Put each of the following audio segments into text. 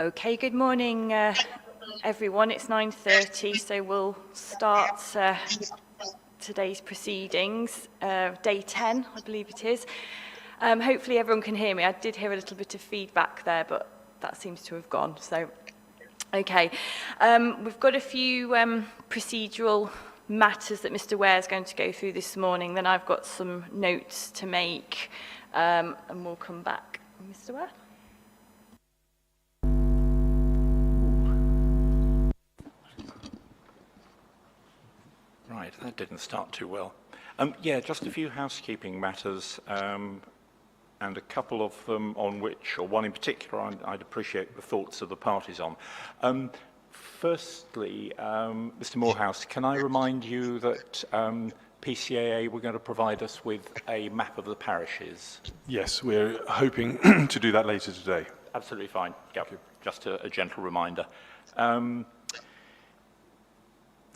Okay, good morning, everyone. It's 9:30, so we'll start today's proceedings, day 10, I believe it is. Hopefully everyone can hear me. I did hear a little bit of feedback there, but that seems to have gone. So, okay. We've got a few procedural matters that Mr. Ware's going to go through this morning. Then I've got some notes to make, and we'll come back. Mr. Ware? Right, that didn't start too well. Yeah, just a few housekeeping matters, and a couple of them on which, or one in particular, I'd appreciate the thoughts of the parties on. Firstly, Mr. Morehouse, can I remind you that PCAA were going to provide us with a map of the parishes? Yes, we're hoping to do that later today. Absolutely fine. Yeah, just a gentle reminder.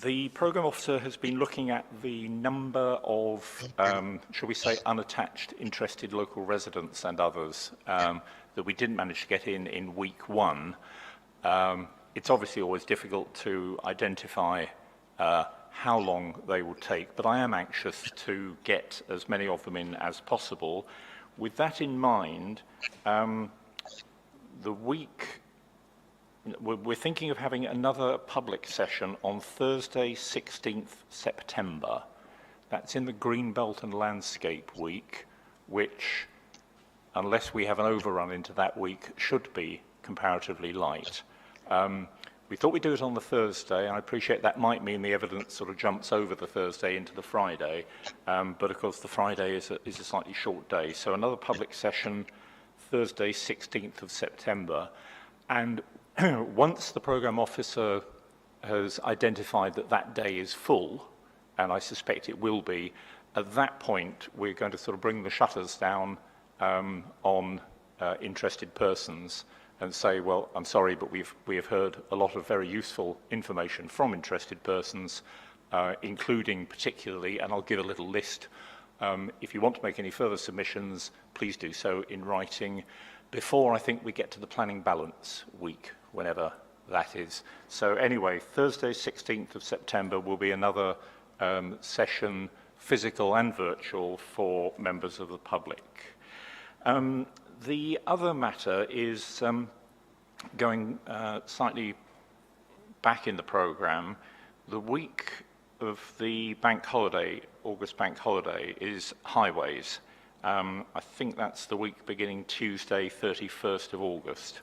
The programme officer has been looking at the number of, shall we say, unattached interested local residents and others that we didn't manage to get in week one. It's obviously always difficult to identify how long they will take, but I am anxious to get as many of them in as possible. With that in mind, we're thinking of having another public session on Thursday, 16th September. That's in the Greenbelt and Landscape Week, which, unless we have an overrun into that week, should be comparatively light. We thought we'd do it on the Thursday. I appreciate that might mean the evidence sort of jumps over the Thursday into the Friday, but of course the Friday is a slightly short day. So another public session, Thursday, 16th of September. And once the programme officer has identified that that day is full, and I suspect it will be, at that point we're going to sort of bring the shutters down on interested persons and say, well, I'm sorry, but we have heard a lot of very useful information from interested persons, including particularly, and I'll give a little list, if you want to make any further submissions, please do so in writing before I think we get to the planning balance week, whenever that is. So anyway, Thursday, 16th of September will be another session, physical and virtual, for members of the public. The other matter is going slightly back in the programme. The week of the bank holiday, August bank holiday, is highways. I think that's the week beginning Tuesday, 31st of August.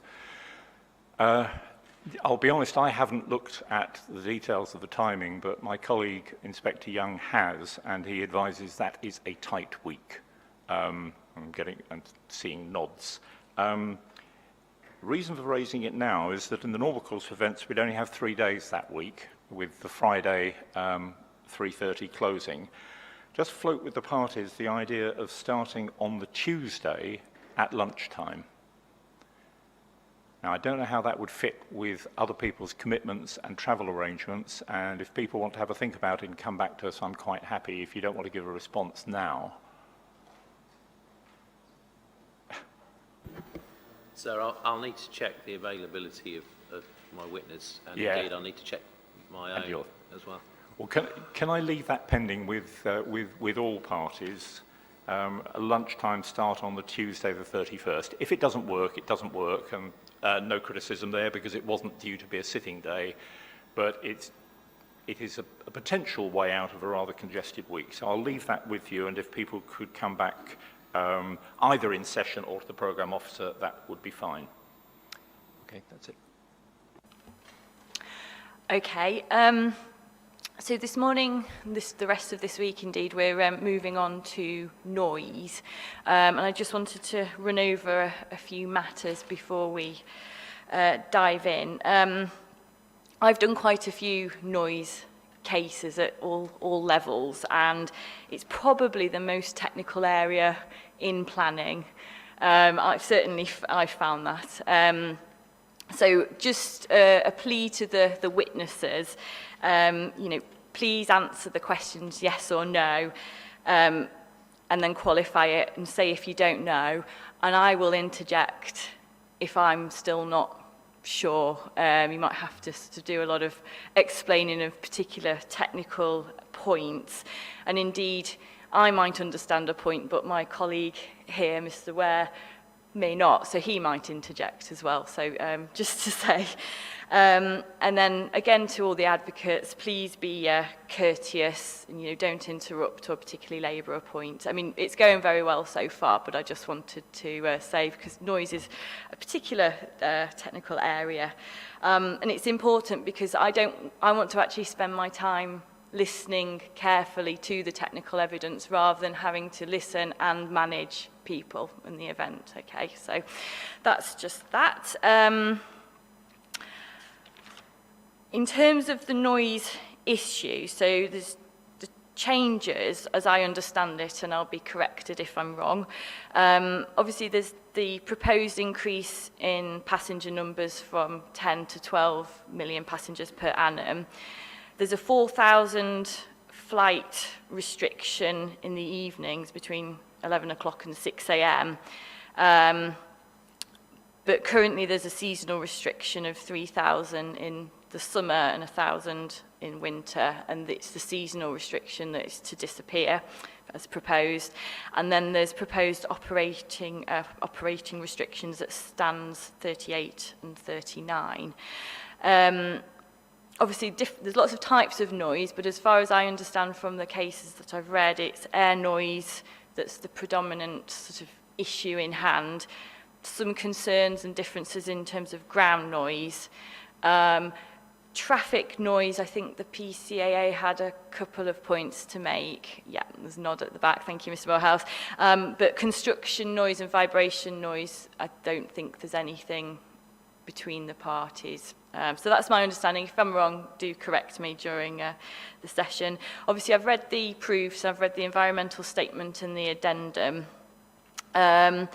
I'll be honest, I haven't looked at the details of the timing, but my colleague, Inspector Young, has, and he advises that is a tight week. I'm seeing nods. Reason for raising it now is that in the normal course of events, we'd only have 3 days that week, with the Friday 3:30 closing. Just float with the parties the idea of starting on the Tuesday at lunchtime. Now, I don't know how that would fit with other people's commitments and travel arrangements, and if people want to have a think about it and come back to us, I'm quite happy if you don't want to give a response now. Sir, I'll need to check the availability of my witness, and indeed I'll need to check my own as well. Well, can I leave that pending with all parties? A lunchtime start on the Tuesday the 31st. If it doesn't work, it doesn't work, and no criticism there because it wasn't due to be a sitting day, but it is a potential way out of a rather congested week. So I'll leave that with you, and if people could come back either in session or to the programme officer, that would be fine. Okay, that's it. Okay. So this morning, the rest of this week, indeed, we're moving on to noise. And I just wanted to run over a few matters before we dive in. I've done quite a few noise cases at all levels, and it's probably the most technical area in planning. I've found that. So just a plea to the witnesses, please answer the questions yes or no, and then qualify it and say if you don't know, and I will interject if I'm still not sure. You might have to do a lot of explaining of particular technical points. And indeed, I might understand a point, but my colleague here, Mr. Ware, may not, so he might interject as well. So just to say. And then again to all the advocates, please be courteous and, you know, don't interrupt or particularly labour a point. I mean, it's going very well so far, but I just wanted to say, because noise is a particular technical area. And it's important because I want to actually spend my time listening carefully to the technical evidence rather than having to listen and manage people in the event. Okay, so that's just that. In terms of the noise issue, so there's the changes, as I understand it, and I'll be corrected if I'm wrong. Obviously, there's the proposed increase in passenger numbers from 10 to 12 million passengers per annum. There's a 4,000 flight restriction in the evenings between 11 o'clock and 6 a.m. But currently there's a seasonal restriction of 3,000 in the summer and 1,000 in winter, and it's the seasonal restriction that is to disappear as proposed. And then there's proposed operating restrictions that stands 38 and 39. Obviously, there's lots of types of noise, but as far as I understand from the cases that I've read, it's air noise that's the predominant sort of issue in hand. Some concerns and differences in terms of ground noise. Traffic noise, I think the PCAA had a couple of points to make. Yeah, there's a nod at the back. Thank you, Mr. Morehouse. But construction noise and vibration noise, I don't think there's anything between the parties. So that's my understanding. If I'm wrong, do correct me during the session. Obviously, I've read the proofs, I've read the environmental statement and the addendum. Let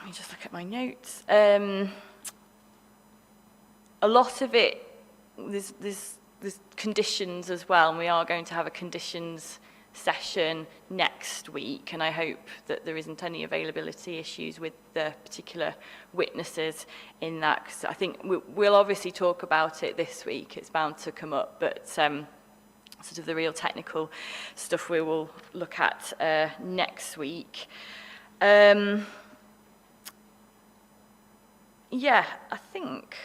me just look at my notes. A lot of it, there's conditions as well, and we are going to have a conditions session next week, and I hope that there isn't any availability issues with the particular witnesses in that, because I think we'll obviously talk about it this week, it's bound to come up, but sort of the real technical stuff we will look at next week. Yeah, I think...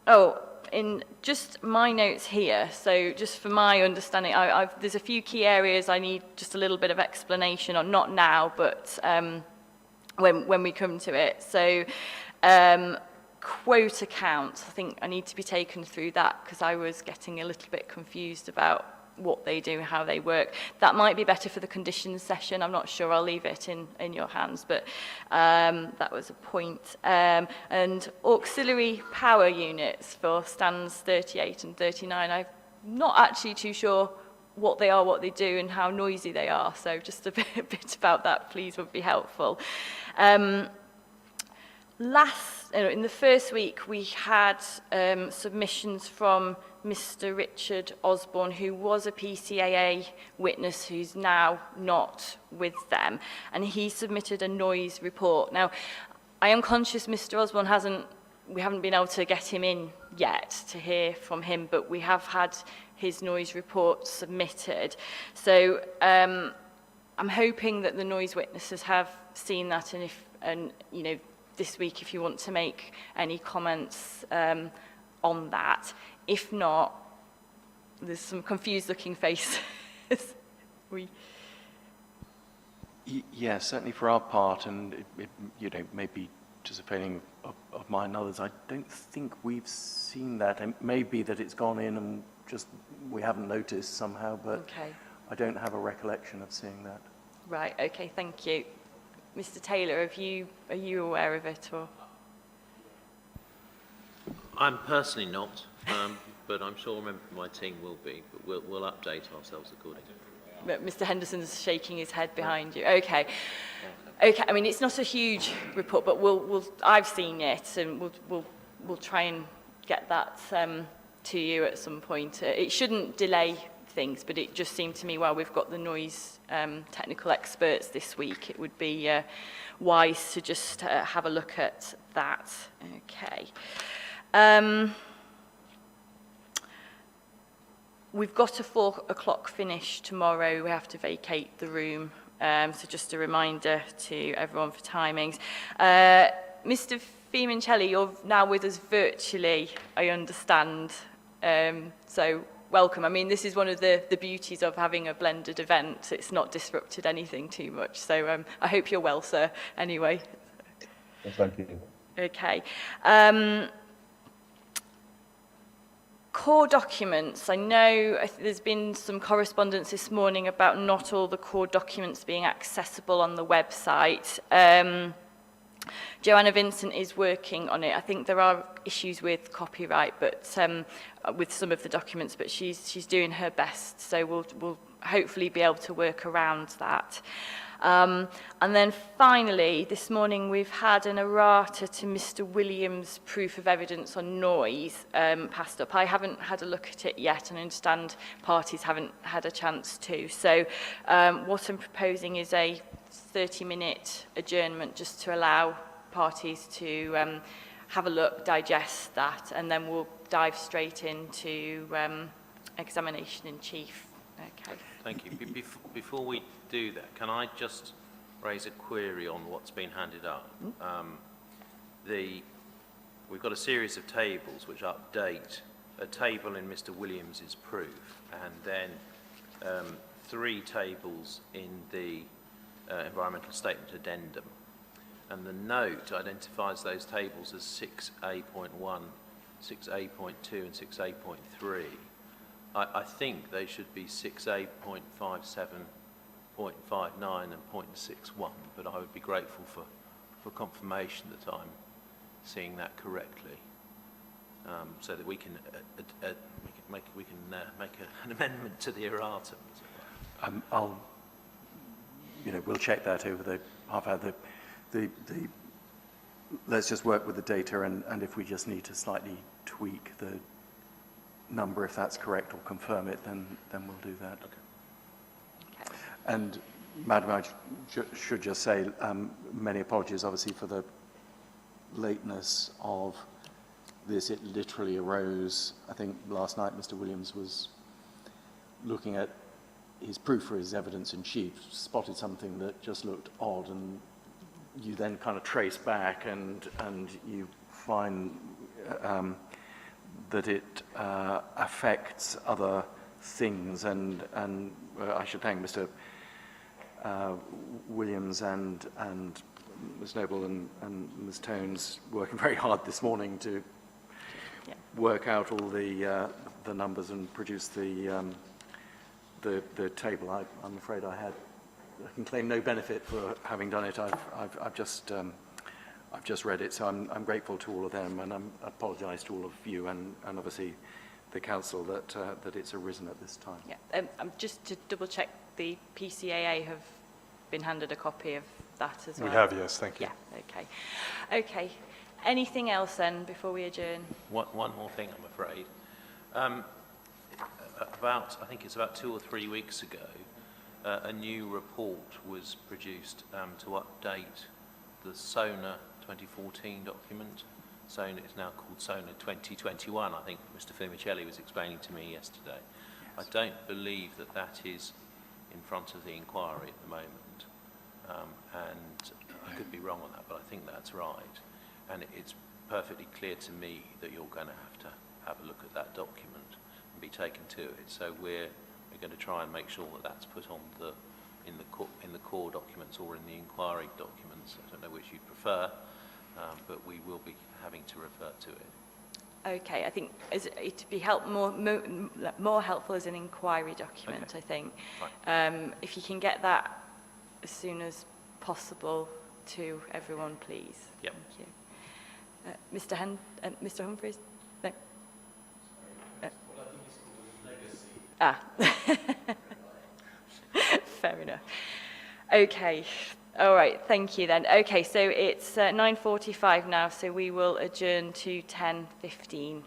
Oh, in just my notes here, so just for my understanding, there's a few key areas I need just a little bit of explanation on, not now, but when we come to it. So quote accounts, I think I need to be taken through that because I was getting a little bit confused about what they do, how they work. That might be better for the conditions session. I'm not sure. I'll leave it in your hands, but that was a point. And auxiliary power units for stands 38 and 39. I'm not actually too sure what they are, what they do, and how noisy they are. So just a bit about that, please, would be helpful. In the first week, we had submissions from Mr. Richard Osborne, who was a PCAA witness who's now not with them, and he submitted a noise report. Now, I am conscious Mr. Osborne we haven't been able to get him in yet to hear from him, but we have had his noise report submitted. So I'm hoping that the noise witnesses have seen that, and you know, this week, if you want to make any comments on that. If not, there's some confused looking faces. Yeah, certainly for our part, and it you know, maybe anticipating of mine and others, I don't think we've seen that. It may be that it's gone in and just we haven't noticed somehow, but okay. I don't have a recollection of seeing that. Right, okay, thank you. Mr. Taylor, are you aware of it, or? I'm personally not, but I'm sure a member of my team will be, but we'll update ourselves accordingly. But Mr. Henderson's shaking his head behind you. Okay. Okay, I mean, it's not a huge report, but I've seen it, and we'll try and get that to you at some point. It shouldn't delay things, but it just seemed to me, while we've got the noise technical experts this week, it would be wise to just have a look at that. Okay. We've got a 4 o'clock finish tomorrow. We have to vacate the room. So just a reminder to everyone for timings. Mr. Fiumancelli, you're now with us virtually, I understand. So welcome. I mean, this is one of the beauties of having a blended event. It's not disrupted anything too much. So I hope you're well, sir, anyway. Yes, thank you. Okay. Core documents. I know there's been some correspondence this morning about not all the core documents being accessible on the website. Joanna Vincent is working on it. I think there are issues with copyright, but with some of the documents, but she's doing her best. So we'll hopefully be able to work around that. And then finally, this morning we've had an errata to Mr. Williams' proof of evidence on noise passed up. I haven't had a look at it yet, and I understand parties haven't had a chance to. So what I'm proposing is a 30-minute adjournment just to allow parties to have a look, digest that, and then we'll dive straight into examination in chief. Okay. Thank you. Before we do that, can I just raise a query on what's been handed up? We've got a series of tables which update a table in Mr. Williams's proof, and then 3 tables in the environmental statement addendum. And the note identifies those tables as 6A.1, 6A.2 and 6A.3. I think they should be 6A.57, 0.59 and 0.61, but I would be grateful for confirmation that I'm seeing that correctly, so that we can make an amendment to the erratum. We'll check that over the half hour. Let's just work with the data, and if we just need to slightly tweak the number, if that's correct, or confirm it, then we'll do that. Okay. And Madam, I should just say many apologies, obviously, for the lateness of this. It literally arose, I think last night Mr. Williams was looking at his proof for his evidence in chief, spotted something that just looked odd, and you then kind of trace back and you find that it affects other things, and I should thank Mr. Williams and Ms. Noble and Ms. Tones working very hard this morning to work out all the numbers and produce the table. I'm afraid I can claim no benefit for having done it. I've just read it, so I'm grateful to all of them, and I apologise to all of you and obviously the council that it's arisen at this time. Yeah, just to double check, the PCAA have been handed a copy of that as well. We have, yes, thank you. Yeah, okay. Okay, anything else then before we adjourn? One more thing, I'm afraid. I think it's about 2 or 3 weeks ago, a new report was produced to update the SONA 2014 document. SONA is now called SONA 2021. I think Mr. Fiumancelli was explaining to me yesterday. Yes. I don't believe that is in front of the inquiry at the moment, and I could be wrong on that, but I think that's right. And it's perfectly clear to me that you're going to have a look at that document and be taken to it. So we're going to try and make sure that that's put on in the core documents or in the inquiry documents. I don't know which you'd prefer, but we will be having to refer to it. Okay, I think it'd be more helpful as an inquiry document, okay. I think. Right. If you can get that as soon as possible to everyone, please. Yep. Thank you. Mr. Humphreys? No. Fair enough. Okay. All right. Thank you then. Okay. So it's 9:45 now. So we will adjourn to 10:15.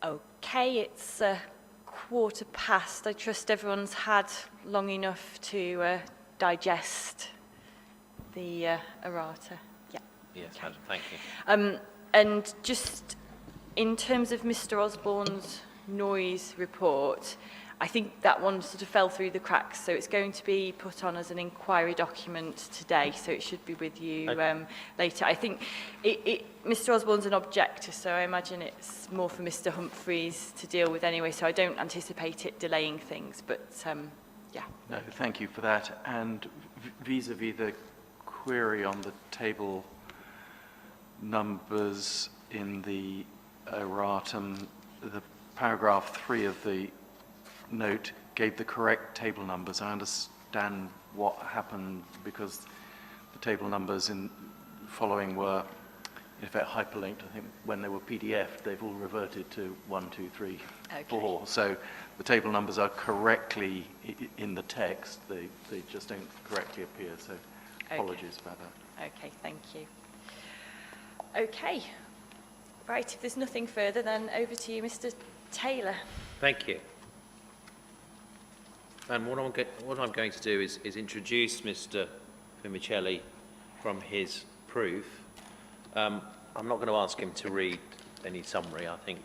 Okay, it's 1:15. I trust everyone's had long enough to digest the errata. Yeah. Yes, Okay. Madam, thank you. And just in terms of Mr. Osborne's noise report, I think that one sort of fell through the cracks, so it's going to be put on as an inquiry document today, so it should be with you later. I think Mr. Osborne's an objector, so I imagine it's more for Mr. Humphreys to deal with anyway, so I don't anticipate it delaying things, but yeah. No, thank you for that. And vis-a-vis the query on the table numbers in the erratum, the paragraph 3 of the note gave the correct table numbers. I understand what happened because the table numbers in following were in effect hyperlinked. I think when they were PDF, they've all reverted to 1, 2, 3, 4. So the table numbers are correctly in the text. They just don't correctly appear. So apologies about that. Okay, thank you. Okay, right, if there's nothing further, then over to you, Mr. Taylor. Thank you. And what I'm going to do is introduce Mr. Fumicelli from his proof. I'm not going to ask him to read any summary. I think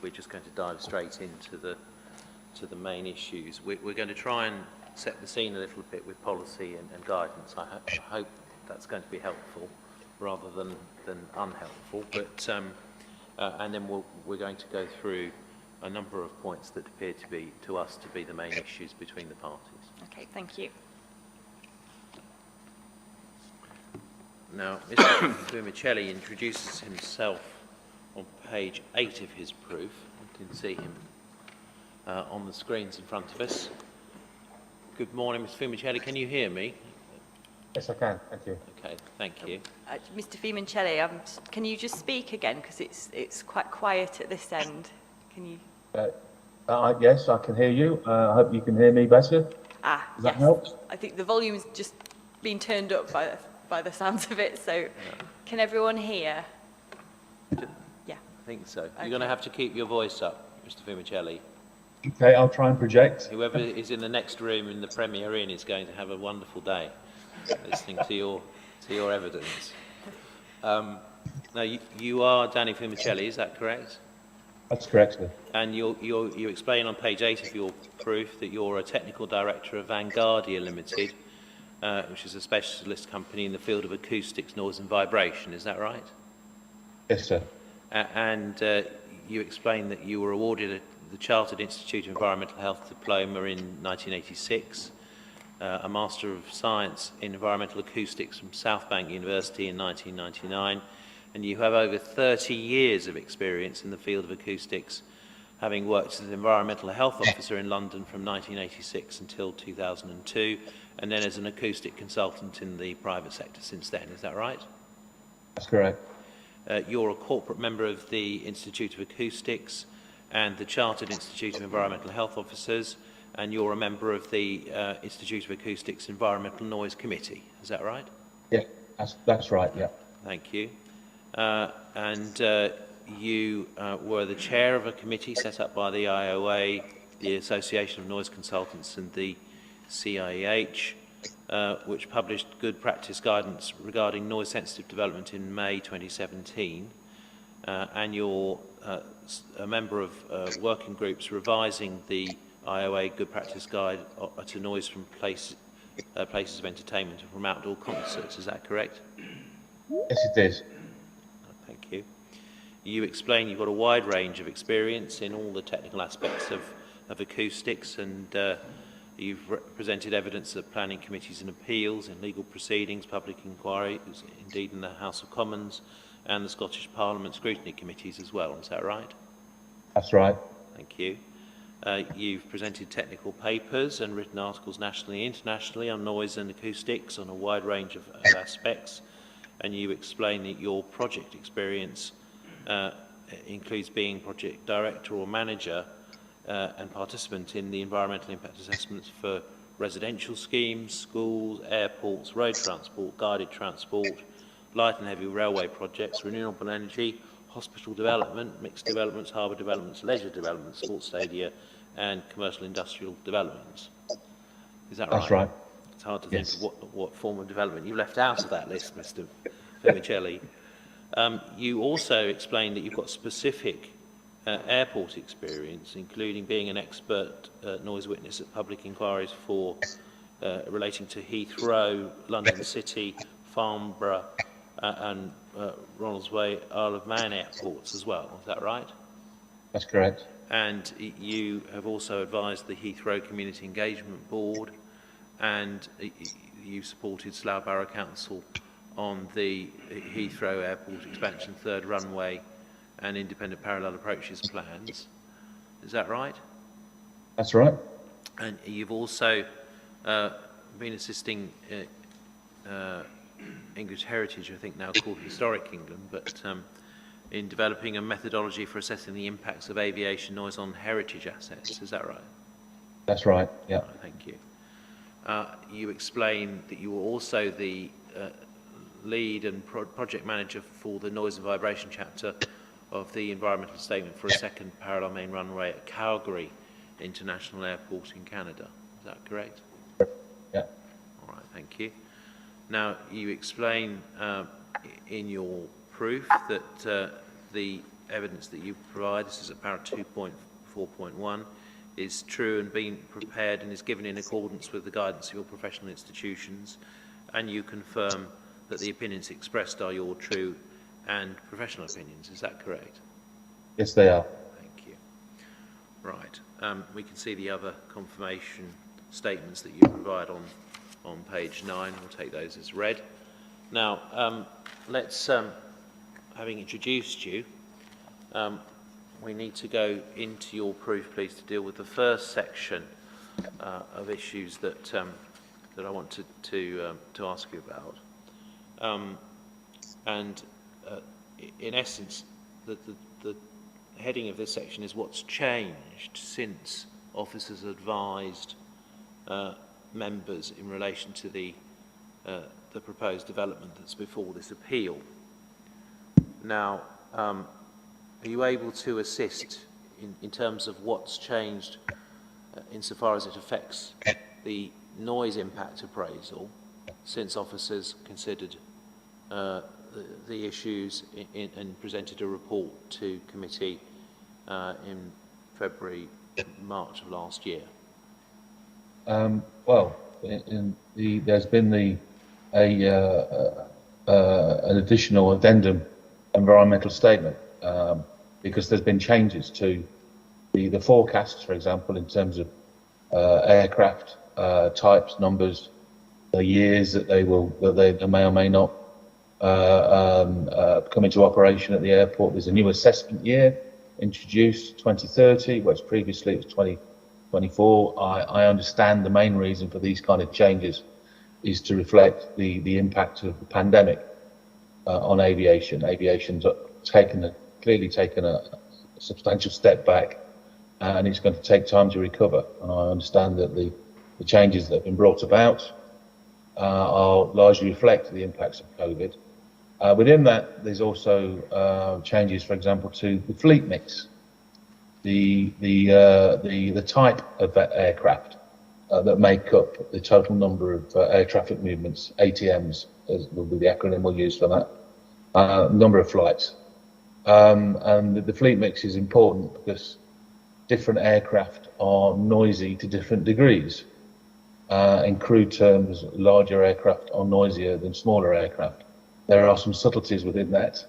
we're just going to dive straight into the main issues. We're going to try and set the scene a little bit with policy and guidance. I hope that's going to be helpful rather than unhelpful. But and then we're going to go through a number of points that appear to us to be the main issues between the parties. Okay, thank you. Now, Mr. Fumicelli introduces himself on page 8 of his proof. You can see him on the screens in front of us. Good morning, Mr. Fumicelli. Can you hear me? Yes, I can. Thank you. Okay, thank you. Mr. Fumicelli, can you just speak again, because it's quite quiet at this end. Can you? Yes, I can hear you. I hope you can hear me better. Does that help? I think the volume's just been turned up by the sounds of it, so can everyone hear? Yeah. I think so. You're going to have to keep your voice up, Mr. Fumicelli. Okay, I'll try and project. Whoever is in the next room in the Premier Inn is going to have a wonderful day listening to your evidence. Now, you are Danny Fumicelli, is that correct? That's correct, sir. And you explain on page 8 of your proof that you're a technical director of Vanguardia Limited, which is a specialist company in the field of acoustics, noise and vibration. Is that right? Yes, sir. And you explain that you were awarded the Chartered Institute of Environmental Health Diploma in 1986, a Master of Science in Environmental Acoustics from South Bank University in 1999, and you have over 30 years of experience in the field of acoustics, having worked as an environmental health officer in London from 1986 until 2002, and then as an acoustic consultant in the private sector since then. Is that right? That's correct. You're a corporate member of the Institute of Acoustics and the Chartered Institute of Environmental Health Officers, and you're a member of the Institute of Acoustics Environmental Noise Committee. Is that right? Yeah, that's right, yeah. Thank you. You were the chair of a committee set up by the IOA, the Association of Noise Consultants, and the CIEH, which published good practice guidance regarding noise-sensitive development in May 2017. And you're a member of working groups revising the IOA Good Practice Guide to noise from places of entertainment and from outdoor concerts. Is that correct? Yes, it is. Thank you. You explain you've got a wide range of experience in all the technical aspects of acoustics, and you've presented evidence at planning committees and appeals, in legal proceedings, public inquiries, indeed in the House of Commons and the Scottish Parliament scrutiny committees as well. Is that right? That's right. Thank you. You've presented technical papers and written articles nationally and internationally on noise and acoustics on a wide range of aspects, and you explain that your project experience includes being project director or manager and participant in the environmental impact assessments for residential schemes, schools, airports, road transport, guided transport, light and heavy railway projects, renewable energy, hospital development, mixed developments, harbour developments, leisure developments, sports stadia, and commercial industrial developments. Is that right? That's right. It's hard to Yes. think of what form of development you left out of that list, Mr. Femicelli. You also explained that you've got specific airport experience, including being an expert noise witness at public inquiries for relating to Heathrow, London City, Farnborough, and Ronaldsway, Isle of Man airports as well. Is that right? That's correct. And you have also advised the Heathrow Community Engagement Board, and you supported Slough Borough Council on the Heathrow Airport expansion, third runway, and independent parallel approaches plans. Is that right? That's right. And you've also been assisting English Heritage, I think now called Historic England, but in developing a methodology for assessing the impacts of aviation noise on heritage assets. Is that right? That's right, yeah. Right, thank you. You explained that you were also the lead and project manager for the noise and vibration chapter of the environmental statement for a second parallel main runway at Calgary International Airport in Canada. Is that correct? Yeah. All right, thank you. Now, you explain in your proof that the evidence that you provide, this is at para 2.4.1, is true and being prepared and is given in accordance with the guidance of your professional institutions, and you confirm that the opinions expressed are your true and professional opinions. Is that correct? Yes, they are. Thank you. Right. We can see the other confirmation statements that you provide on page 9. We'll take those as read. Now, let's, having introduced you, we need to go into your proof, please, to deal with the first section of issues that that I wanted to ask you about. In essence, the heading of this section is what's changed since officers advised members in relation to the proposed development that's before this appeal. Now, are you able to assist in terms of what's changed insofar as it affects the noise impact appraisal since officers considered the issues and presented a report to committee in February, March of last year? Well, there's been an additional addendum environmental statement because there's been changes to the forecasts, for example, in terms of aircraft types, numbers, the years that they may or may not come into operation at the airport. There's a new assessment year introduced, 2030, whereas previously it was 2024. I understand the main reason for these kind of changes is to reflect the impact of the pandemic on aviation. Aviation's clearly taken a substantial step back, and it's going to take time to recover. And I understand that the changes that have been brought about are largely reflect the impacts of COVID. Within that, there's also changes, for example, to the fleet mix, the type of aircraft that make up the total number of air traffic movements, ATMs, as will be the acronym we'll use for that, number of flights. And the fleet mix is important because different aircraft are noisy to different degrees. In crude terms, larger aircraft are noisier than smaller aircraft. There are some subtleties within that,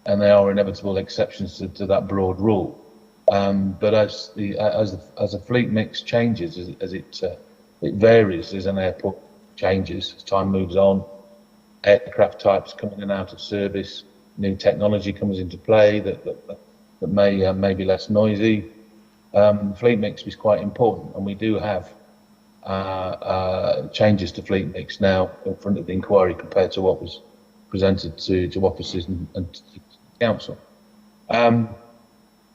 and there are inevitable exceptions to that broad rule. But as the fleet mix changes, as it varies as an airport changes, as time moves on, aircraft types come in and out of service, new technology comes into play that may be less noisy. Fleet mix is quite important, and we do have changes to fleet mix now in front of the inquiry compared to what was presented to officers and to council.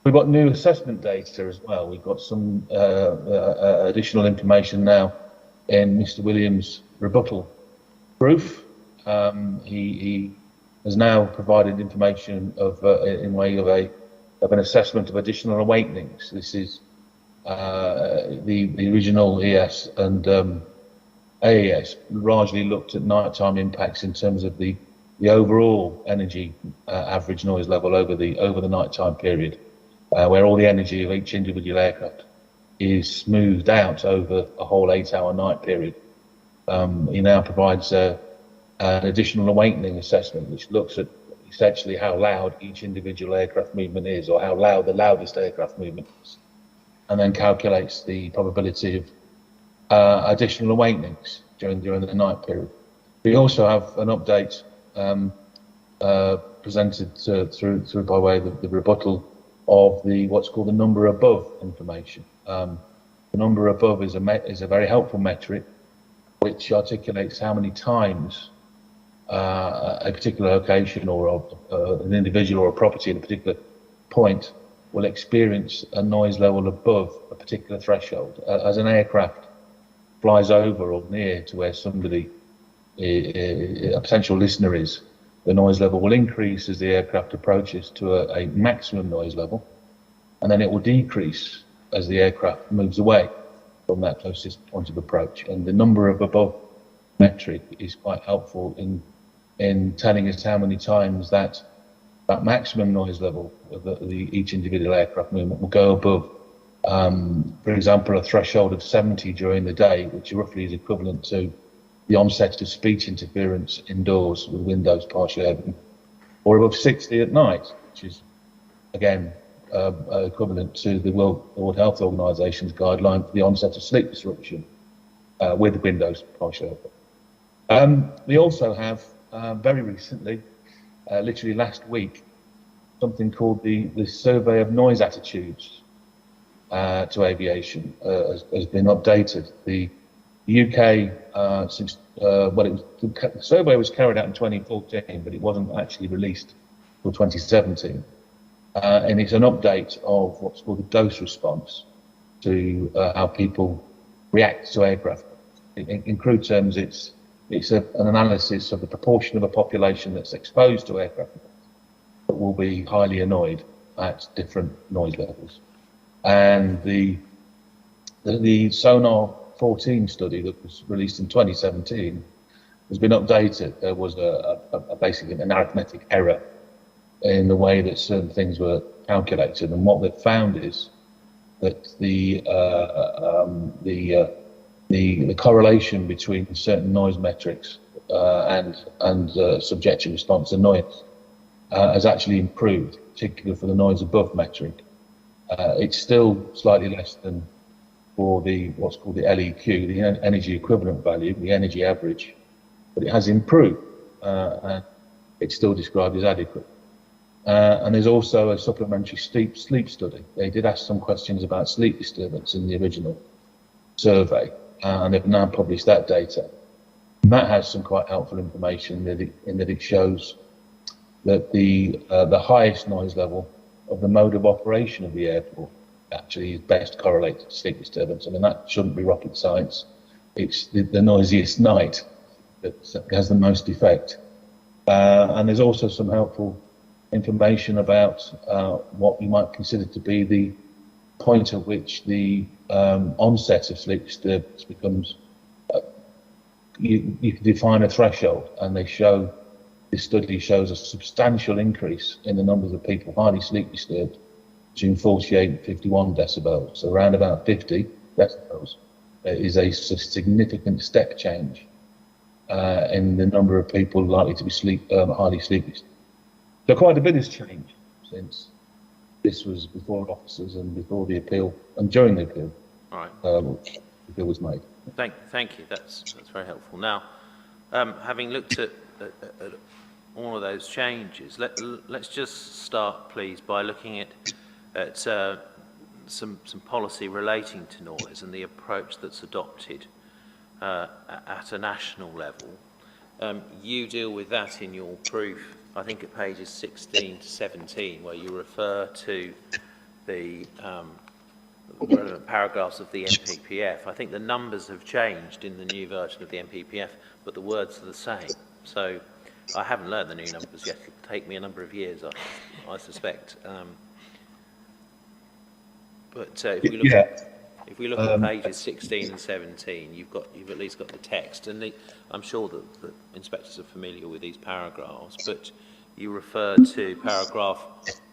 We've got new assessment data as well. We've got some additional information now in Mr. Williams' rebuttal proof. He has now provided information of in way of an assessment of additional awakenings. This is the original ES and AES largely looked at nighttime impacts in terms of the overall energy average noise level over the nighttime period, where all the energy of each individual aircraft is smoothed out over a whole 8-hour night period. He now provides an additional awakening assessment, which looks at essentially how loud each individual aircraft movement is, or how loud the loudest aircraft movement is, and then calculates the probability of additional awakenings during the night period. We also have an update presented through by way of the rebuttal of what's called the number above information. The number above is a very helpful metric which articulates how many times a particular location or an individual or a property at a particular point will experience a noise level above a particular threshold. As an aircraft flies over or near to where somebody, a potential listener is, the noise level will increase as the aircraft approaches to a maximum noise level, and then it will decrease as the aircraft moves away from that closest point of approach. And the number of above metric is quite helpful in telling us how many times that maximum noise level of each individual aircraft movement will go above, for example, a threshold of 70 during the day, which roughly is equivalent to the onset of speech interference indoors with windows partially open, or above 60 at night, which is again equivalent to the World Health Organization's guideline for the onset of sleep disruption with windows partially open. We also have very recently, literally last week, something called the Survey of Noise Attitudes to Aviation has been updated. The UK, the survey was carried out in 2014, but it wasn't actually released until 2017. And it's an update of what's called the dose response to how people react to aircraft. In crude terms, it's an analysis of the proportion of a population that's exposed to aircraft that will be highly annoyed at different noise levels. And the Sonar 14 study that was released in 2017 has been updated. There was basically an arithmetic error in the way that certain things were calculated, and what they've found is that the correlation between certain noise metrics and subjective response annoyance has actually improved, particularly for the noise above metric. It's still slightly less than for what's called the LEQ, the energy equivalent value, the energy average, but it has improved, and it's still described as adequate. And there's also a supplementary sleep study. They did ask some questions about sleep disturbance in the original survey, and they've now published that data. And that has some quite helpful information in that it shows that the highest noise level of the mode of operation of the airport actually is best correlated to sleep disturbance. I mean, that shouldn't be rocket science. It's the noisiest night that has the most effect. And there's also some helpful information about what we might consider to be the point at which the onset of sleep disturbance becomes, you can define a threshold, and this study shows a substantial increase in the numbers of people highly sleep disturbed between 48 and 51 decibels. So around about 50 decibels is a significant step change in the number of people likely to be highly sleep disturbed. So quite a bit has changed since this was before officers and before the appeal and during the appeal. Right. The appeal was made. Thank you. That's very helpful. Now, having looked at all of those changes, let's just start, please, by looking at some policy relating to noise and the approach that's adopted at a national level. You deal with that in your proof, I think at pages 16 to 17, where you refer to the relevant paragraphs of the NPPF. I think the numbers have changed in the new version of the NPPF, but the words are the same. So I haven't learned the new numbers yet. It'll take me a number of years, I suspect. But if we look at pages 16 and 17, you've at least got the text, and I'm sure that the inspectors are familiar with these paragraphs. But you refer to paragraph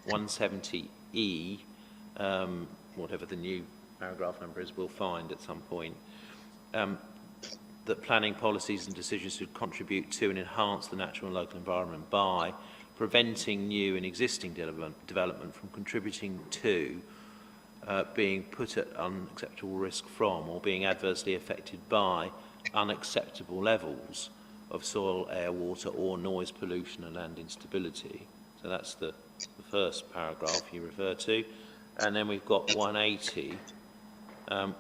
170E, whatever the new paragraph number is, we'll find at some point. That planning policies and decisions should contribute to and enhance the natural and local environment by preventing new and existing development from contributing to being put at unacceptable risk from or being adversely affected by unacceptable levels of soil, air, water or noise pollution and land instability. So that's the first paragraph you refer to. And then we've got 180,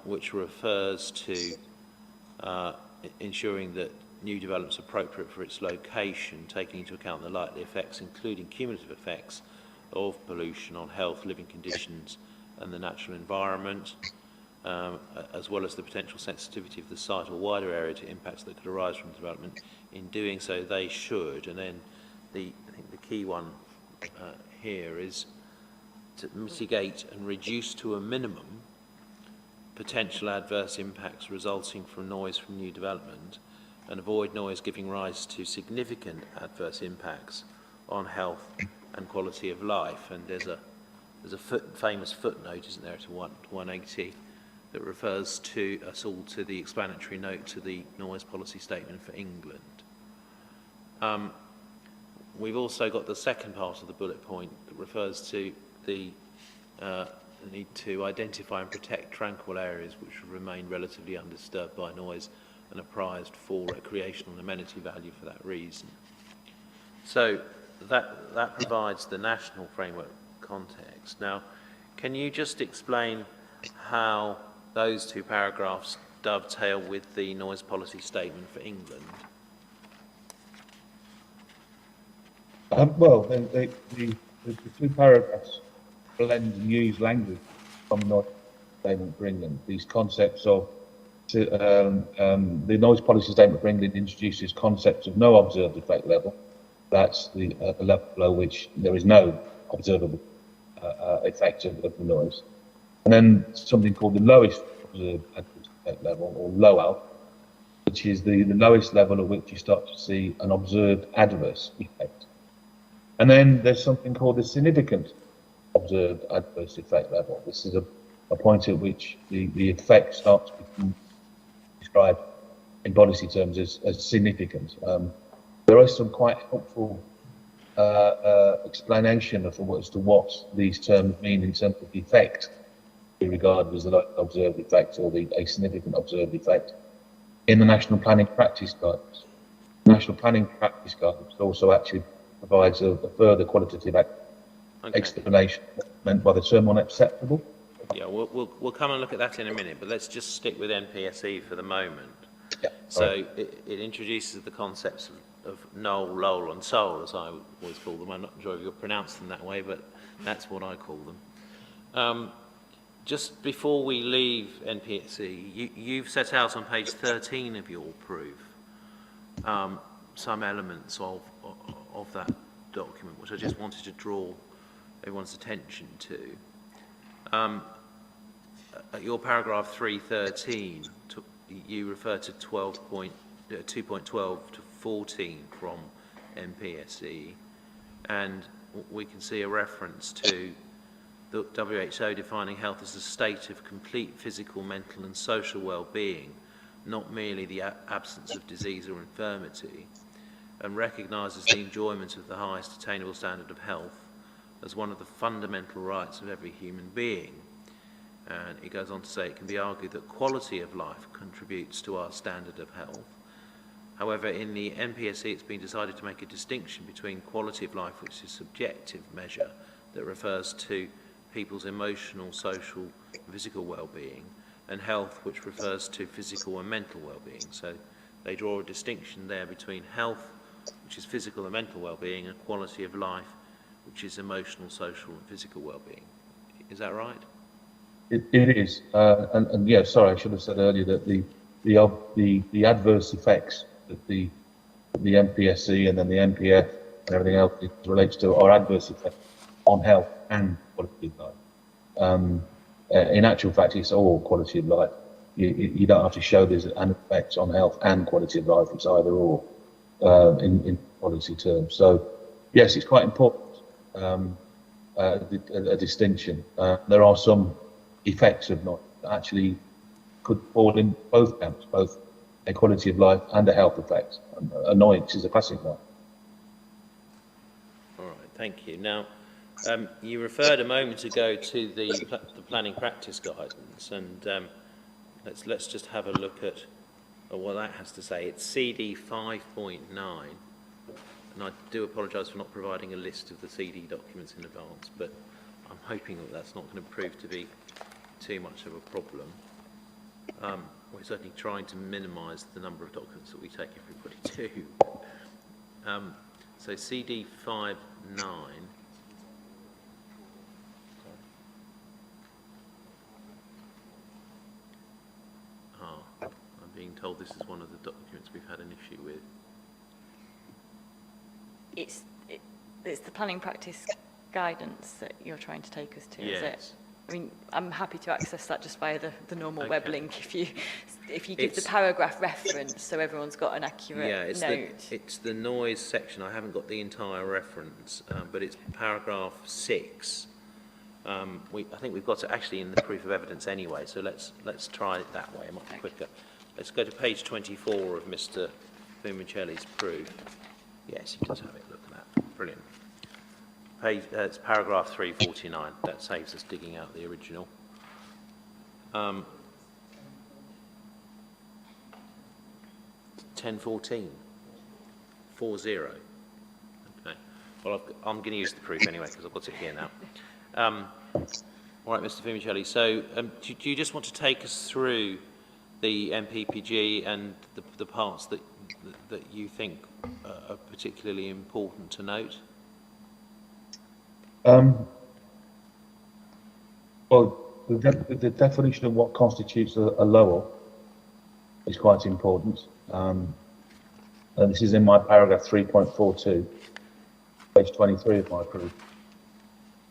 which refers to ensuring that new development is appropriate for its location, taking into account the likely effects, including cumulative effects of pollution on health, living conditions and the natural environment, as well as the potential sensitivity of the site or wider area to impacts that could arise from development. In doing so, they should, and then I think the key one here is to mitigate and reduce to a minimum potential adverse impacts resulting from noise from new development and avoid noise giving rise to significant adverse impacts on health and quality of life. And there's a famous footnote, isn't there, to 180 that refers to us all to the explanatory note to the noise policy statement for England. We've also got the second part of the bullet point that refers to the need to identify and protect tranquil areas which remain relatively undisturbed by noise and are prized for recreational and amenity value for that reason. So that provides the national framework context. Now, can you just explain how those two paragraphs dovetail with the noise policy statement for England? Well, the two paragraphs blend and use language from the noise statement for England. These concepts of the noise policy statement for England introduces concepts of no observed effect level. That's the level below which there is no observable effect of the noise. And then something called the lowest observed adverse effect level, or LOAL, which is the lowest level at which you start to see an observed adverse effect. And then there's something called the significant observed adverse effect level. This is a point at which the effect starts to become described in policy terms as significant. There is some quite helpful explanation as to what these terms mean in terms of the effect we regard as the observed effect or a significant observed effect in the National Planning Practice Guidance. The National Planning Practice Guidance also actually provides a further qualitative explanation meant by the term unacceptable. Yeah, we'll come and look at that in a minute, but let's just stick with NPSE for the moment. Yeah, so it introduces the concepts of null, lol and sol, as I always call them. I'm not sure if you'll pronounce them that way, but that's what I call them. Just before we leave NPSE, you've set out on page 13 of your proof some elements of that document, which I just wanted to draw everyone's attention to. At your paragraph 313, you refer to 2.12 to 14 from NPSE, and we can see a reference to the WHO defining health as a state of complete physical, mental and social well-being, not merely the absence of disease or infirmity, and recognises the enjoyment of the highest attainable standard of health as one of the fundamental rights of every human being. And it goes on to say it can be argued that quality of life contributes to our standard of health. However, in the NPSE, it's been decided to make a distinction between quality of life, which is a subjective measure that refers to people's emotional, social, and physical well-being, and health, which refers to physical and mental well-being. So they draw a distinction there between health, which is physical and mental well-being, and quality of life, which is emotional, social, and physical well-being. Is that right? It is, and yeah, sorry, I should have said earlier that the adverse effects that the the MPSC and then the MPF and everything else relates to are adverse effects on health and quality of life. In actual fact, it's all quality of life. You don't have to show there's an effect on health and quality of life. It's either or in policy terms. So, yes, it's quite important, a distinction. There are some effects of noise that actually could fall in both camps, both a quality of life and a health effect. Annoyance is a classic one. All right, thank you. Now, you referred a moment ago to the planning practice guidance, and let's just have a look at what that has to say. It's CD 5.9, and I do apologise for not providing a list of the CD documents in advance, but I'm hoping that that's not going to prove to be too much of a problem. We're certainly trying to minimise the number of documents that we take everybody to. So CD 5.9. I'm being told this is one of the documents we've had an issue with. It's the planning practice guidance that you're trying to take us to, is it? I mean, I'm happy to access that just via the normal web link if you give the paragraph reference so everyone's got an accurate note. It's the noise section. I haven't got the entire reference, but it's paragraph 6. I think we've got it actually in the proof of evidence anyway, so let's try it that way. It might be quicker. Let's go to page 24 of Mr. Fumicelli's proof. Yes, you just have it. Look at that. Brilliant. It's paragraph 349. That saves us digging out the original. 1014. 40. Okay. Well, I'm going to use the proof anyway because I've got it here now. All right, Mr. Fumicelli. So, do you just want to take us through the MPPG and the parts that you think are particularly important to note? Well, the definition of what constitutes a lower is quite important. And this is in my paragraph 3.42, page 23 of my proof.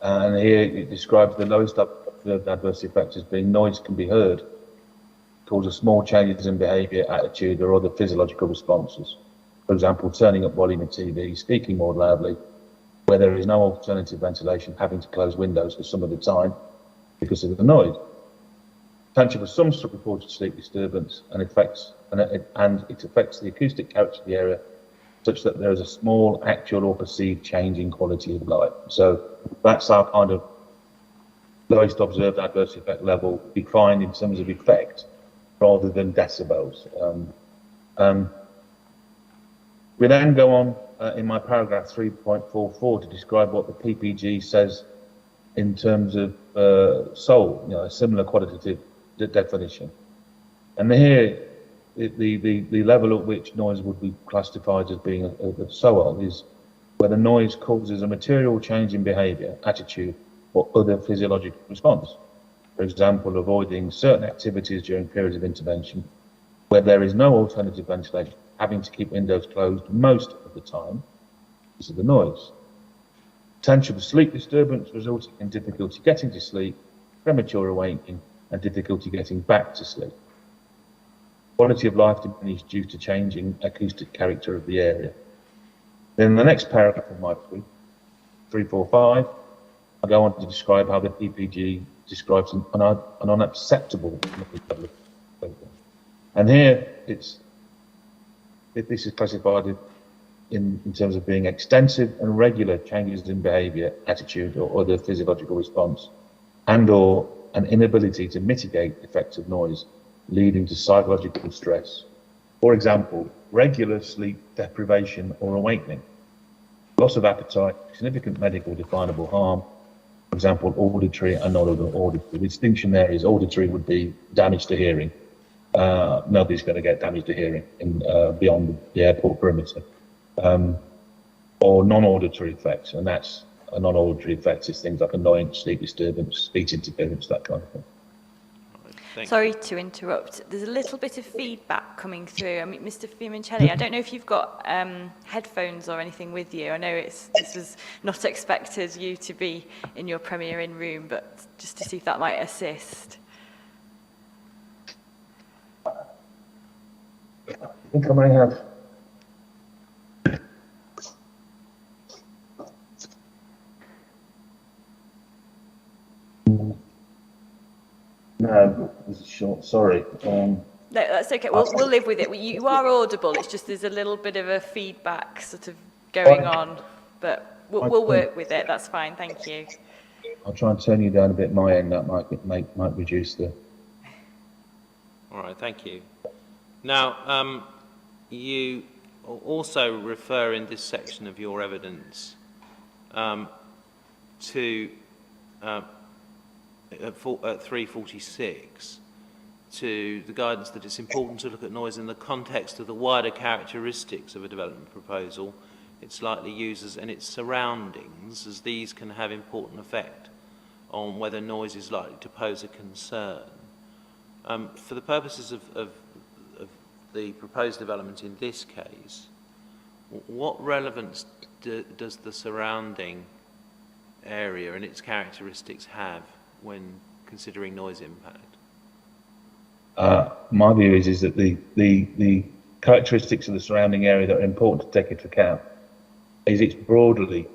And here it describes the lowest adverse effect as being noise can be heard, causes small changes in behaviour, attitude, or other physiological responses. For example, turning up volume of TV, speaking more loudly, where there is no alternative ventilation, having to close windows for some of the time because of the noise. Potential for some reported sleep disturbance and it affects the acoustic character of the area such that there is a small actual or perceived change in quality of life. So that's our kind of lowest observed adverse effect level defined in terms of effect rather than decibels. We then go on in my paragraph 3.44 to describe what the PPG says in terms of soul, a similar qualitative definition. And here, the level at which noise would be classified as being a SOAL is where the noise causes a material change in behaviour, attitude, or other physiological response. For example, avoiding certain activities during periods of intervention, where there is no alternative ventilation, having to keep windows closed most of the time because of the noise. Potential for sleep disturbance resulting in difficulty getting to sleep, premature awakening, and difficulty getting back to sleep. Quality of life diminished due to changing acoustic character of the area. Then the next paragraph of my proof, 345, I go on to describe how the PPG describes an unacceptable level of. And here this is classified in terms of being extensive and regular changes in behaviour, attitude, or other physiological response, and or an inability to mitigate effects of noise, leading to psychological stress. For example, regular sleep deprivation or awakening, loss of appetite, significant medical definable harm, for example, auditory and non-auditory. The distinction there is auditory would be damage to hearing. Nobody's going to get damage to hearing beyond the airport perimeter. Or non-auditory effects, and that's a non-auditory effect is things like annoyance, sleep disturbance, speech interference, that kind of thing. Sorry to interrupt. There's a little bit of feedback coming through. I mean, Mr. Fiumancelli, I don't know if you've got headphones or anything with you. I know this was not expected you to be in your premiering room, but just to see if that might assist. I think I may have. No, this is short. Sorry. No, that's okay. We'll live with it. You are audible. It's just there's a little bit of a feedback sort of going on, but we'll work with it. That's fine. Thank you. I'll try and turn you down a bit my end. That might reduce the. All right, thank you. Now, you also refer in this section of your evidence to at 346 to the guidance that it's important to look at noise in the context of the wider characteristics of a development proposal, its likely users and its surroundings, as these can have important effect on whether noise is likely to pose a concern. For the purposes of the proposed development in this case, what relevance does the surrounding area and its characteristics have when considering noise impact? My view is that the characteristics of the surrounding area that are important to take into account is its broadly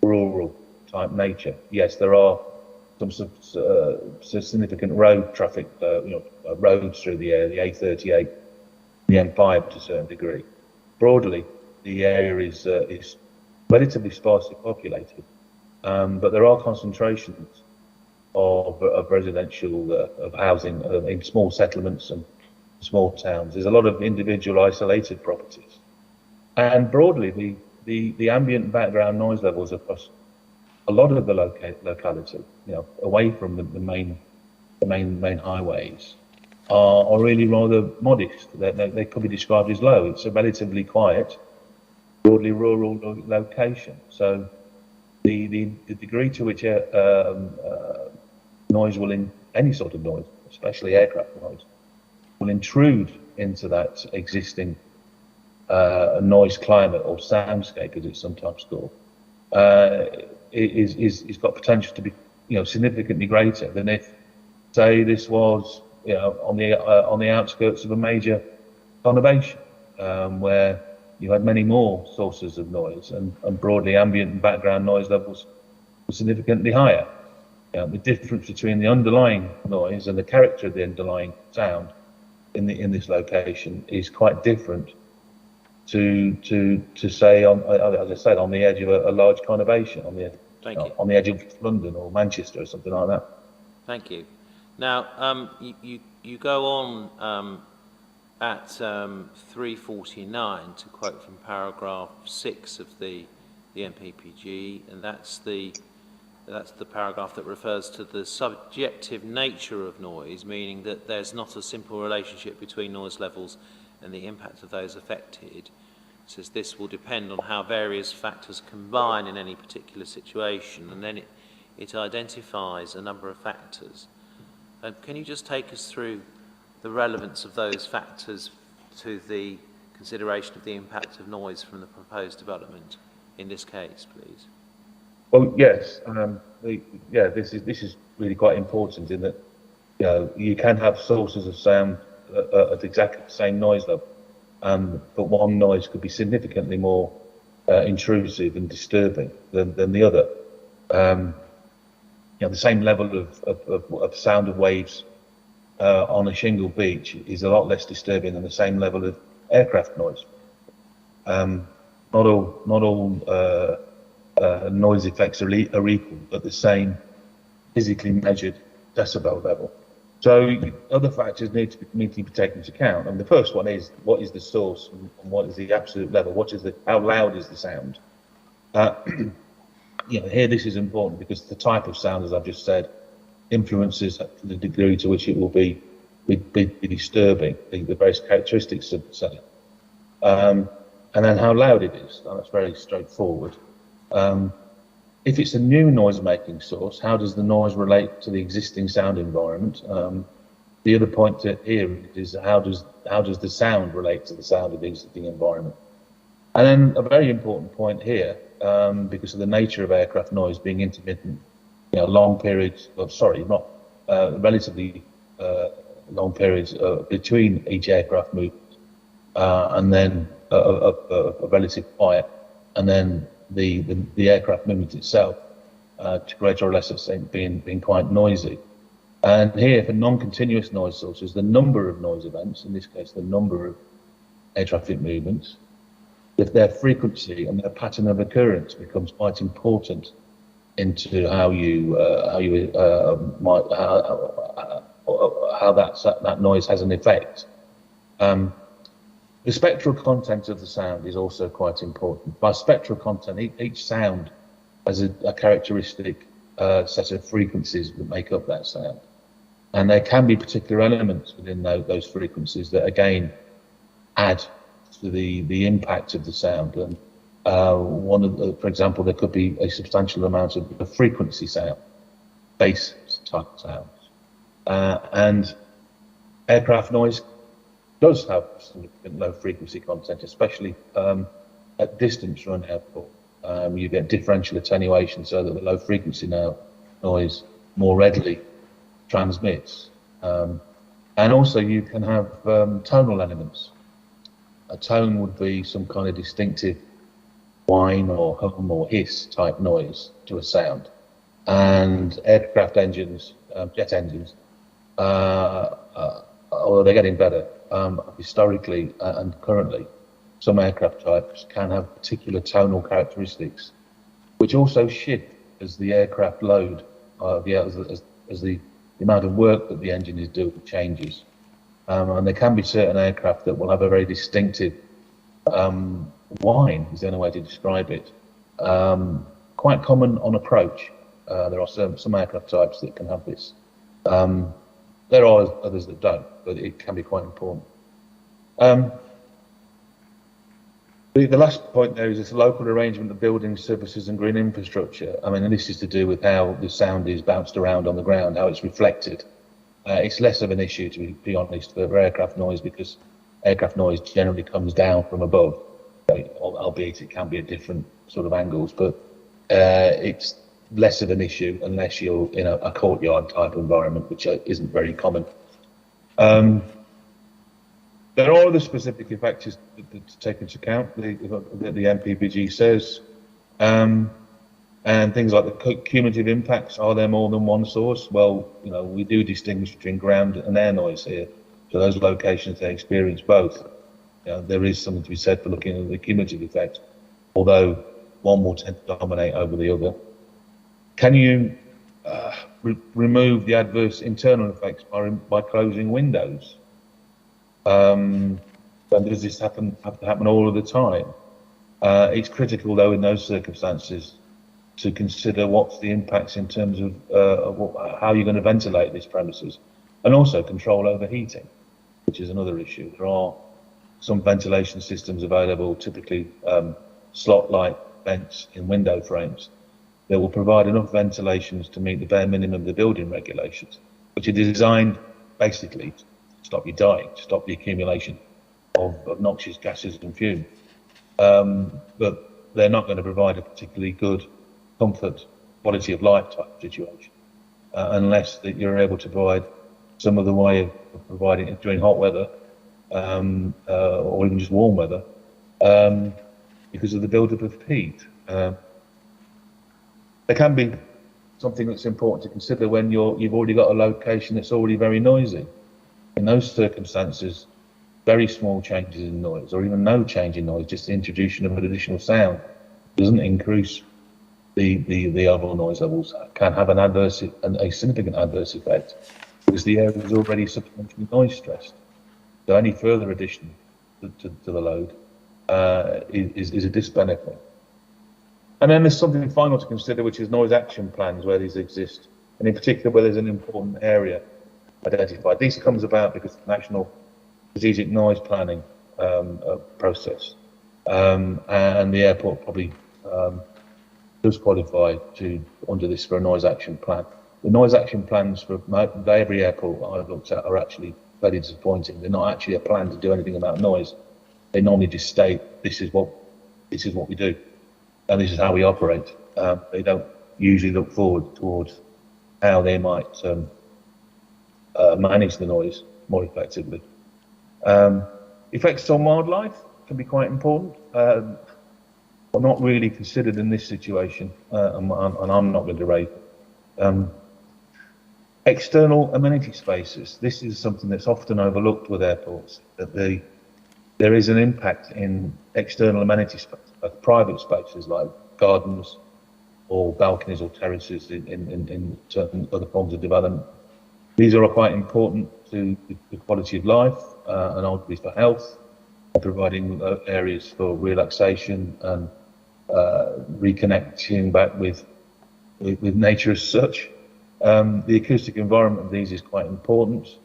rural type nature. Yes, there are some significant road traffic, roads through the area, the A38, the M5 to a certain degree. Broadly, the area is relatively sparsely populated, but there are concentrations of residential of housing in small settlements and small towns. There's a lot of individual isolated properties, and broadly the ambient background noise levels across a lot of the locality, away from the main highways, are really rather modest. They could be described as low. It's a relatively quiet, broadly rural location. So the degree to which noise any sort of noise, especially aircraft noise, will intrude into that existing noise climate or soundscape, as it's sometimes called, is got potential to be, significantly greater than if, say, this was, on the outskirts of a major conurbation, where you had many more sources of noise and broadly ambient and background noise levels were significantly higher. The difference between the underlying noise and the character of the underlying sound in this location is quite different to say, as I said, on the edge of a large conurbation, on the edge of London or Manchester or something like that. Thank you. Now, you go on at 349 to quote from paragraph 6 of the MPPG, and that's the paragraph that refers to the subjective nature of noise, meaning that there's not a simple relationship between noise levels and the impact of those affected. It says this will depend on how various factors combine in any particular situation, and then it identifies a number of factors. Can you just take us through the relevance of those factors to the consideration of the impact of noise from the proposed development in this case, please? Well, yes. This is really quite important in that you can have sources of sound at exactly the same noise level, but one noise could be significantly more intrusive and disturbing than the other. The same level of sound of waves on a shingle beach is a lot less disturbing than the same level of aircraft noise. Not all noise effects are equal at the same physically measured decibel level. So other factors need to be taken into account. And the first one is, what is the source and what is the absolute level? How loud is the sound? Here this is important because the type of sound, as I've just said, influences the degree to which it will be disturbing, the various characteristics of the sound. And then how loud it is. That's very straightforward. If it's a new noise-making source, how does the noise relate to the existing sound environment? the other point here is how does the sound relate to the sound of the existing environment? And then a very important point here, because of the nature of aircraft noise being intermittent, long periods, relatively long periods between each aircraft movement, and then a relative quiet, and then the aircraft movement itself, to greater or less extent, being quite noisy. And here, for non-continuous noise sources, the number of noise events, in this case, the number of air traffic movements, if their frequency and their pattern of occurrence becomes quite important into how that noise has an effect. The spectral content of the sound is also quite important. By spectral content, each sound has a characteristic set of frequencies that make up that sound. And there can be particular elements within those frequencies that, again, add to the impact of the sound. And for example, there could be a substantial amount of frequency sound, bass type sounds. And aircraft noise does have significant low frequency content, especially at distance from an airport. You get differential attenuation so that the low frequency noise more readily transmits. And also you can have tonal elements. A tone would be some kind of distinctive whine or hum or hiss type noise to a sound. And aircraft engines, jet engines, although they're getting better, historically and currently, some aircraft types can have particular tonal characteristics, which also shift as the aircraft load, as the amount of work that the engine is doing changes. And there can be certain aircraft that will have a very distinctive whine, is the only way to describe it. Quite common on approach. There are some aircraft types that can have this. There are others that don't, but it can be quite important. The last point there is this local arrangement of buildings, services and green infrastructure. I mean, and this is to do with how the sound is bounced around on the ground, how it's reflected. It's less of an issue, to be honest, for aircraft noise, because aircraft noise generally comes down from above, albeit it can be at different sort of angles, but it's less of an issue unless you're in a courtyard type environment, which isn't very common. There are other specific factors to take into account that the MPBG says, and things like the cumulative impacts. Are there more than one source? Well, we do distinguish between ground and air noise here. So those locations, they experience both. There is something to be said for looking at the cumulative effect, although one will tend to dominate over the other. Can you remove the adverse internal effects by closing windows? And does this have to happen all of the time? It's critical, though, in those circumstances, to consider what's the impacts in terms of how you're going to ventilate these premises, and also control overheating, which is another issue. There are some ventilation systems available, typically slot-like vents in window frames, that will provide enough ventilations to meet the bare minimum of the building regulations, which are designed basically to stop you dying, to stop the accumulation of noxious gases and fumes. But they're not going to provide a particularly good comfort, quality of life type situation, unless that you're able to provide some other way of providing it during hot weather, or even just warm weather, because of the buildup of heat. There can be something that's important to consider when you've already got a location that's already very noisy. In those circumstances, very small changes in noise, or even no change in noise, just the introduction of an additional sound, doesn't increase the overall noise levels, can have a significant adverse effect, because the area is already substantially noise stressed. So any further addition to the load is a disbenefit. And then there's something final to consider, which is noise action plans, where these exist, and in particular where there's an important area identified. This comes about because of the National Strategic Noise Planning process, and the airport probably does qualify under this for a noise action plan. The noise action plans for every airport I've looked at are actually very disappointing. They're not actually a plan to do anything about noise. They normally just state, this is what we do, and this is how we operate. They don't usually look forward towards how they might manage the noise more effectively. Effects on wildlife can be quite important. Are not really considered in this situation, and I'm not going to raise it. External amenity spaces. This is something that's often overlooked with airports, that there is an impact in external amenity spaces, private spaces like gardens or balconies or terraces in certain other forms of development. These are quite important to the quality of life and ultimately for health, providing areas for relaxation and reconnecting back with nature as such. The acoustic environment of these is quite important,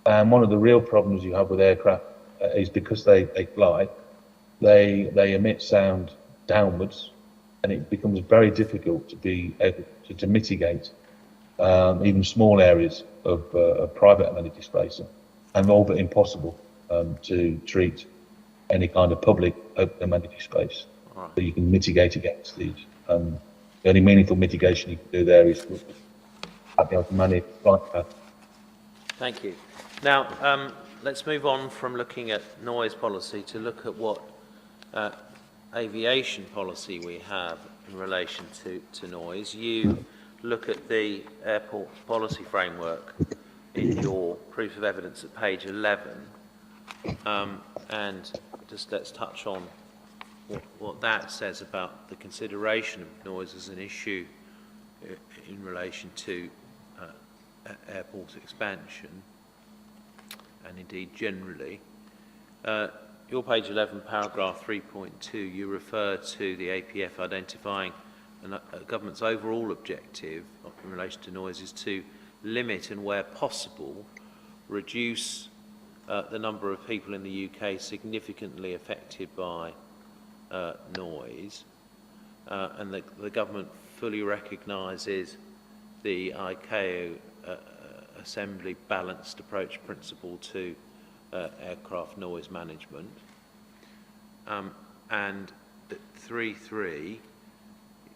and one of the real problems you have with aircraft is because they fly, they emit sound downwards, and it becomes very difficult to be able to mitigate even small areas of private amenity space, and all but impossible to treat any kind of public open amenity space. Right. So you can mitigate against these. The only meaningful mitigation you can do there is at the open manage flight path. Thank you. Now, let's move on from looking at noise policy to look at what aviation policy we have in relation to noise. You look at the airport policy framework in your proof of evidence at page 11, and just let's touch on what that says about the consideration of noise as an issue in relation to airport expansion, and indeed generally. Your page 11, paragraph 3.2, you refer to the APF identifying a government's overall objective in relation to noise is to limit and, where possible, reduce the number of people in the UK significantly affected by noise, and the government fully recognises the ICAO Assembly balanced approach principle to aircraft noise management. And at 3.3,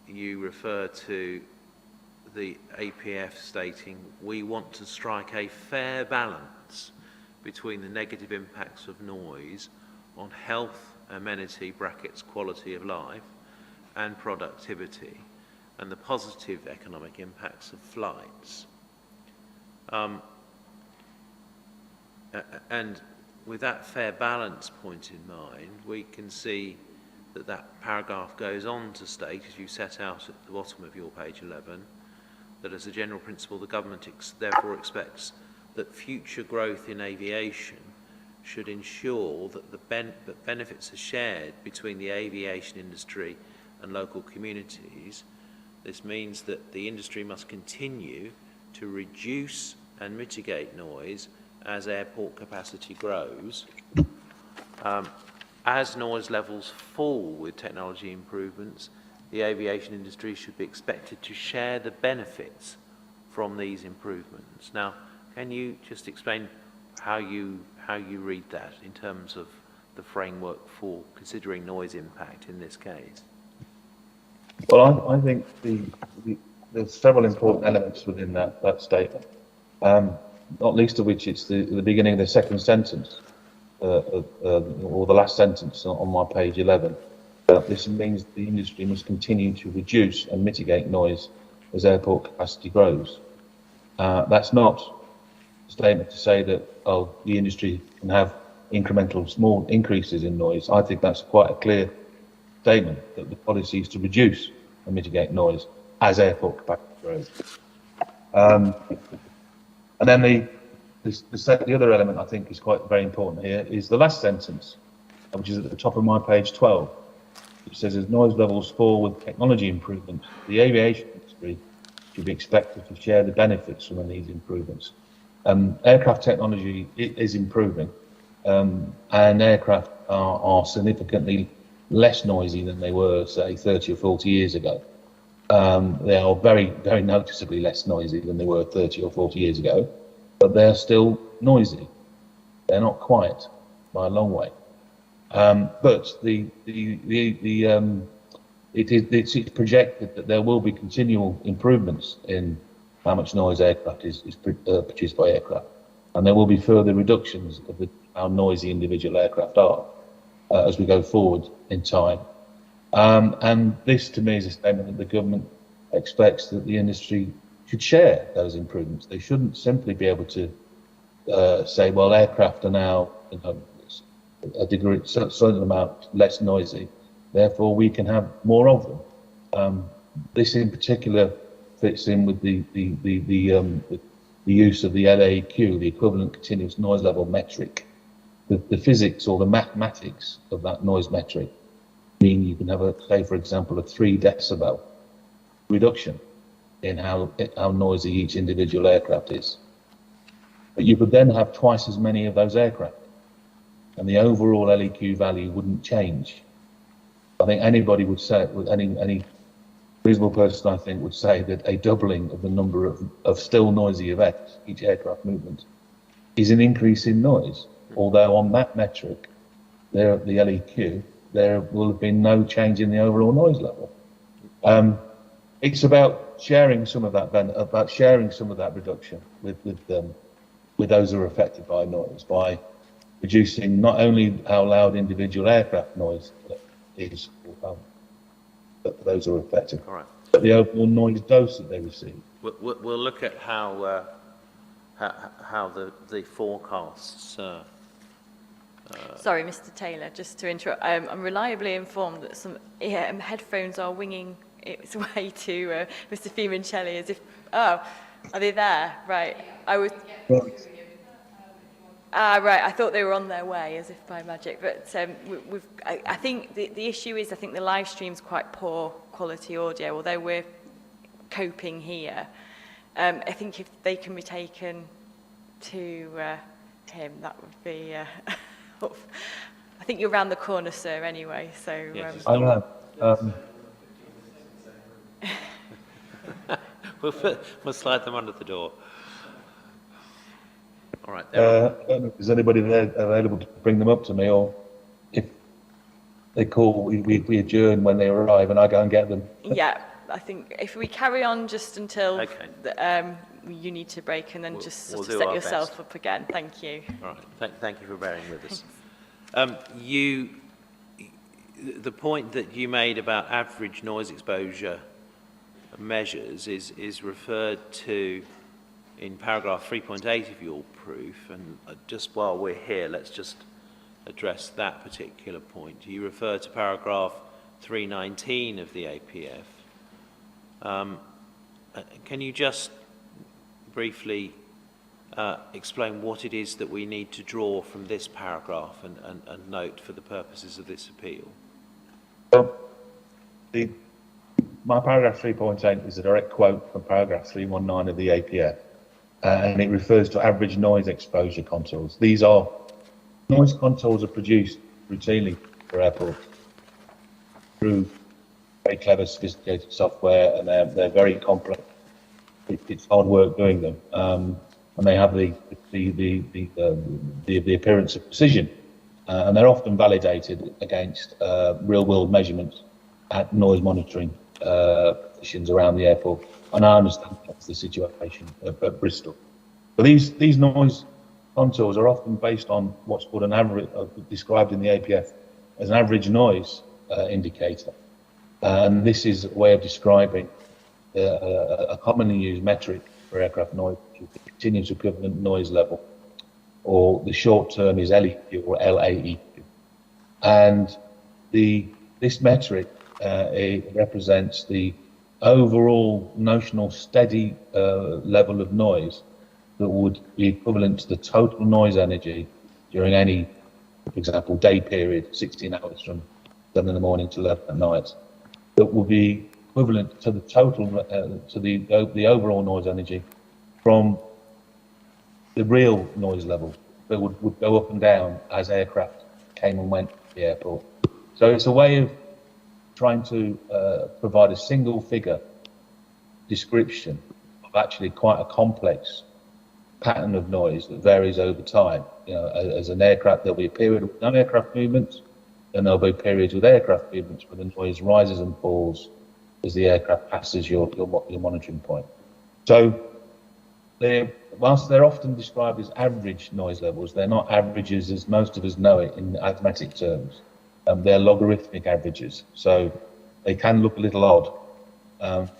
you refer to the APF stating, we want to strike a fair balance between the negative impacts of noise on health, amenity, brackets, quality of life, and productivity, and the positive economic impacts of flights. And with that fair balance point in mind, we can see that that paragraph goes on to state, as you set out at the bottom of your page 11, that as a general principle, the government therefore expects that future growth in aviation should ensure that that benefits are shared between the aviation industry and local communities. This means that the industry must continue to reduce and mitigate noise as airport capacity grows. As noise levels fall with technology improvements, the aviation industry should be expected to share the benefits from these improvements. Now, can you just explain how you read that in terms of the framework for considering noise impact in this case? Well, I think there's several important elements within that statement, not least of which it's the beginning of the second sentence, or the last sentence on my page 11. This means the industry must continue to reduce and mitigate noise as airport capacity grows. That's not a statement to say that, the industry can have incremental small increases in noise. I think that's quite a clear statement that the policy is to reduce and mitigate noise as airport capacity grows. And then the other element I think is quite very important here is the last sentence, which is at the top of my page 12, which says, as noise levels fall with technology improvements, the aviation industry should be expected to share the benefits from these improvements. Aircraft technology is improving, and aircraft are significantly less noisy than they were, say, 30 or 40 years ago. They are very, very noticeably less noisy than they were 30 or 40 years ago, but they're still noisy. They're not quiet by a long way. But it's projected that there will be continual improvements in how much noise aircraft is produced by aircraft, and there will be further reductions of how noisy individual aircraft are as we go forward in time. And this, to me, is a statement that the government expects that the industry should share those improvements. They shouldn't simply be able to say, well, aircraft are now a degree, certain amount less noisy, therefore we can have more of them. This in particular fits in with the use of the LAEQ, the equivalent continuous noise level metric. The physics or the mathematics of that noise metric mean you can have say for example, a 3 decibel reduction in how noisy each individual aircraft is. But you could then have twice as many of those aircraft, and the overall LEQ value wouldn't change. I think anybody would say, any reasonable person, I think, would say that a doubling of the number of still noisy events, each aircraft movement, is an increase in noise. Although on that metric, the LEQ, there will have been no change in the overall noise level. It's about sharing some of that reduction with those who are affected by noise, by reducing not only how loud individual aircraft noise is, but for those who are affected, All right. but the overall noise dose that they receive. We'll look at how the forecasts. Sorry, Mr. Taylor, just to interrupt. I'm reliably informed that some headphones are winging its way to Mr. Fiumancelli as if, oh, are they there? Right. Right, I thought they were on their way as if by magic, but I think the issue is, I think the live stream's quite poor quality audio, although we're coping here. I think if they can be taken to him, that would be, I think you're around the corner, sir, anyway, so. I know. We'll slide them under the door. All right. I don't know if there's anybody there available to bring them up to me, or if they call, we adjourn when they arrive and I go and get them. Yeah, I think if we carry on just until Okay. You need to break, and then We'll just sort do of set our yourself best. up again. Thank you. All right. Thank you for bearing with us. The point that you made about average noise exposure measures is referred to in paragraph 3.8 of your proof, and just while we're here, let's just address that particular point. You refer to paragraph 319 of the APF. Can you just briefly explain what it is that we need to draw from this paragraph and note for the purposes of this appeal? Well, my paragraph 3.8 is a direct quote from paragraph 319 of the APF, and it refers to average noise exposure contours. These are noise contours are produced routinely for airports through very clever, sophisticated software, and they're very complex. It's hard work doing them, and they have the appearance of precision, and they're often validated against real-world measurements at noise monitoring stations around the airport. And I understand that's the situation at Bristol. But these noise contours are often based on what's called an average, described in the APF as an average noise indicator. And this is a way of describing a commonly used metric for aircraft noise, which is the continuous equivalent noise level, or the short term is LEQ or LAEQ. And this metric it represents the overall notional steady level of noise that would be equivalent to the total noise energy during any, for example, day period, 16 hours from 7 in the morning to 11 at night, that would be equivalent to the total, to the overall noise energy from the real noise level that would go up and down as aircraft came and went to the airport. So it's a way of trying to provide a single figure description of actually quite a complex pattern of noise that varies over time. You know, as an aircraft, there'll be a period with no aircraft movements, and there'll be periods with aircraft movements where the noise rises and falls as the aircraft passes your monitoring point. So, whilst they're often described as average noise levels, they're not averages as most of us know it in arithmetic terms. They're logarithmic averages, so they can look a little odd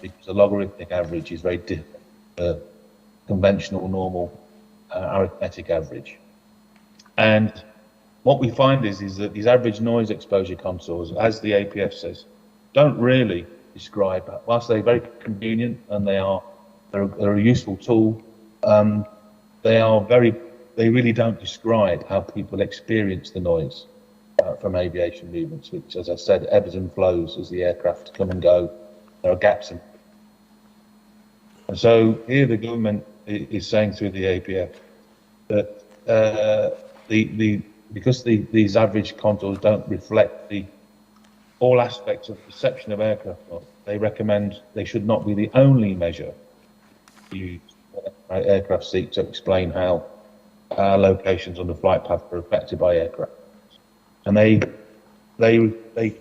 because a logarithmic average is very different to conventional, normal arithmetic average. And what we find is that these average noise exposure contours, as the APF says, don't really describe, whilst they're very convenient and they're a useful tool, they really don't describe how people experience the noise from aviation movements, which, as I said, ebbs and flows as the aircraft come and go. There are gaps in. And so here the government is saying through the APF that because these average contours don't reflect all aspects of perception of aircraft noise, they recommend they should not be the only measure used when aircraft seek to explain how locations on the flight path are affected by aircraft. And they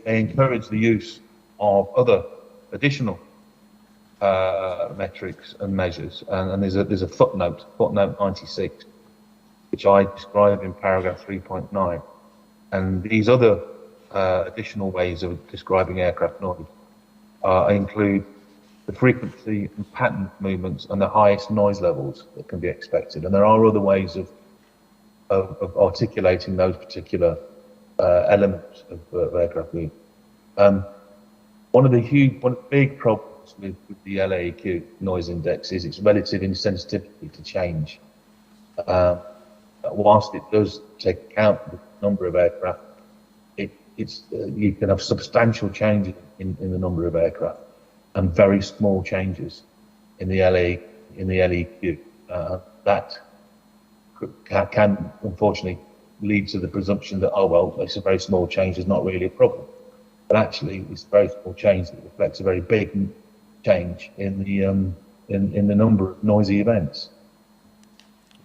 encourage the use of other additional metrics and measures. And there's a footnote 96, which I describe in paragraph 3.9. And these other additional ways of describing aircraft noise include the frequency and pattern movements and the highest noise levels that can be expected. And there are other ways of articulating those particular elements of aircraft movement. One of the big problems with the LAEQ noise index is its relative insensitivity to change. Whilst it does take account of the number of aircraft, you can have substantial changes in the number of aircraft and very small changes in the LAEQ. That can unfortunately lead to the presumption that, oh well, it's a very small change, is not really a problem. But actually, it's a very small change that reflects a very big change in the number of noisy events.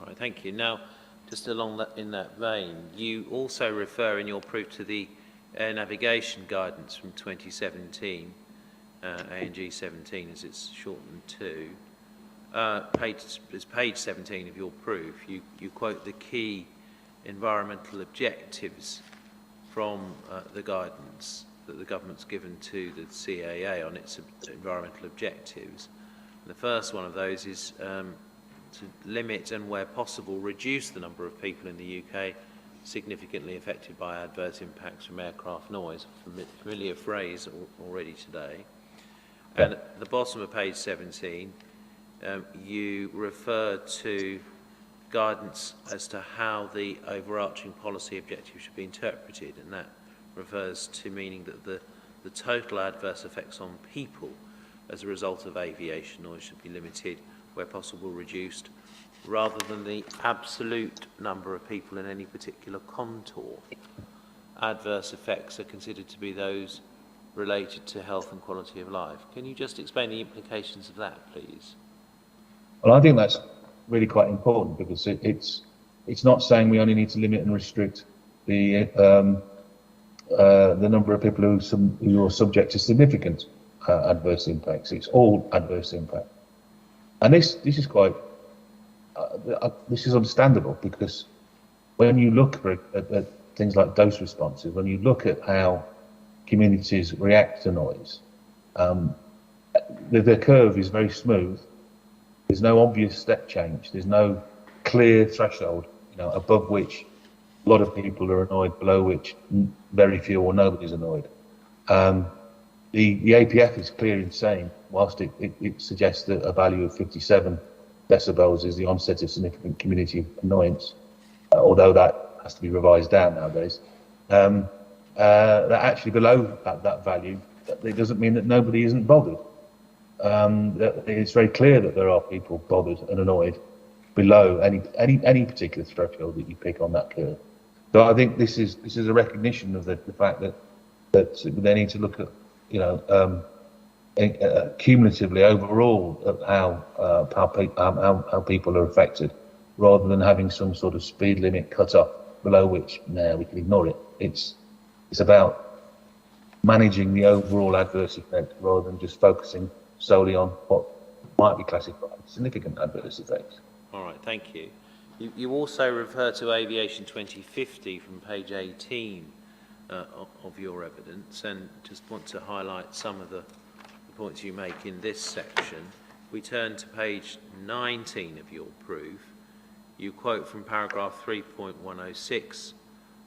All right, thank you. Now, just in that vein, you also refer in your proof to the air navigation guidance from 2017, ANG 17 as it's shortened to. It's page 17 of your proof. You quote the key environmental objectives from the guidance that the government's given to the CAA on its environmental objectives. And the first one of those is to limit and, where possible, reduce the number of people in the UK significantly affected by adverse impacts from aircraft noise. Familiar phrase already today. And at the bottom of page 17, you refer to guidance as to how the overarching policy objective should be interpreted, and that refers to meaning that the total adverse effects on people as a result of aviation noise should be limited, where possible reduced, rather than the absolute number of people in any particular contour. Adverse effects are considered to be those related to health and quality of life. Can you just explain the implications of that, please? Well, I think that's really quite important, because it's not saying we only need to limit and restrict the number of people who are subject to significant adverse impacts. It's all adverse impact, and this is quite this is understandable, because when you look at things like dose responses, when you look at how communities react to noise, the curve is very smooth. There's no obvious step change. There's no clear threshold, above which a lot of people are annoyed, below which very few or nobody's annoyed. The APF is clear in saying, whilst it suggests that a value of 57 decibels is the onset of significant community annoyance, although that has to be revised down nowadays, that actually below that value, it doesn't mean that nobody isn't bothered. It's very clear that there are people bothered and annoyed below any particular threshold that you pick on that curve. So I think this is a recognition of the fact that they need to look at cumulatively overall how people are affected, rather than having some sort of speed limit cut off below which we can ignore it. It's about managing the overall adverse effect rather than just focusing solely on what might be classified as significant adverse effects. All right, thank you. You also refer to Aviation 2050 from page 18 of your evidence, and just want to highlight some of the points you make in this section. We turn to page 19 of your proof. You quote from paragraph 3.106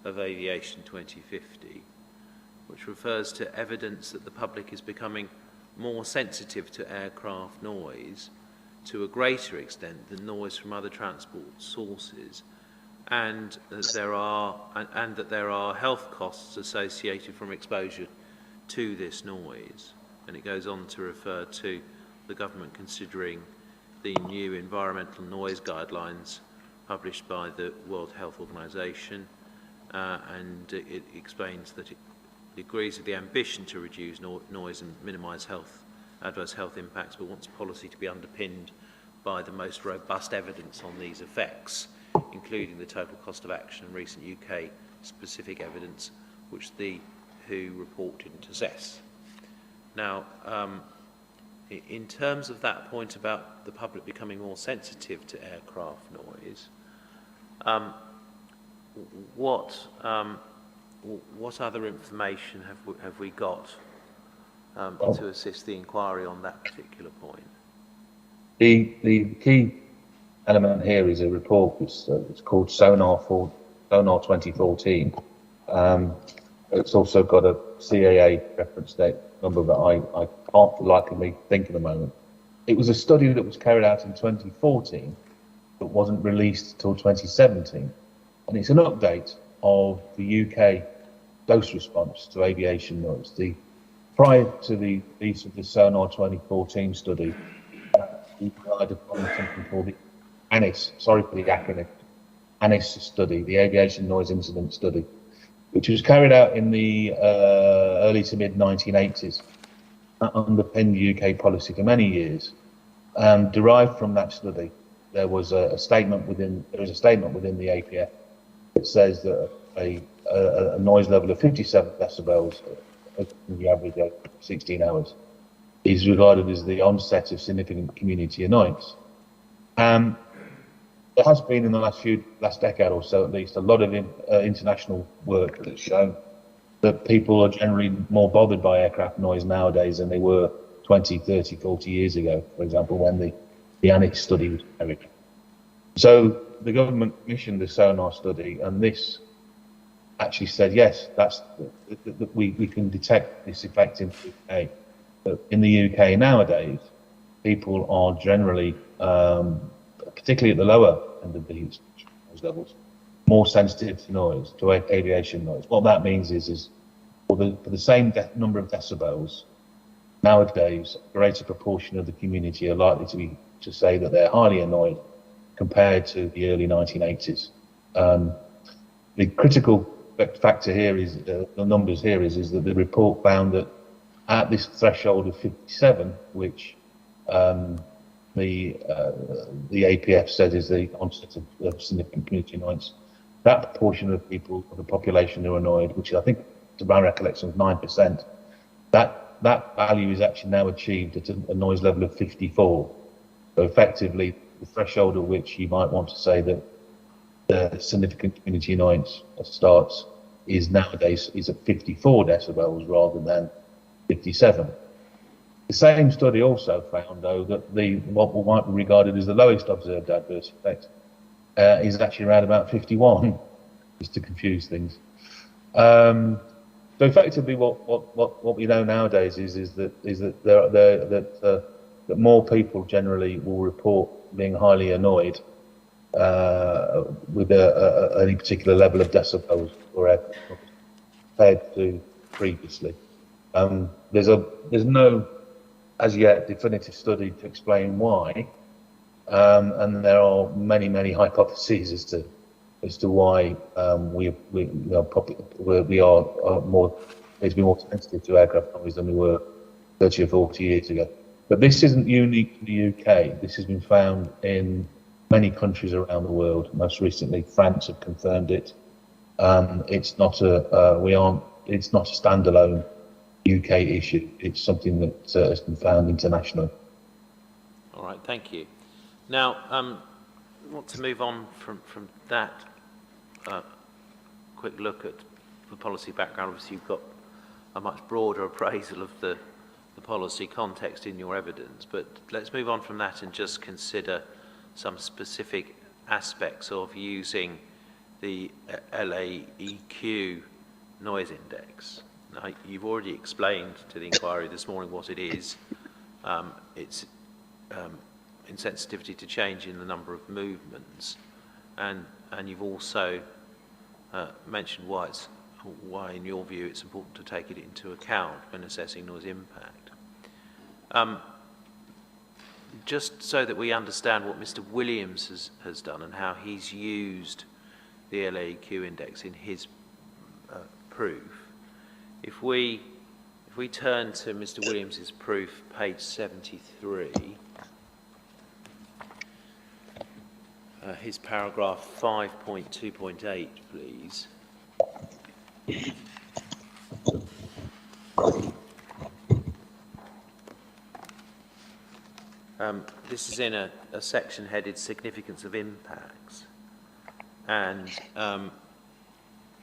of Aviation 2050, which refers to evidence that the public is becoming more sensitive to aircraft noise to a greater extent than noise from other transport sources, and that there are health costs associated from exposure to this noise. And it goes on to refer to the government considering the new environmental noise guidelines published by the World Health Organization, and it explains that it agrees with the ambition to reduce noise and minimise adverse health impacts, but wants policy to be underpinned by the most robust evidence on these effects, including the total cost of action and recent UK specific evidence, which the WHO report didn't assess. Now, in terms of that point about the public becoming more sensitive to aircraft noise, what other information have we got to assist the inquiry on that particular point? The key element here is a report which it's called Sonar 2014. It's also got a CAA reference date number that I can't likely think at the moment. It was a study that was carried out in 2014 but wasn't released till 2017, and it's an update of the UK dose response to aviation noise. Prior to the release of the Sonar 2014 study, we relied upon something called the ANIS, sorry for the acronym, ANIS study, the Aviation Noise Incident Study, which was carried out in the early to mid 1980s. That underpinned UK policy for many years. Derived from that study, there was a statement within the APF that says that a noise level of 57 decibels, the average of 16 hours, is regarded as the onset of significant community annoyance. There has been in the last decade or so at least a lot of international work that's shown that people are generally more bothered by aircraft noise nowadays than they were 20, 30, 40 years ago, for example, when the ANIS study was carried. So the government commissioned the Sonar study, and this actually said, yes, we can detect this effect in the UK. But in the UK nowadays, people are generally, particularly at the lower end of these noise levels, more sensitive to noise, to aviation noise. What that means is for the same number of decibels, nowadays, a greater proportion of the community are likely to say that they're highly annoyed compared to the early 1980s. The critical factor here is, the numbers here is that the report found that at this threshold of 57, which the APF said is the onset of significant community annoyance, that proportion of people of the population who are annoyed, which I think to my recollection was 9%, that value is actually now achieved at a noise level of 54. So effectively, the threshold at which you might want to say that the significant community annoyance starts is nowadays at 54 decibels rather than 57. The same study also found, though, that what might be regarded as the lowest observed adverse effect is actually around about 51, just to confuse things. So effectively, what we know nowadays is that more people generally will report being highly annoyed with any particular level of decibels or aircraft compared to previously. There's no as yet definitive study to explain why, and there are many hypotheses as to why we are more sensitive to aircraft noise than we were 30 or 40 years ago. But this isn't unique to the UK. This has been found in many countries around the world. Most recently, France have confirmed it. It's not it's not a standalone UK issue. It's something that has been found internationally. All right, thank you. Now, I want to move on from that quick look at the policy background. Obviously, you've got a much broader appraisal of the policy context in your evidence, but let's move on from that and just consider some specific aspects of using the LAEQ noise index. Now, you've already explained to the inquiry this morning what it is. It's insensitivity to change in the number of movements, and you've also mentioned why, in your view, it's important to take it into account when assessing noise impact. Just so that we understand what Mr. Williams has done and how he's used the LAEQ index in his proof, if we turn to Mr. Williams's proof, page 73, his paragraph 5.2.8, please. This is in a section headed Significance of Impacts, and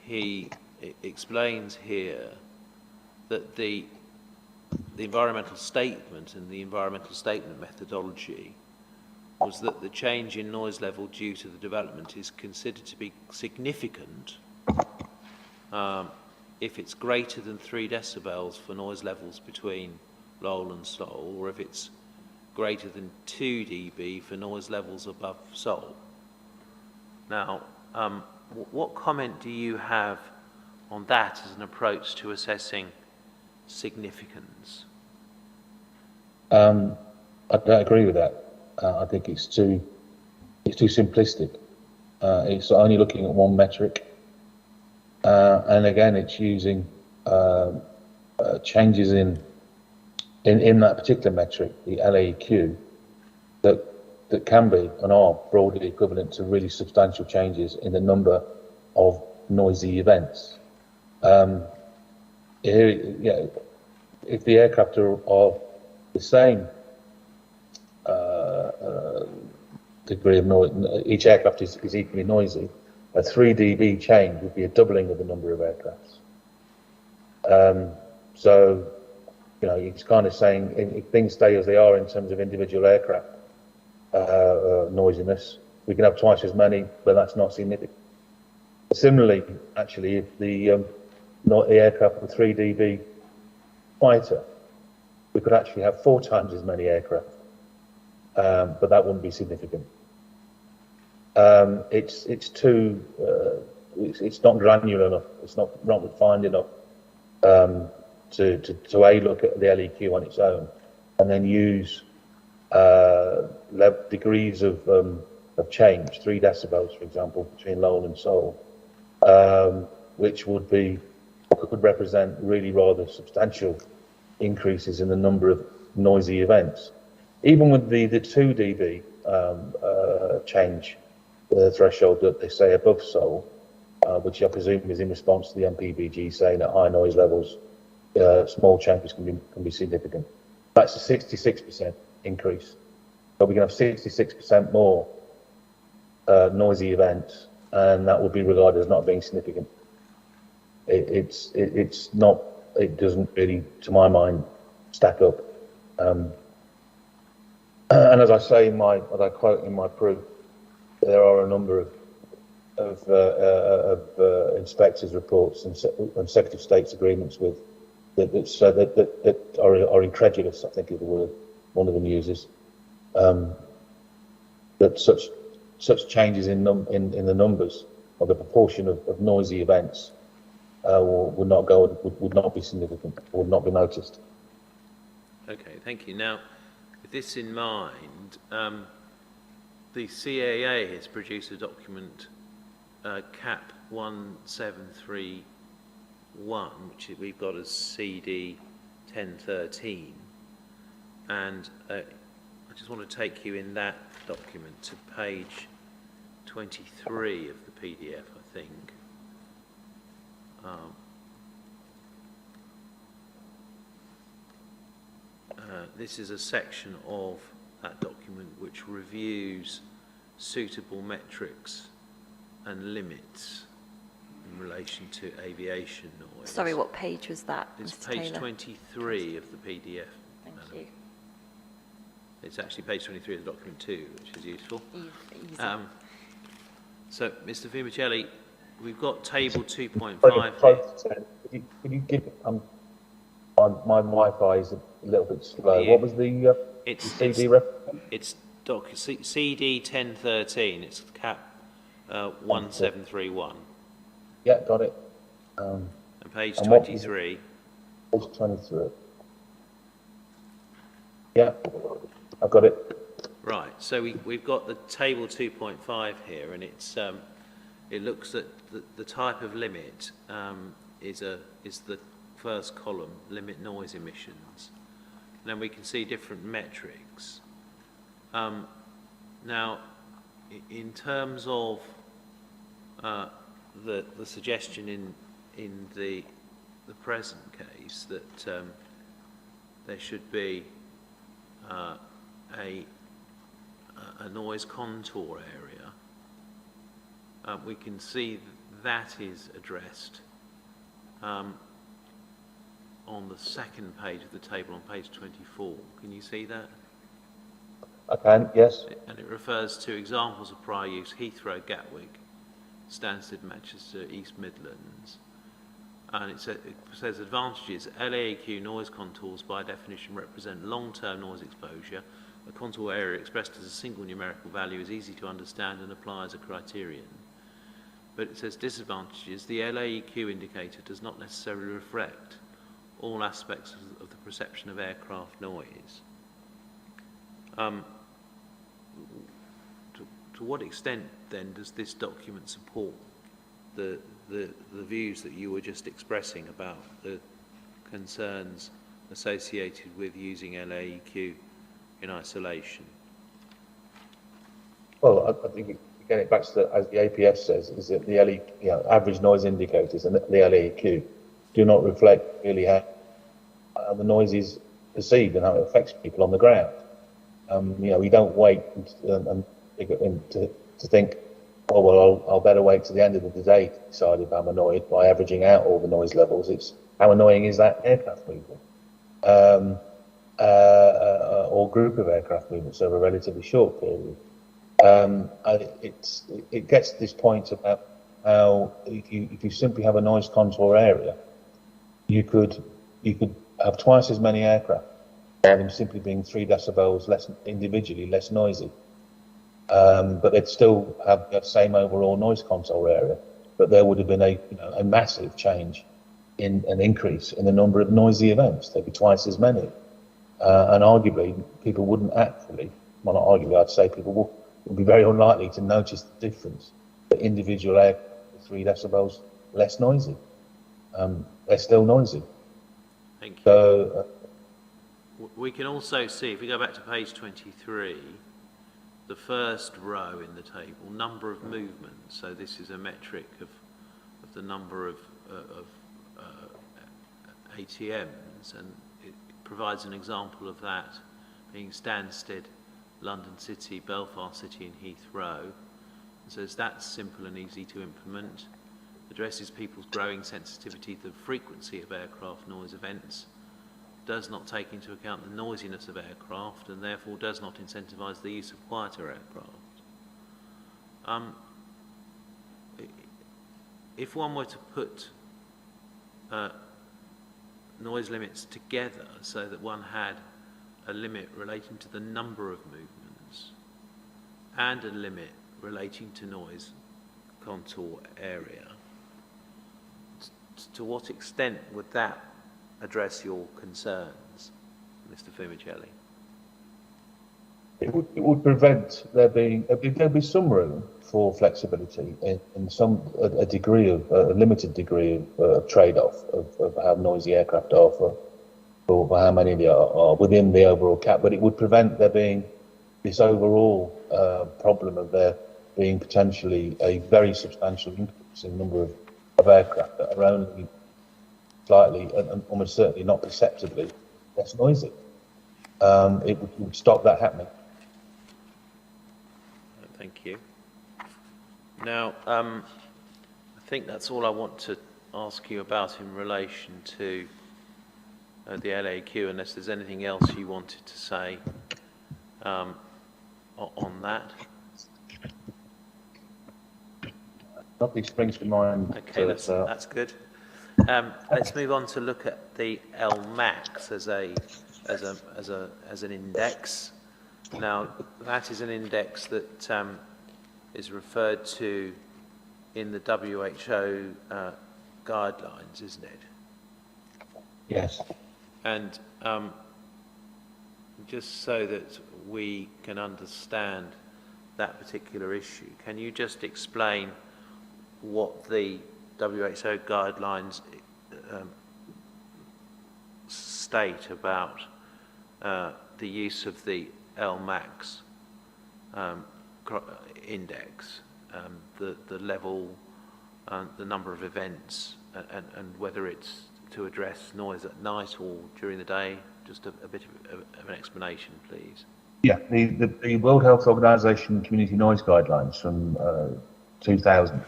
he explains here that the environmental statement and the environmental statement methodology was that the change in noise level due to the development is considered to be significant if it's greater than 3 decibels for noise levels between Lowell and Seoul, or if it's greater than 2 dB for noise levels above Seoul. Now, what comment do you have on that as an approach to assessing significance? I don't agree with that. I think it's too simplistic. It's only looking at one metric, and again, it's using changes in that particular metric, the LAEQ, that can be and are broadly equivalent to really substantial changes in the number of noisy events. If the aircraft are the same degree of noise, each aircraft is equally noisy, a 3 dB change would be a doubling of the number of aircrafts. So, you know, it's kind of saying if things stay as they are in terms of individual aircraft noisiness, we can have twice as many, but that's not significant. Similarly, actually, if the aircraft were 3 dB quieter, we could actually have 4 times as many aircraft, but that wouldn't be significant. It's not granular enough. It's not refined enough to look at the LEQ on its own, and then use degrees of change, 3 decibels, for example, between Lowell and Seoul, which could represent really rather substantial increases in the number of noisy events. Even with the 2 dB change threshold that they say above Seoul, which I presume is in response to the MPBG saying at high noise levels, small changes can be significant. That's a 66% increase. But we can have 66% more noisy events, and that would be regarded as not being significant. It doesn't really, to my mind, stack up. And as I say as I quote in my proof, there are a number of inspectors' reports and Secretary of State's agreements with that are incredulous, I think is the word one of them uses, that such changes in the numbers or the proportion of noisy events would not be significant, would not be noticed. Okay, thank you. Now, with this in mind, the CAA has produced a document, CAP 1731, which we've got as CD 1013, and I just want to take you in that document to page 23 of the PDF, I think. This is a section of that document which reviews suitable metrics and limits in relation to aviation noise. Sorry, what page was that, It's Mr. page Taylor? 23 of the PDF. Thank Madam. you. It's actually page 23 of the document too, which is useful. Easy. So, Mr. Fumicelli, we've got table 2.5 here. Could you give, my Wi-Fi is a little bit slow. Yeah. What was the It's CD reference? It's CD 1013. It's cap 1731 Yeah, got it. and page and what was it? 23. Page 23. Yeah, I've got it. Right. So we've got the table 2.5 here, and it's it looks at the type of limit is the first column, limit noise emissions. And then we can see different metrics. Now, in terms of the suggestion in the present case that there should be a noise contour area, we can see that is addressed on the second page of the table on page 24. Can you see that? I can, yes. And it refers to examples of prior use: Heathrow, Gatwick, Stansted, Manchester, East Midlands. And it says advantages: LAEQ noise contours by definition represent long-term noise exposure. A contour area expressed as a single numerical value is easy to understand and apply as a criterion. But it says disadvantages: the LAEQ indicator does not necessarily reflect all aspects of the perception of aircraft noise. To what extent then does this document support the views that you were just expressing about the concerns associated with using LAEQ in isolation? Well, I think again it back to as the APS says, is that the average noise indicators and the LAEQ do not reflect really how the noise is perceived and how it affects people on the ground. We don't wait to think, oh well, I'll better wait to the end of the day to decide if I'm annoyed by averaging out all the noise levels. It's how annoying is that aircraft movement, or group of aircraft movements over a relatively short period. It gets to this point about how if you simply have a noise contour area, you could have twice as many aircraft, them simply being 3 decibels less individually less noisy, but they'd still have the same overall noise contour area. But there would have been a massive change in an increase in the number of noisy events. There'd be twice as many, and arguably people wouldn't actually. Well, not arguably, I'd say people would be very unlikely to notice the difference. The individual aircraft are 3 decibels less noisy. They're still noisy. Thank you. So. We can also see, if we go back to page 23, the first row in the table, number of movements. So this is a metric of the number of ATMs, and it provides an example of that being Stansted, London City, Belfast City and Heathrow. It says that's simple and easy to implement, addresses people's growing sensitivity to the frequency of aircraft noise events, does not take into account the noisiness of aircraft and therefore does not incentivise the use of quieter aircraft. If one were to put noise limits together so that one had a limit relating to the number of movements and a limit relating to noise contour area, to what extent would that address your concerns, Mr. Fumicelli? It would prevent there'd be some room for flexibility in a degree of a limited degree of trade-off of how noisy aircraft are for how many are within the overall cap, but it would prevent there being this overall problem of there being potentially a very substantial increase in the number of aircraft that are only slightly and almost certainly not perceptibly less noisy. It would stop that happening. Thank you. Now, I think that's all I want to ask you about in relation to the LAQ, unless there's anything else you wanted to say on that. Nothing springs to mind. Okay, that's good. Let's move on to look at the LMAX as an index. Now, that is an index that is referred to in the WHO guidelines, isn't it? Yes. And just so that we can understand that particular issue, can you just explain what the WHO guidelines state about the use of the LMAX index, the level, the number of events, and whether it's to address noise at night or during the day? Just a bit of an explanation, please. Yeah, the World Health Organization Community Noise Guidelines from 2000,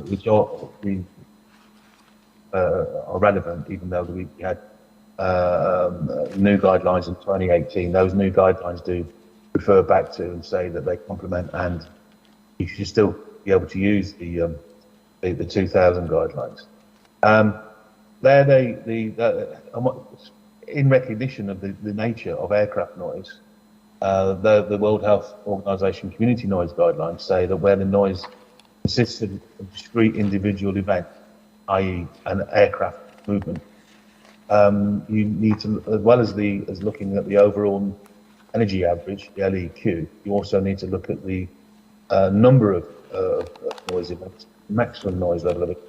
which are relevant, even though we had new guidelines in 2018. Those new guidelines do refer back to and say that they complement, and you should still be able to use the 2000 guidelines. In recognition of the nature of aircraft noise, the World Health Organization Community Noise Guidelines say that where the noise consists of a discrete individual event, i.e. an aircraft movement, you need to, as well as looking at the overall energy average, the LEQ, you also need to look at the number of noise events, maximum noise level of it.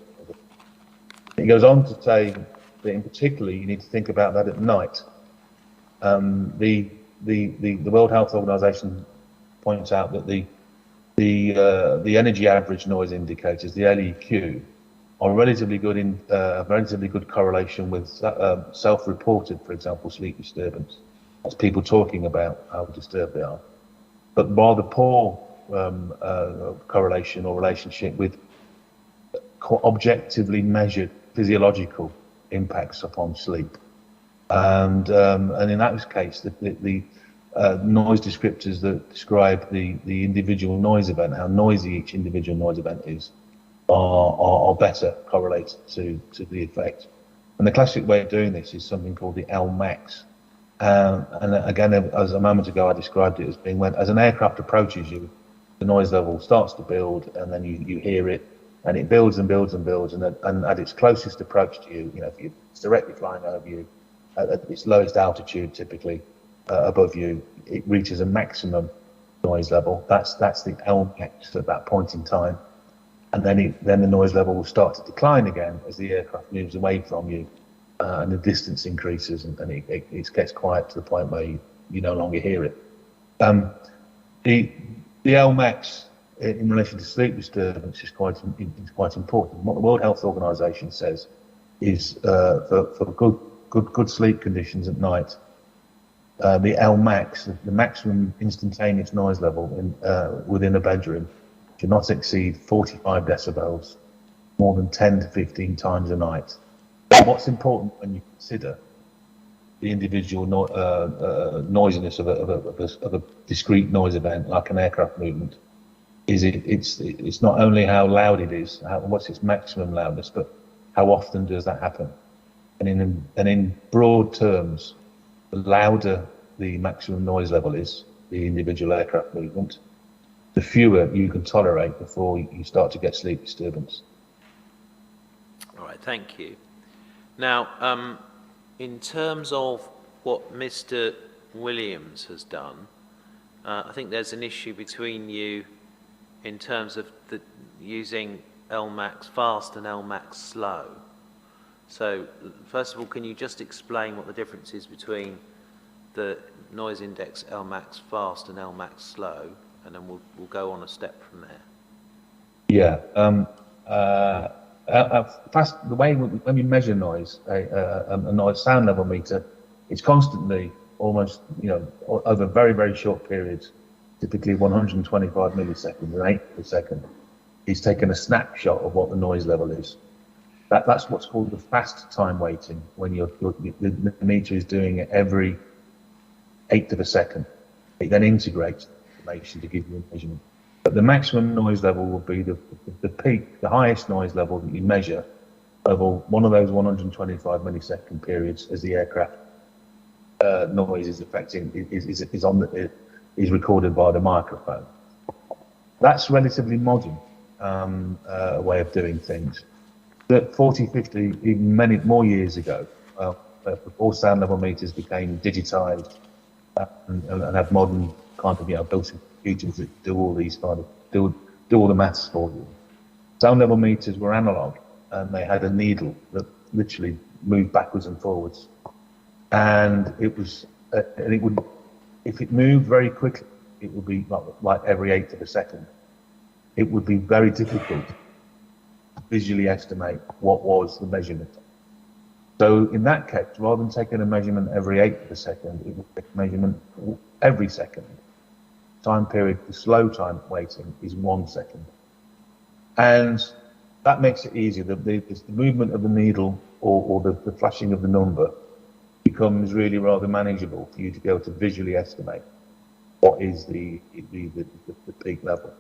It goes on to say that in particular you need to think about that at night. The World Health Organization points out that the energy average noise indicators, the LEQ, are relatively good in relatively good correlation with self-reported, for example, sleep disturbance. That's people talking about how disturbed they are. But rather poor correlation or relationship with objectively measured physiological impacts upon sleep. And in that case, the noise descriptors that describe the individual noise event, how noisy each individual noise event is, are better correlated to the effect. And the classic way of doing this is something called the LMAX. And again, as a moment ago, I described it as being when, as an aircraft approaches you, the noise level starts to build, and then you hear it, and it builds and builds and builds, and at its closest approach to you, if it's directly flying over you, at its lowest altitude, typically above you, it reaches a maximum noise level. That's the LMAX at that point in time, and then the noise level will start to decline again as the aircraft moves away from you, and the distance increases, and it gets quiet to the point where you no longer hear it. The LMAX in relation to sleep disturbance is quite important. What the World Health Organization says is for good sleep conditions at night, the LMAX, the maximum instantaneous noise level within a bedroom, should not exceed 45 decibels more than 10 to 15 times a night. But what's important when you consider the individual noisiness of a discrete noise event like an aircraft movement is it's not only how loud it is, what's its maximum loudness, but how often does that happen? And in broad terms, the louder the maximum noise level is, the individual aircraft movement, the fewer you can tolerate before you start to get sleep disturbance. All right, thank you. Now, in terms of what Mr. Williams has done, I think there's an issue between you in terms of using LMAX fast and LMAX slow. So, first of all, can you just explain what the difference is between the noise index LMAX fast and LMAX slow, and then we'll go on a step from there. Yeah. Fast, the way when we measure noise, a noise sound level meter, it's constantly, almost, over very, very short periods, typically 125 milliseconds, an eighth per second, he's taken a snapshot of what the noise level is. That's what's called the fast time weighting, when the meter is doing it every eighth of a second. It then integrates the information to give you a measurement. But the maximum noise level will be the peak, the highest noise level that you measure over one of those 125 millisecond periods as the aircraft noise is affecting, is recorded by the microphone. That's relatively modern way of doing things. That 40, 50, even many more years ago, before sound level meters became digitized and have modern kind of built-in computers that do all these kind of do all the maths for you. Sound level meters were analog, and they had a needle that literally moved backwards and forwards, and it would, if it moved very quickly, it would be like every eighth of a second. It would be very difficult to visually estimate what was the measurement. So in that case, rather than taking a measurement every eighth of a second, it would take a measurement every second. Time period for slow time weighting is 1 second. And that makes it easier. The movement of the needle or the flashing of the number becomes really rather manageable for you to be able to visually estimate what is the peak level.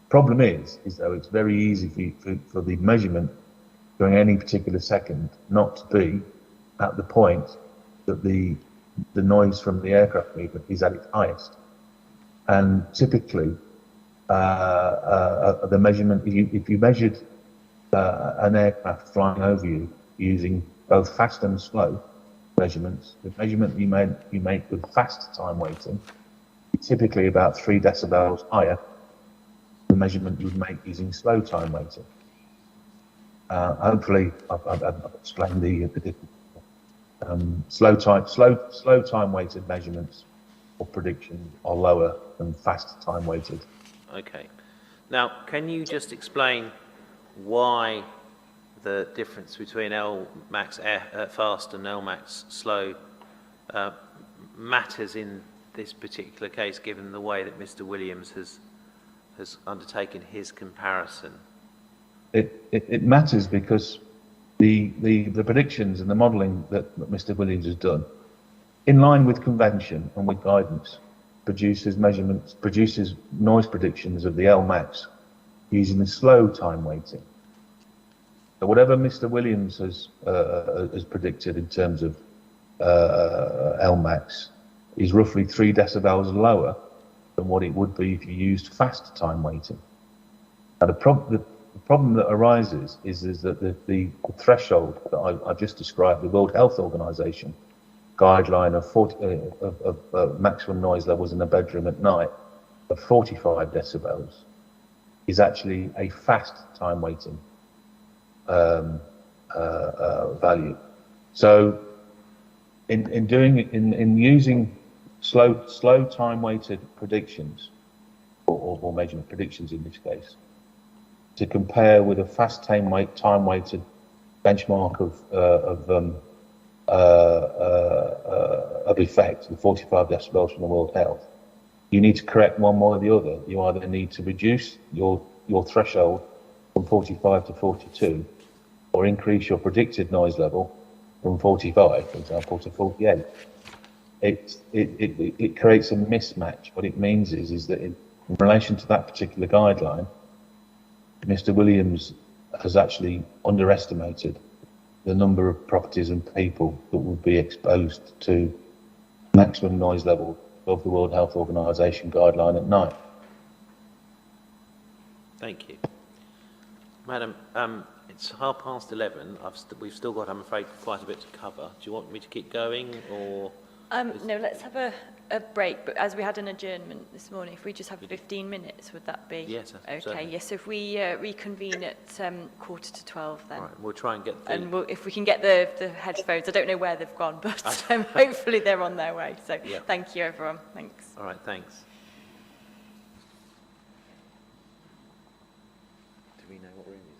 Problem is though, it's very easy for the measurement during any particular second not to be at the point that the noise from the aircraft movement is at its highest. And typically, the measurement, if you measured an aircraft flying over you using both fast and slow measurements, the measurement you make with fast time weighting is typically about 3 decibels higher than the measurement you would make using slow time weighting. Hopefully, I've explained the difference. Slow time weighted measurements or predictions are lower than fast time weighted. Okay. Now, can you just explain why the difference between LMAX fast and LMAX slow matters in this particular case, given the way that Mr. Williams has undertaken his comparison? It matters because the predictions and the modelling that Mr. Williams has done, in line with convention and with guidance, produces noise predictions of the LMAX using the slow time weighting. So whatever Mr. Williams has predicted in terms of LMAX is roughly 3 decibels lower than what it would be if you used fast time weighting. Now the problem that arises is that the threshold that I just described, the World Health Organization guideline of maximum noise levels in a bedroom at night of 45 decibels is actually a fast time weighting value. So in using slow time weighted predictions or measurement predictions in this case, to compare with a fast time weighted benchmark of effect, the 45 decibels from the World Health, you need to correct one way or the other. You either need to reduce your threshold from 45 to 42, or increase your predicted noise level from 45, for example, to 48. It creates a mismatch. What it means is that in relation to that particular guideline, Mr. Williams has actually underestimated the number of properties and people that would be exposed to maximum noise level of the World Health Organization guideline at night. Thank you. Madam, it's 11:30. We've still got, I'm afraid, quite a bit to cover. Do you want me to keep going, or? No, let's have a break, but as we had an adjournment this morning, if we just have 15 minutes, would that be? Yes, okay? certainly. Yes. So if we reconvene at 11:45, then. Right, we'll try and get the... And if we can get the headphones, I don't know where they've gone, but hopefully they're on their way. So Yeah. thank you, everyone. Thanks. All right, thanks. Do we know what room is it?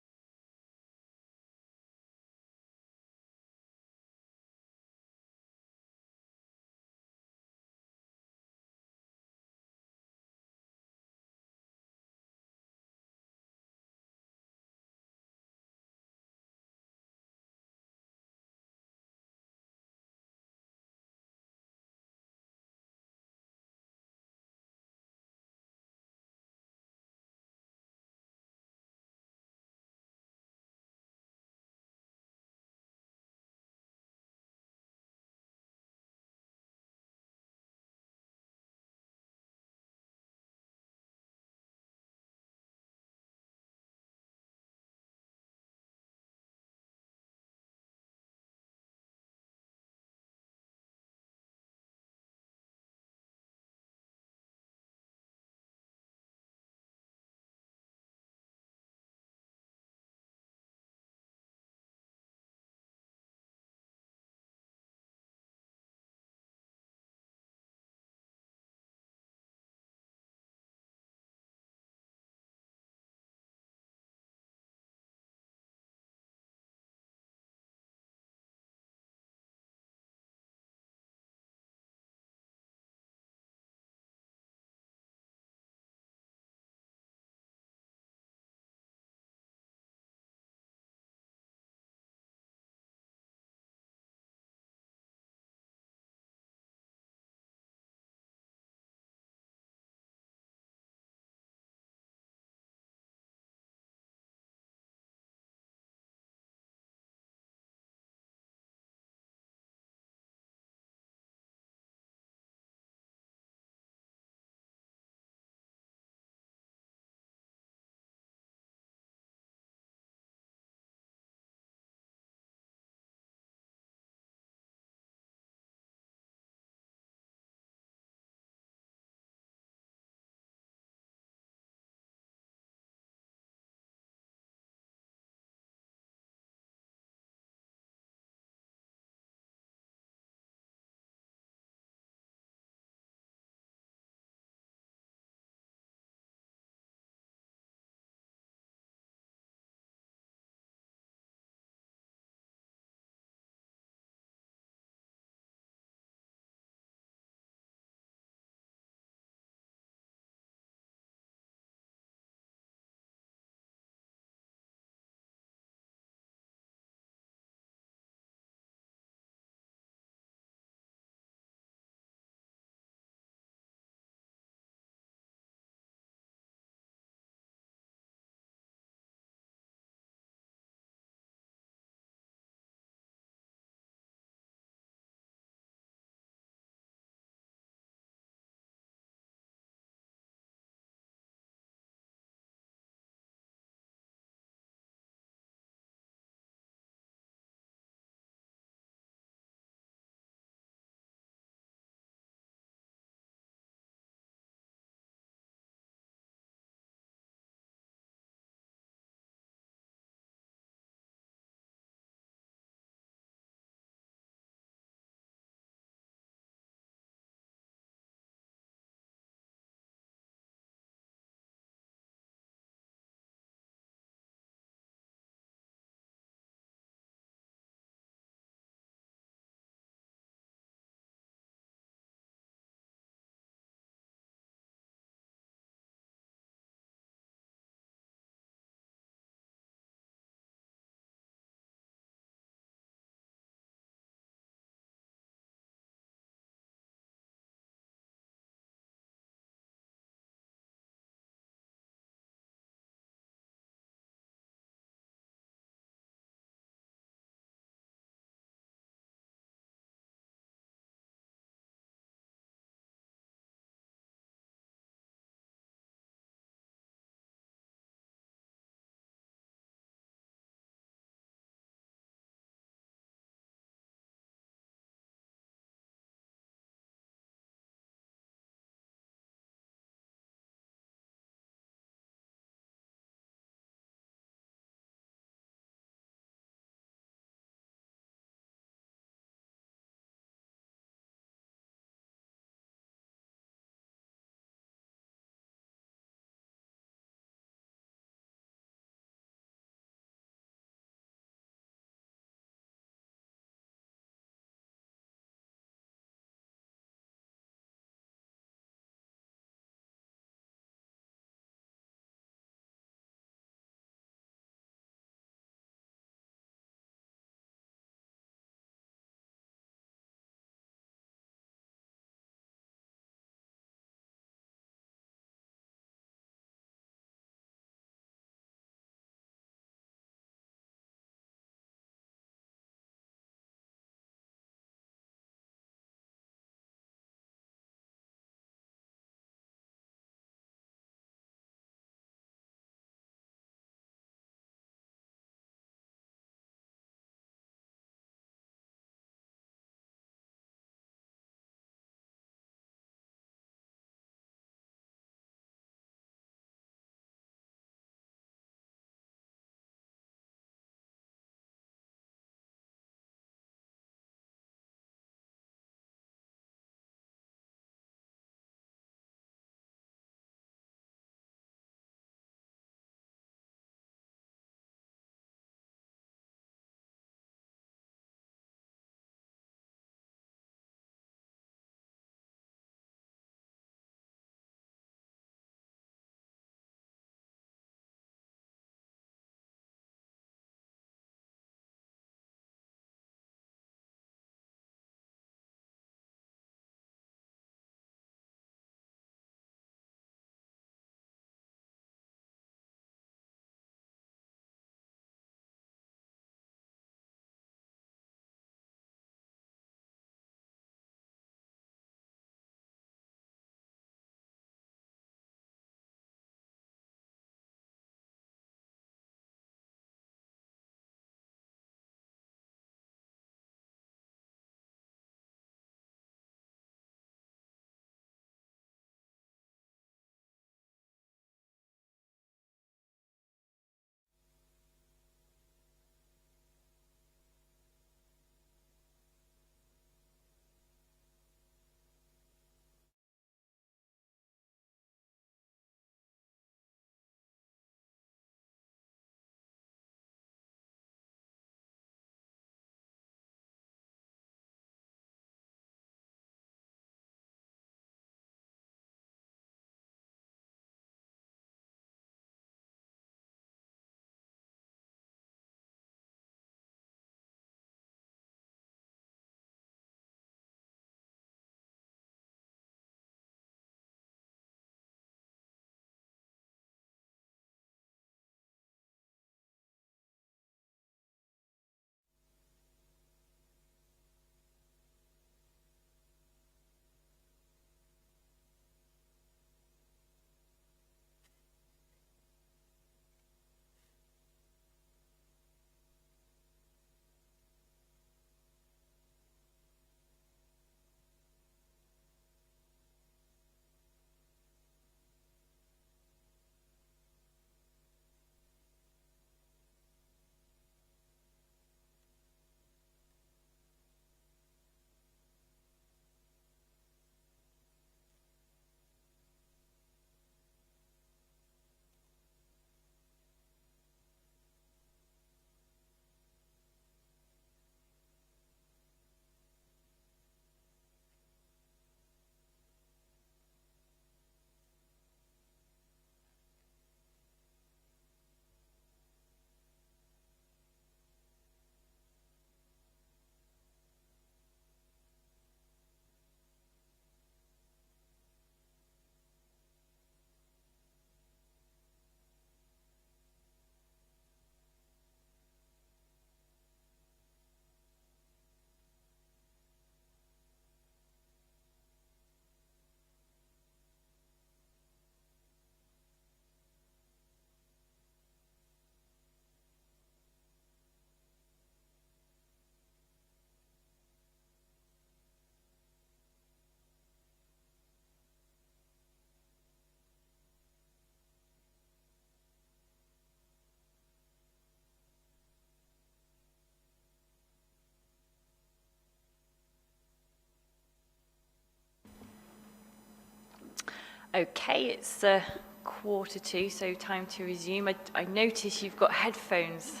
Okay, it's 1:45, so time to resume. I notice you've got headphones,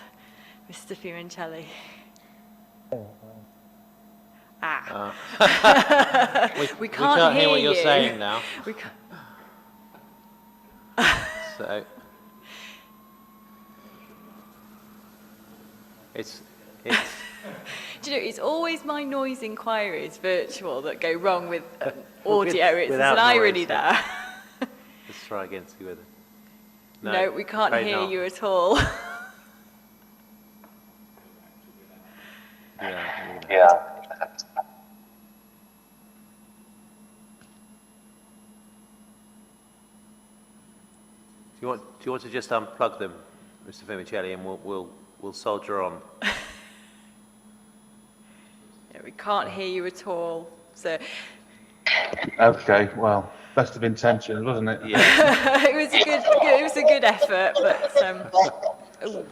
Mr. Fiumancelli. We can't hear what hear you're you. saying now. We can't. So it's Do you know, it's always my noise inquiries, virtual, that go wrong with audio. It's without an irony noise, there. let's try again, see whether. No, we can't afraid hear not. you at all. Yeah. Do you want to just unplug them, Mr. Fiumancelli, and we'll soldier on. Yeah, we can't hear you at all. So Okay, well, best of intentions, wasn't it? Yeah. it was a good effort, but ooh.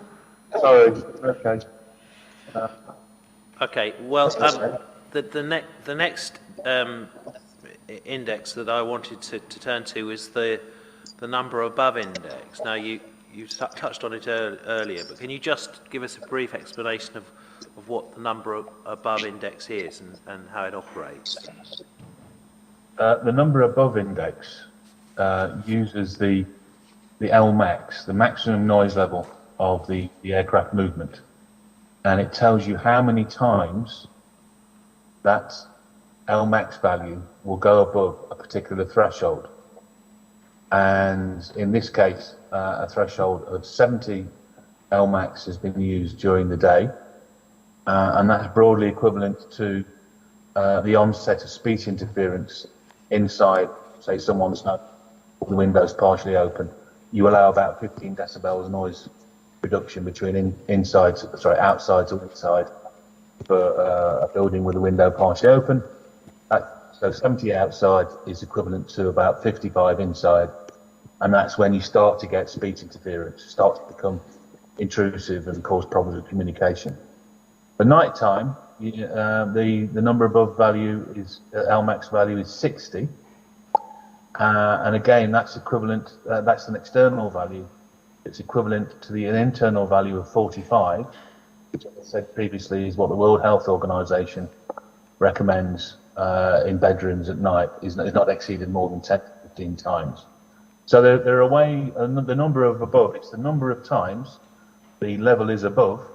Sorry. Okay. Okay. Well, the next index that I wanted to turn to is the number above index. Now you touched on it earlier, but can you just give us a brief explanation of what the number above index is and how it operates? The number above index uses the LMAX, the maximum noise level of the aircraft movement, and it tells you how many times that LMAX value will go above a particular threshold. And in this case, a threshold of 70 LMAX has been used during the day, and that's broadly equivalent to the onset of speech interference inside, say, someone's home, the window's partially open. You allow about 15 decibels noise reduction between outside to inside for a building with a window partially open. So 70 outside is equivalent to about 55 inside, and that's when you start to get speech interference, start to become intrusive and cause problems with communication. For night time, the number above value is LMAX value is 60, and again that's equivalent. That's an external value. It's equivalent to an internal value of 45, which, as I said previously, is what the World Health Organization recommends in bedrooms at night is not exceeded more than 10 to 15 times. So there are the number of above. It's the number of times the level is above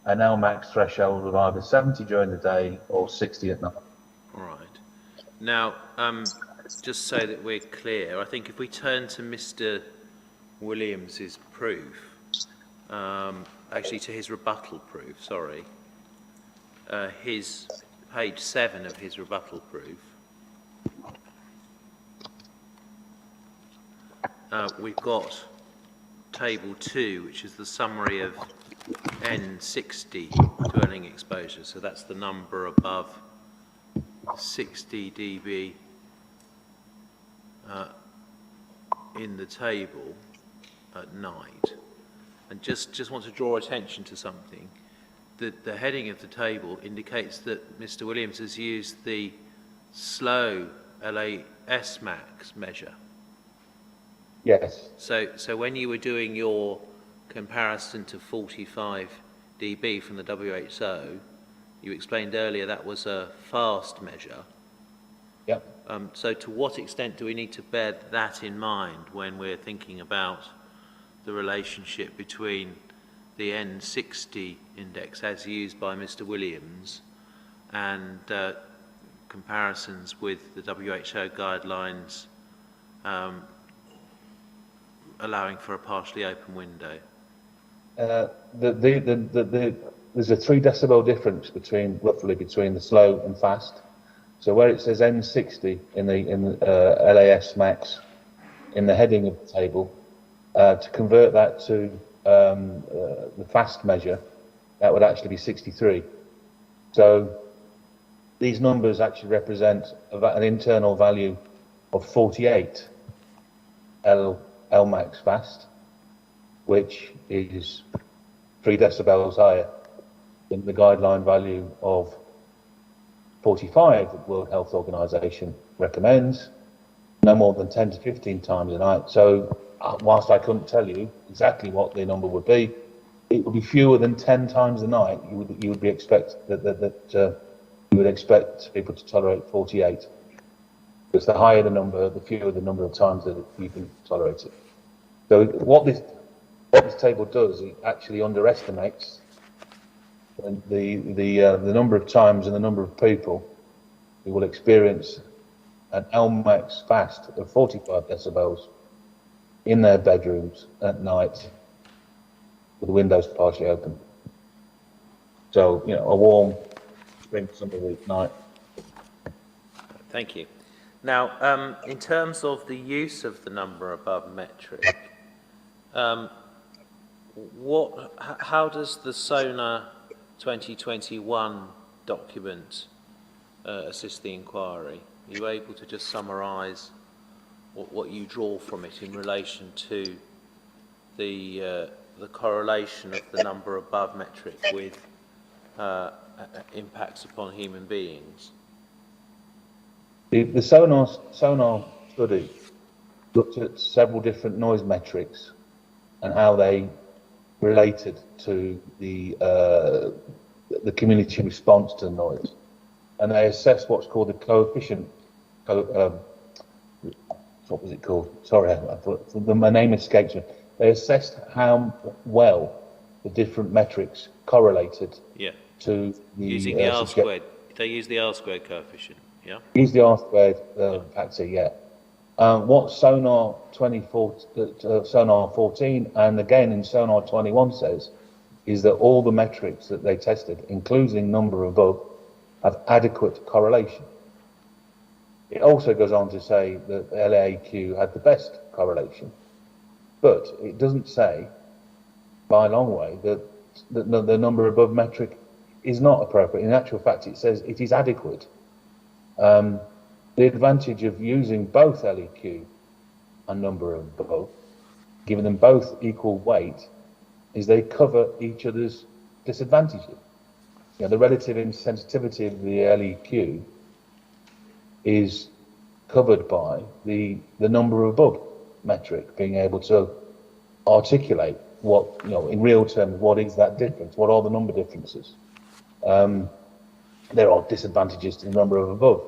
an LMAX threshold of either 70 during the day or 60 at night. All right. Now, just so that we're clear, I think if we turn to Mr. Williams's proof, actually to his rebuttal proof, sorry, his page 7 of his rebuttal proof, we've got table 2, which is the summary of N60 dwelling exposure. So that's the number above 60 dB in the table at night. And just want to draw attention to something. The heading of the table indicates that Mr. Williams has used the slow LAS max measure. Yes. So when you were doing your comparison to 45 dB from the WHO, you explained earlier that was a fast measure. Yep. So to what extent do we need to bear that in mind when we're thinking about the relationship between the N60 index as used by Mr. Williams and comparisons with the WHO guidelines allowing for a partially open window? There's a 3 decibel difference roughly between the slow and fast. So where it says N60 in the LAS max in the heading of the table, to convert that to the fast measure, that would actually be 63. So these numbers actually represent an internal value of 48 LMAX fast, which is 3 decibels higher than the guideline value of 45 that the World Health Organization recommends, no more than 10 to 15 times a night. So whilst I couldn't tell you exactly what the number would be, it would be fewer than 10 times a night. You would be expect you would expect people to tolerate 48. Because the higher the number, the fewer the number of times that you can tolerate it. So what this table does, it actually underestimates the number of times and the number of people who will experience an LMAX fast of 45 decibels in their bedrooms at night with the windows partially open. So, you know, a warm spring summer week night. Thank you. Now, in terms of the use of the number above metric, how does the SONA 2021 document assist the inquiry? Are you able to just summarise what you draw from it in relation to the correlation of the number above metric with impacts upon human beings? The sonar study looked at several different noise metrics and how they related to the community response to noise, and they assessed what's called the coefficient. What was it called? Sorry, I thought my name escapes me. They assessed how well the different metrics correlated to the using the R squared. They use the R squared coefficient. Yeah. Use the R squared factor. Yeah. What Sonar 14 and again in Sonar 21 says is that all the metrics that they tested, including number above, have adequate correlation. It also goes on to say that LAQ had the best correlation, but it doesn't say by a long way that the number above metric is not appropriate. In actual fact, it says it is adequate. The advantage of using both LEQ and number above, giving them both equal weight, is they cover each other's disadvantages. You know, the relative insensitivity of the LEQ is covered by the number above metric, being able to articulate what, you know, in real terms, what is that difference? What are the number differences? There are disadvantages to the number of above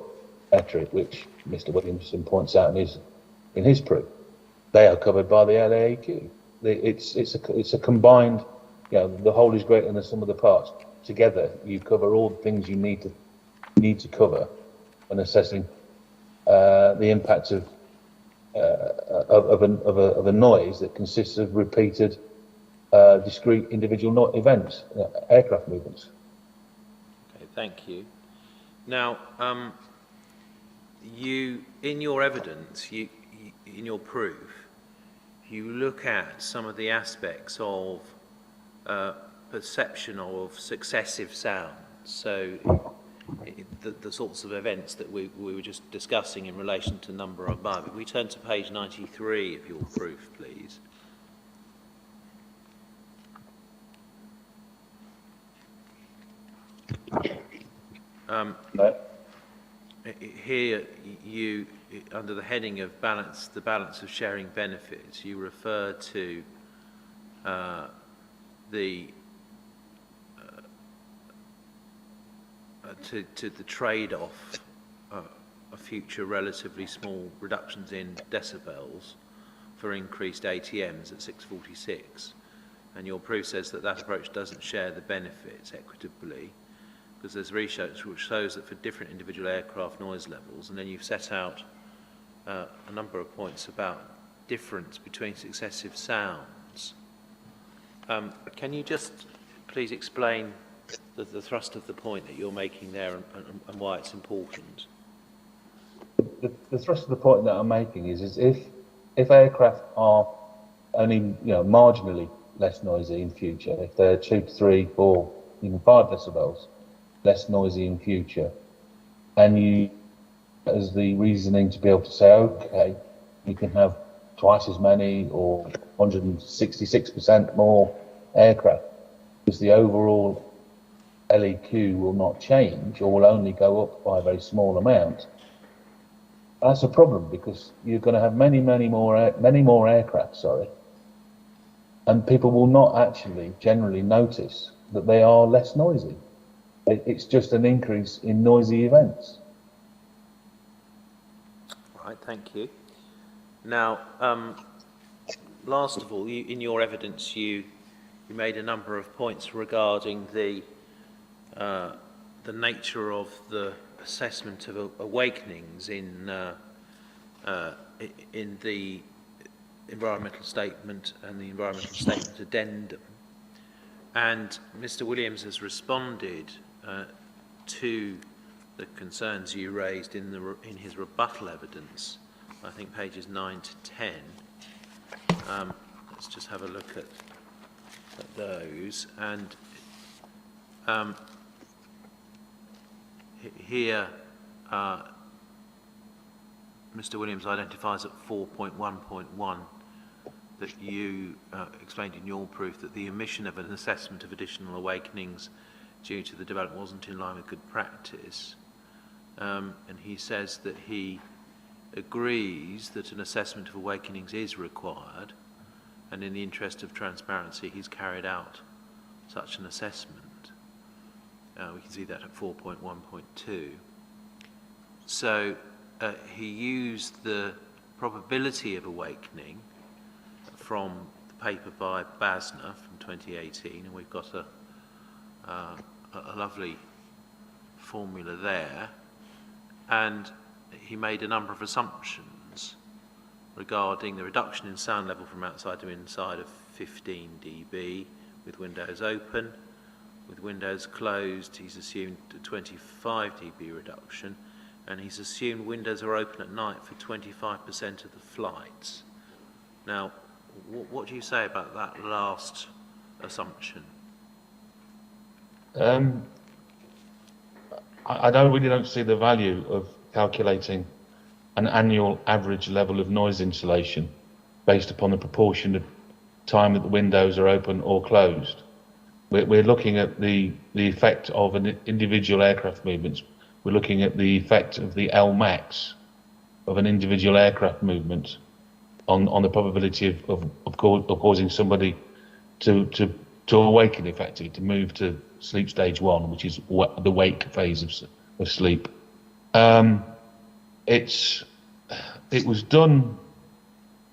metric, which Mr. Williamson points out in his proof. They are covered by the LAQ. It's a combined, you know, the whole is greater than the sum of the parts. Together, you cover all the things you need to cover when assessing the impact of a noise that consists of repeated, discrete individual events, aircraft movements. Okay, thank you. Now, you in your evidence, in your proof, you look at some of the aspects of perception of successive sounds. So the sorts of events that we were just discussing in relation to number above. If we turn to page 93 of your proof, please. Here, you, under the heading of the balance of sharing benefits, you refer to the trade-off of future relatively small reductions in decibels for increased ATMs at 646, and your proof says that that approach doesn't share the benefits equitably, because there's research which shows that for different individual aircraft noise levels, and then you've set out a number of points about difference between successive sounds. Can you just please explain the thrust of the point that you're making there and why it's important? The thrust of the point that I'm making is if aircraft are only, you know, marginally less noisy in future, if they're 2 to 3, 4, even 5 decibels less noisy in future, and you as the reasoning to be able to say, okay, you can have twice as many or 166% more aircraft, because the overall LEQ will not change or will only go up by a very small amount, That's a problem because you're going to have many more aircraft, and people will not actually generally notice that they are less noisy. It's just an increase in noisy events. Right, thank you. Now, last of all, in your evidence, you made a number of points regarding the nature of the assessment of awakenings in the environmental statement and the environmental statement addendum. And Mr. Williams has responded to the concerns you raised in his rebuttal evidence, I think pages 9 to 10. Let's just have a look at those. And here, Mr. Williams identifies at 4.1.1 that you explained in your proof that the omission of an assessment of additional awakenings due to the development wasn't in line with good practice. And he says that he agrees that an assessment of awakenings is required, and in the interest of transparency, he's carried out such an assessment. We can see that at 4.1.2. So he used the probability of awakening from the paper by Basner from 2018, and we've got a lovely formula there. And he made a number of assumptions regarding the reduction in sound level from outside to inside of 15 dB with windows open. With windows closed, he's assumed a 25 dB reduction, and he's assumed windows are open at night for 25% of the flights. Now, what do you say about that last assumption? I really don't see the value of calculating an annual average level of noise insulation based upon the proportion of time that the windows are open or closed. We're looking at the effect of an individual aircraft movements. We're looking at the effect of the Lmax of an individual aircraft movement on the probability of causing somebody to awaken, effectively, to move to sleep stage 1, which is the wake phase of sleep. It was done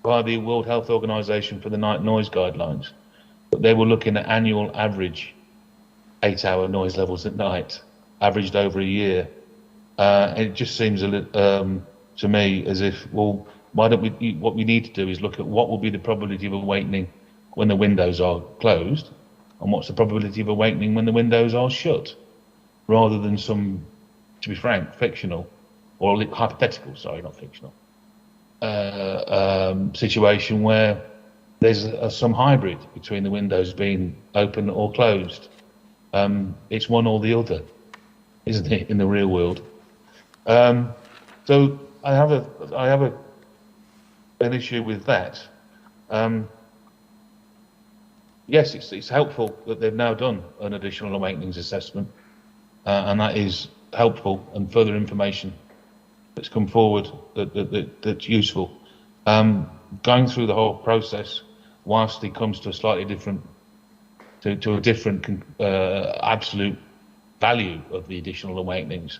by the World Health Organization for the night noise guidelines, but they were looking at annual average 8-hour noise levels at night, averaged over a year. It just seems a little, to me, as if, well, why don't we? What we need to do is look at what will be the probability of awakening when the windows are closed, and what's the probability of awakening when the windows are shut, rather than some, to be frank, fictional or hypothetical, sorry, not fictional, situation where there's some hybrid between the windows being open or closed. It's one or the other, isn't it, in the real world? So I have an issue with that. Yes, it's helpful that they've now done an additional awakenings assessment, and that is helpful, and further information that's come forward that's useful. Going through the whole process, whilst it comes to a slightly different, to a different absolute value of the additional awakenings,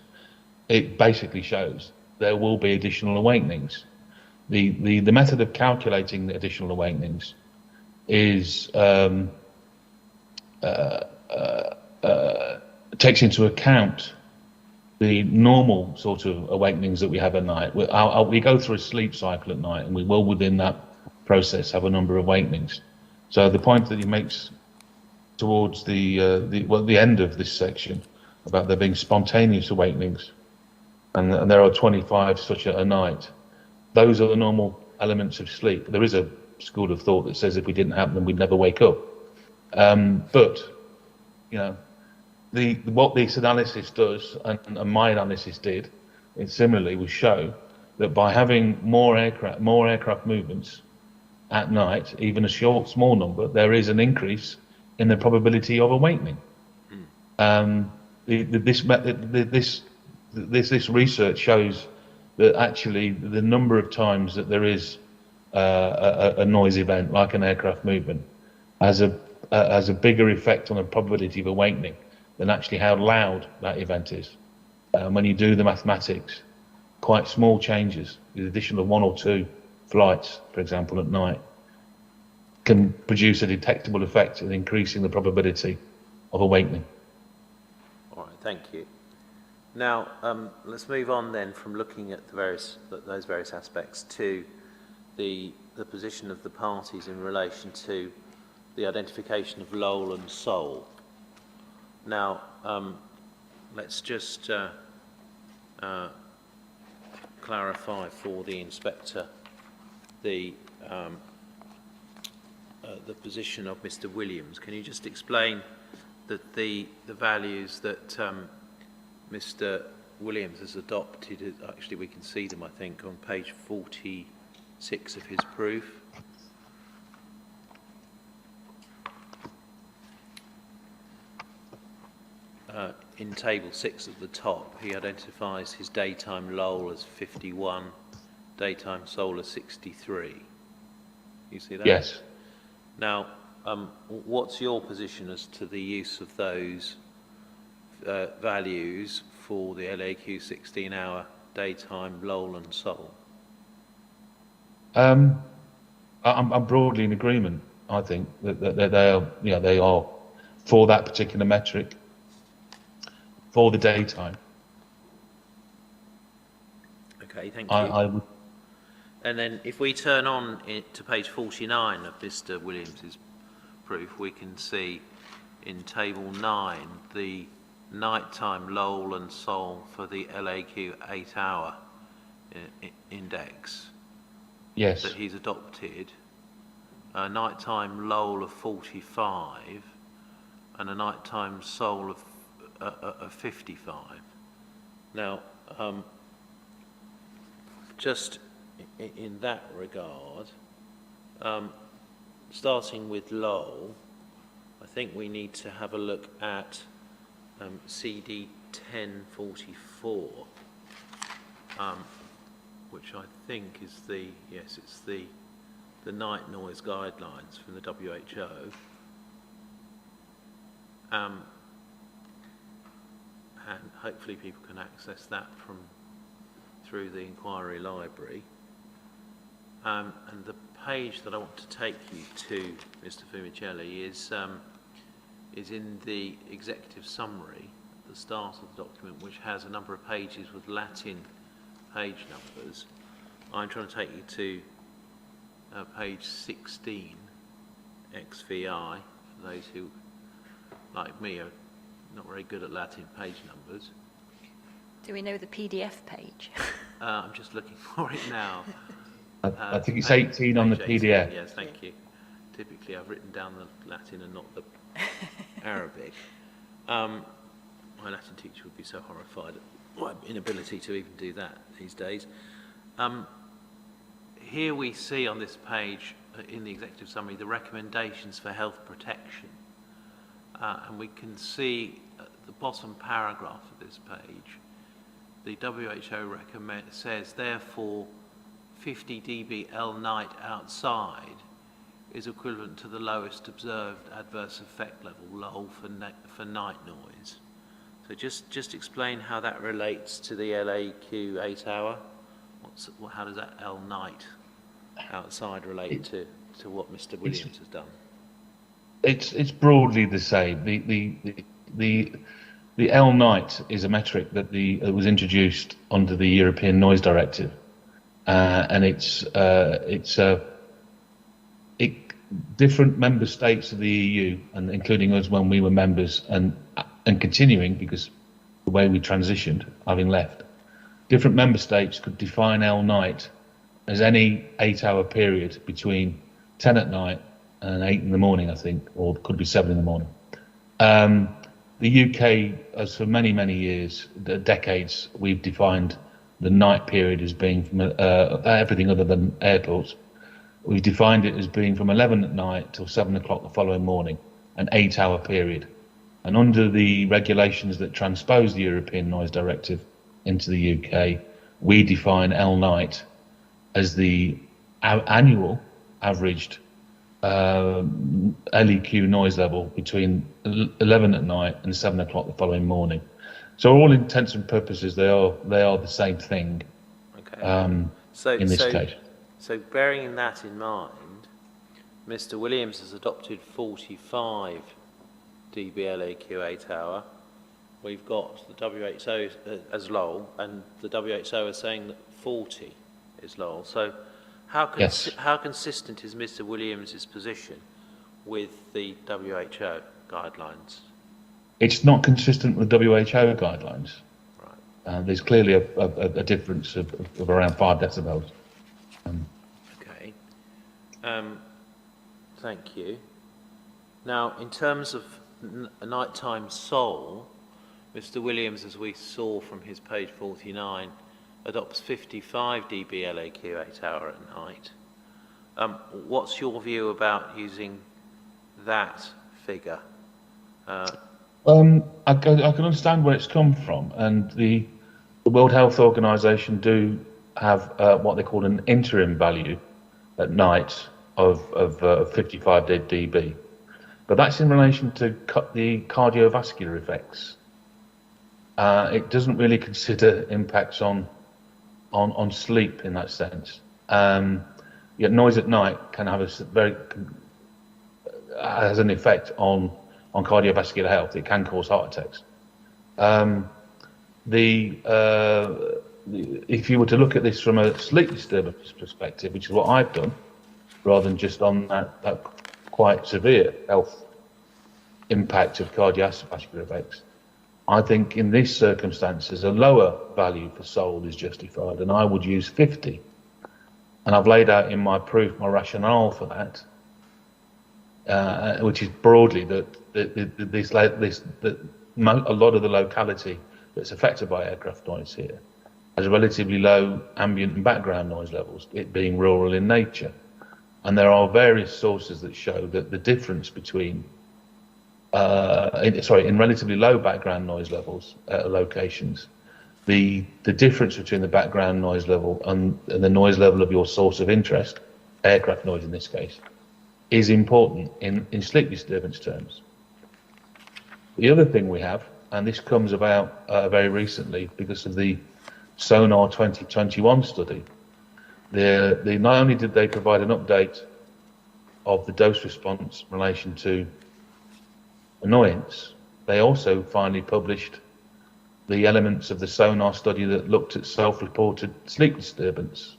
it basically shows there will be additional awakenings. The method of calculating the additional awakenings is takes into account the normal sort of awakenings that we have at night. We go through a sleep cycle at night, and we will, within that process, have a number of awakenings. So the point that he makes towards the end of this section about there being spontaneous awakenings, and there are 25 such a night, those are the normal elements of sleep. There is a school of thought that says if we didn't have them, we'd never wake up. But you know, what this analysis does, and my analysis did, it similarly will show that by having more aircraft movements at night, even a small number, there is an increase in the probability of awakening. This research shows that actually the number of times that there is a noise event like an aircraft movement has a bigger effect on the probability of awakening than actually how loud that event is. When you do the mathematics, quite small changes, the addition of 1 or 2 flights, for example, at night, can produce a detectable effect in increasing the probability of awakening. All right, thank you. Now, let's move on then from looking at those various aspects to the position of the parties in relation to the identification of Lowell and Seoul. Now, let's just clarify for the inspector the position of Mr. Williams. Can you just explain that the values that Mr. Williams has adopted, actually we can see them I think on page 46 of his proof. In table 6 at the top, he identifies his daytime Lowell as 51, daytime Seoul as 63. You see that? Yes. Now, what's your position as to the use of those values for the LAQ 16-hour daytime Lowell and Seoul? I'm broadly in agreement. I think that they are for that particular metric for the daytime. Okay, thank you. would. And then if we turn on to page 49 of Mr. Williams's proof, we can see in table 9 the nighttime Lowell and Seoul for the LAQ 8-hour index. Yes. That he's adopted, a nighttime Lowell of 45 and a nighttime Seoul of 55. Now, just in that regard, starting with Lowell, I think we need to have a look at CD 1044, which I think is it's the night noise guidelines from the WHO. And hopefully people can access that through the inquiry library. And the page that I want to take you to, Mr. Fumicelli, is in the executive summary at the start of the document, which has a number of pages with Latin page numbers. I'm trying to take you to page 16, XVI, for those who, like me, are not very good at Latin page numbers. Do we know the PDF page? I'm just looking for it now. I think it's 18 on the PDF. Yes, thank you. Typically, I've written down the Latin and not the Arabic. My Latin teacher would be so horrified at my inability to even do that these days. Here we see on this page, in the executive summary, the recommendations for health protection. And we can see at the bottom paragraph of this page, the WHO says, therefore, 50 dB L night outside is equivalent to the lowest observed adverse effect level, Lowell, for night noise. So just explain how that relates to the LAQ 8-hour. How does that L night outside relate to what Mr. Williams has done? It's broadly the same. The L night is a metric that was introduced under the European Noise Directive, and different member states of the EU, and including us when we were members, and continuing because the way we transitioned, having left, different member states could define L night as any 8-hour period between 10 at night and 8 in the morning, I think, or it could be 7 in the morning. The UK, as for many, many years, decades, we've defined the night period as being from everything other than airports. We've defined it as being from 11 at night till 7 o'clock the following morning, an 8-hour period. And under the regulations that transpose the European Noise Directive into the UK, we define L night as the annual averaged LEQ noise level between 11 at night and 7 o'clock the following morning. So all intents and purposes, they are the same thing. Okay. In this case. So bearing that in mind, Mr. Williams has adopted 45 dB LEQ 8 hour. We've got the WHO as Lowell, and the WHO are saying that 40 is Lowell. So how consistent is Mr. Williams's position with the WHO guidelines? It's not consistent with WHO guidelines. Right. There's clearly a difference of around 5 decibels. Okay. Thank you. Now, in terms of a nighttime soul, Mr. Williams, as we saw from his page 49, adopts 55 dB LAQ 8 hour at night. What's your view about using that figure? I can understand where it's come from, and the World Health Organization do have what they call an interim value at night of 55 dB, but that's in relation to the cardiovascular effects. It doesn't really consider impacts on sleep in that sense. Yet noise at night can have has an effect on cardiovascular health. It can cause heart attacks. If you were to look at this from a sleep disturbance perspective, which is what I've done, rather than just on that quite severe health impact of cardiovascular effects, I think in these circumstances a lower value for soul is justified, and I would use 50. And I've laid out in my proof my rationale for that, which is broadly that a lot of the locality that's affected by aircraft noise here has relatively low ambient and background noise levels, it being rural in nature. And there are various sources that show that the difference between in relatively low background noise levels at locations, the difference between the background noise level and the noise level of your source of interest, aircraft noise in this case, is important in sleep disturbance terms. The other thing we have, and this comes about very recently because of the Sonar 2021 study, they not only did they provide an update of the dose response in relation to annoyance, they also finally published the elements of the Sonar study that looked at self-reported sleep disturbance.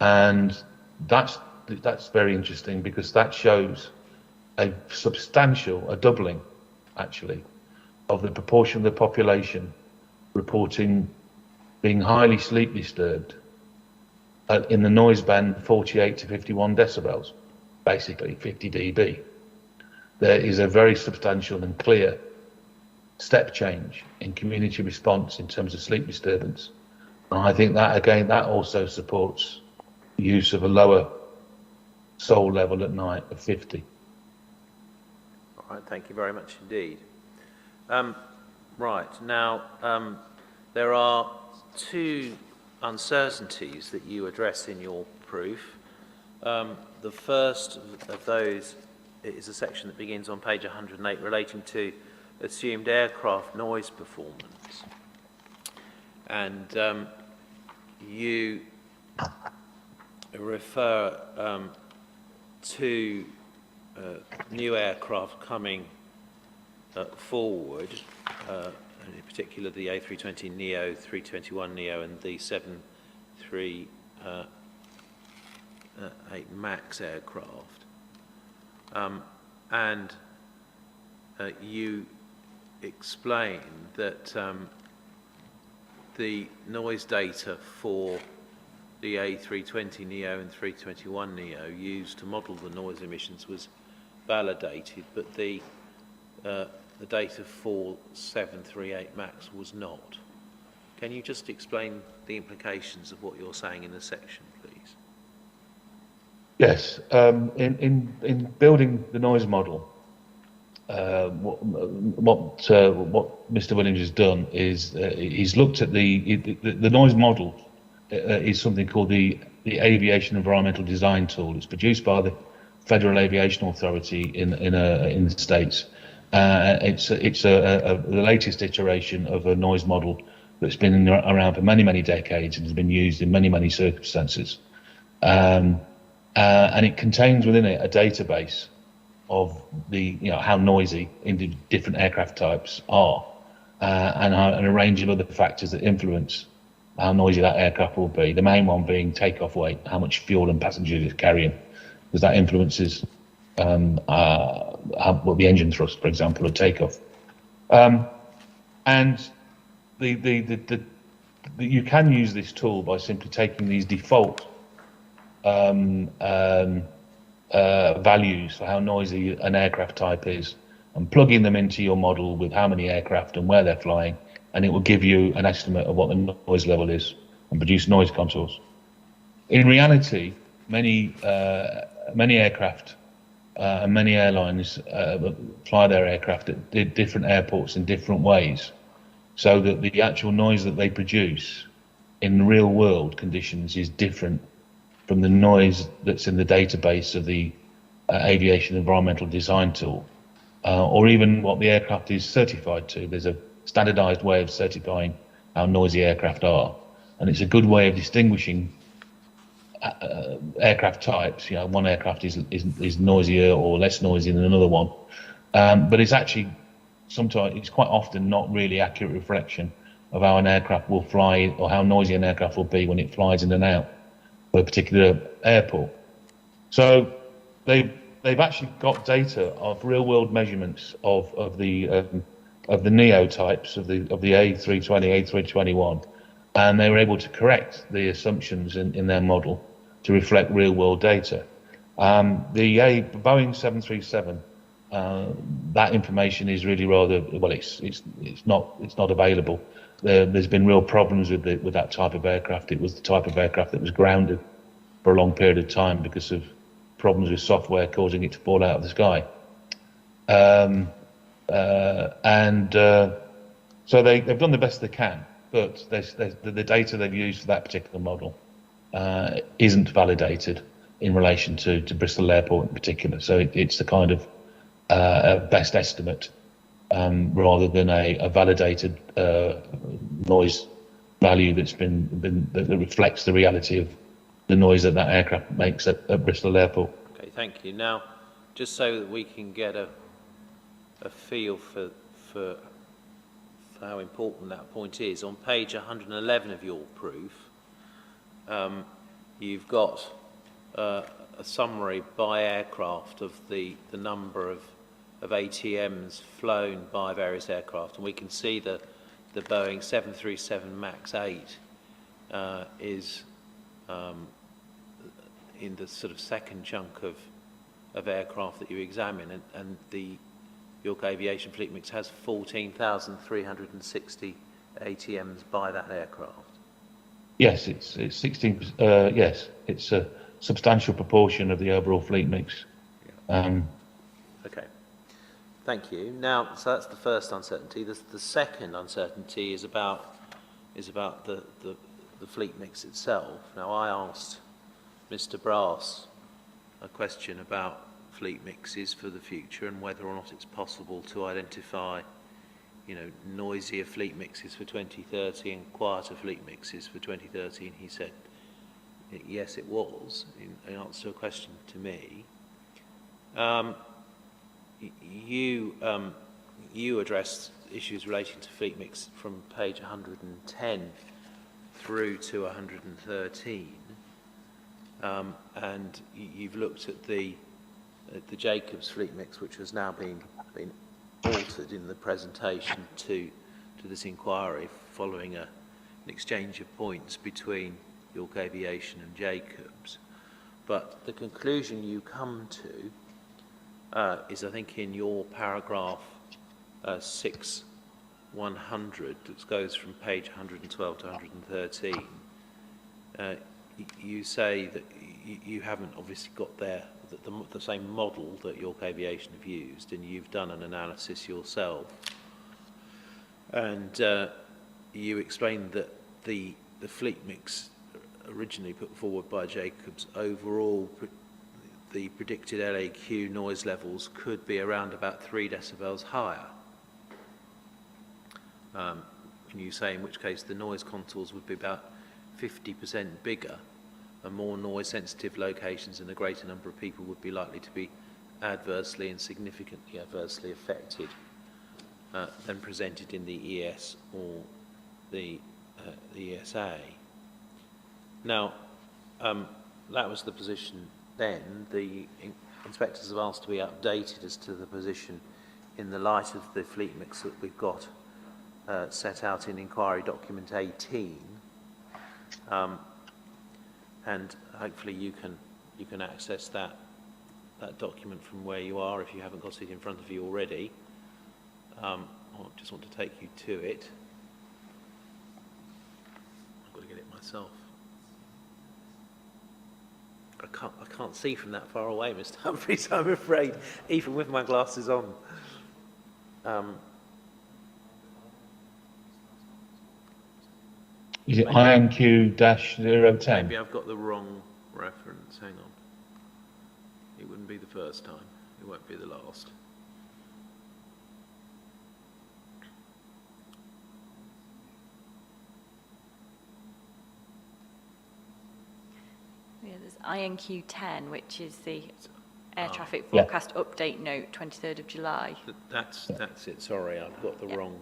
And that's very interesting because that shows a doubling actually of the proportion of the population reporting being highly sleep disturbed in the noise band 48 to 51 decibels, basically 50 dB. There is a very substantial and clear step change in community response in terms of sleep disturbance. And I think that, again, that also supports the use of a lower soul level at night of 50. All right, thank you very much indeed. Right, now there are two uncertainties that you address in your proof. The first of those is a section that begins on page 108 relating to assumed aircraft noise performance. And you refer to new aircraft coming forward, in particular the A320neo, 321neo and the 738 MAX aircraft. And you explain that the noise data for the A320neo and 321neo used to model the noise emissions was validated, but the data for 738 MAX was not. Can you just explain the implications of what you're saying in this section, please? Yes, in building the noise model, what Mr. Williams has done is he's looked at the noise model is something called the Aviation Environmental Design Tool. It's produced by the Federal Aviation Authority in the States. It's the latest iteration of a noise model that's been around for many decades and has been used in many circumstances. And it contains within it a database of how noisy different aircraft types are, and a range of other factors that influence how noisy that aircraft will be. The main one being takeoff weight, how much fuel and passengers it's carrying, because that influences the engine thrust, for example, at takeoff. And you can use this tool by simply taking these default values for how noisy an aircraft type is and plugging them into your model with how many aircraft and where they're flying, and it will give you an estimate of what the noise level is and produce noise contours. In reality, many aircraft and many airlines fly their aircraft at different airports in different ways, so that the actual noise that they produce in real world conditions is different from the noise that's in the database of the Aviation Environmental Design Tool, or even what the aircraft is certified to. There's a standardized way of certifying how noisy aircraft are, and it's a good way of distinguishing aircraft types. One aircraft is noisier or less noisy than another one, but it's actually it's quite often not really accurate reflection of how an aircraft will fly or how noisy an aircraft will be when it flies in and out of a particular airport. So they've actually got data of real world measurements of the neo types of the A320, A321, and they were able to correct the assumptions in their model to reflect real world data. The Boeing 737, that information is really rather it's not available. There's been real problems with that type of aircraft. It was the type of aircraft that was grounded for a long period of time because of problems with software causing it to fall out of the sky. So they've done the best they can, but the data they've used for that particular model isn't validated in relation to Bristol Airport in particular. So it's the kind of best estimate rather than a validated noise value that reflects the reality of the noise that aircraft makes at Bristol Airport. Okay, thank you. Now, just so that we can get a feel for how important that point is, on page 111 of your proof, you've got a summary by aircraft of the number of ATMs flown by various aircraft, and we can see that the Boeing 737 MAX 8 is in the sort of second chunk of aircraft that you examine, and the York Aviation Fleet Mix has 14,360 ATMs by that aircraft. Yes, it's 16. Yes, it's a substantial proportion of the overall fleet mix. Okay, thank you. Now, so that's the first uncertainty. The second uncertainty is about the fleet mix itself. Now, I asked Mr. Brass a question about fleet mixes for the future and whether or not it's possible to identify, noisier fleet mixes for 2030 and quieter fleet mixes for 2030, and he said yes, it was, in answer to a question to me. You addressed issues relating to fleet mix from page 110 through to 113, and you've looked at the Jacobs fleet mix, which has now been altered in the presentation to this inquiry following an exchange of points between York Aviation and Jacobs. But the conclusion you come to is, I think, in your paragraph 6/100, that goes from page 112 to 113. You say that you haven't obviously got their the same model that York Aviation have used, and you've done an analysis yourself. And you explained that the fleet mix originally put forward by Jacobs, overall the predicted LAQ noise levels could be around about 3 decibels higher. And you say in which case the noise contours would be about 50% bigger, and more noise sensitive locations and a greater number of people would be likely to be adversely and significantly adversely affected than presented in the ES or the ESA. Now, that was the position then. The inspectors have asked to be updated as to the position in the light of the fleet mix that we've got set out in inquiry document 18. And hopefully you can access that document from where you are if you haven't got it in front of you already. I just want to take you to it. I've got to get it myself. I can't see from that far away, Mr. Humphreys, I'm afraid, even with my glasses on. Is it INQ-010? Maybe I've got the wrong reference. Hang on. It wouldn't be the first time. It won't be the last. Yeah, there's INQ10, which is the air traffic forecast update note, 23rd of July. That's it. Sorry, I've got the wrong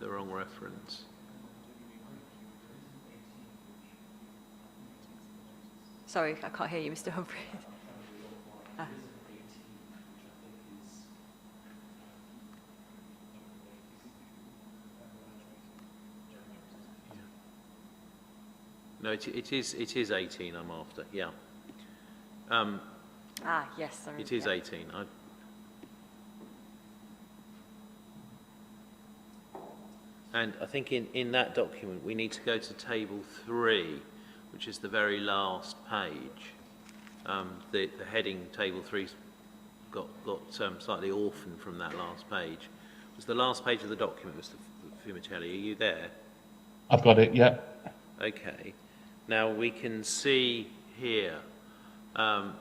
reference. Sorry, I can't hear you, Mr. Humphreys. Ah. No, it is 18 I'm after, yeah. Yes, sorry. It is 18. And I think in that document we need to go to table 3, which is the very last page. The heading table 3's got slightly orphaned from that last page. It was the last page of the document, Mr. Fumicelli. Are you there? I've got it, yeah. Okay. Now we can see here that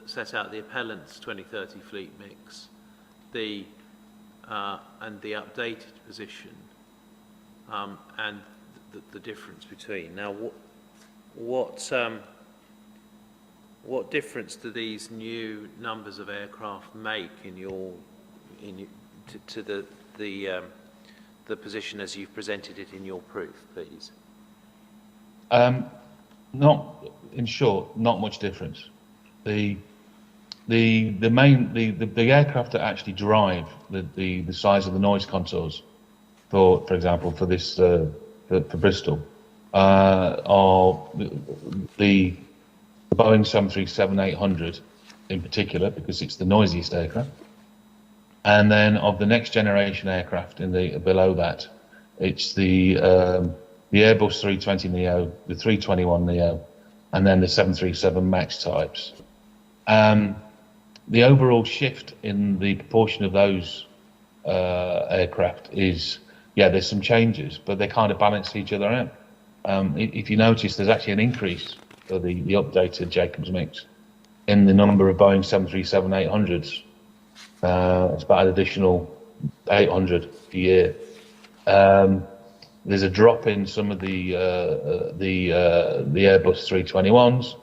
set out the appellant's 2030 fleet mix, and the updated position, and the difference between. Now, what difference do these new numbers of aircraft make to the position as you've presented it in your proof, please? Not, in short, not much difference. The aircraft that actually drive the size of the noise contours, for example, for this for Bristol, are the Boeing 737-800 in particular, because it's the noisiest aircraft. And then of the next generation aircraft below that, it's the Airbus 320neo, the 321neo, and then the 737 MAX types. The overall shift in the proportion of those aircraft is, there's some changes, but they kind of balance each other out. If you notice, there's actually an increase for the updated Jacobs mix in the number of Boeing 737-800s. It's about an additional 800 a year. There's a drop in some of the Airbus 321s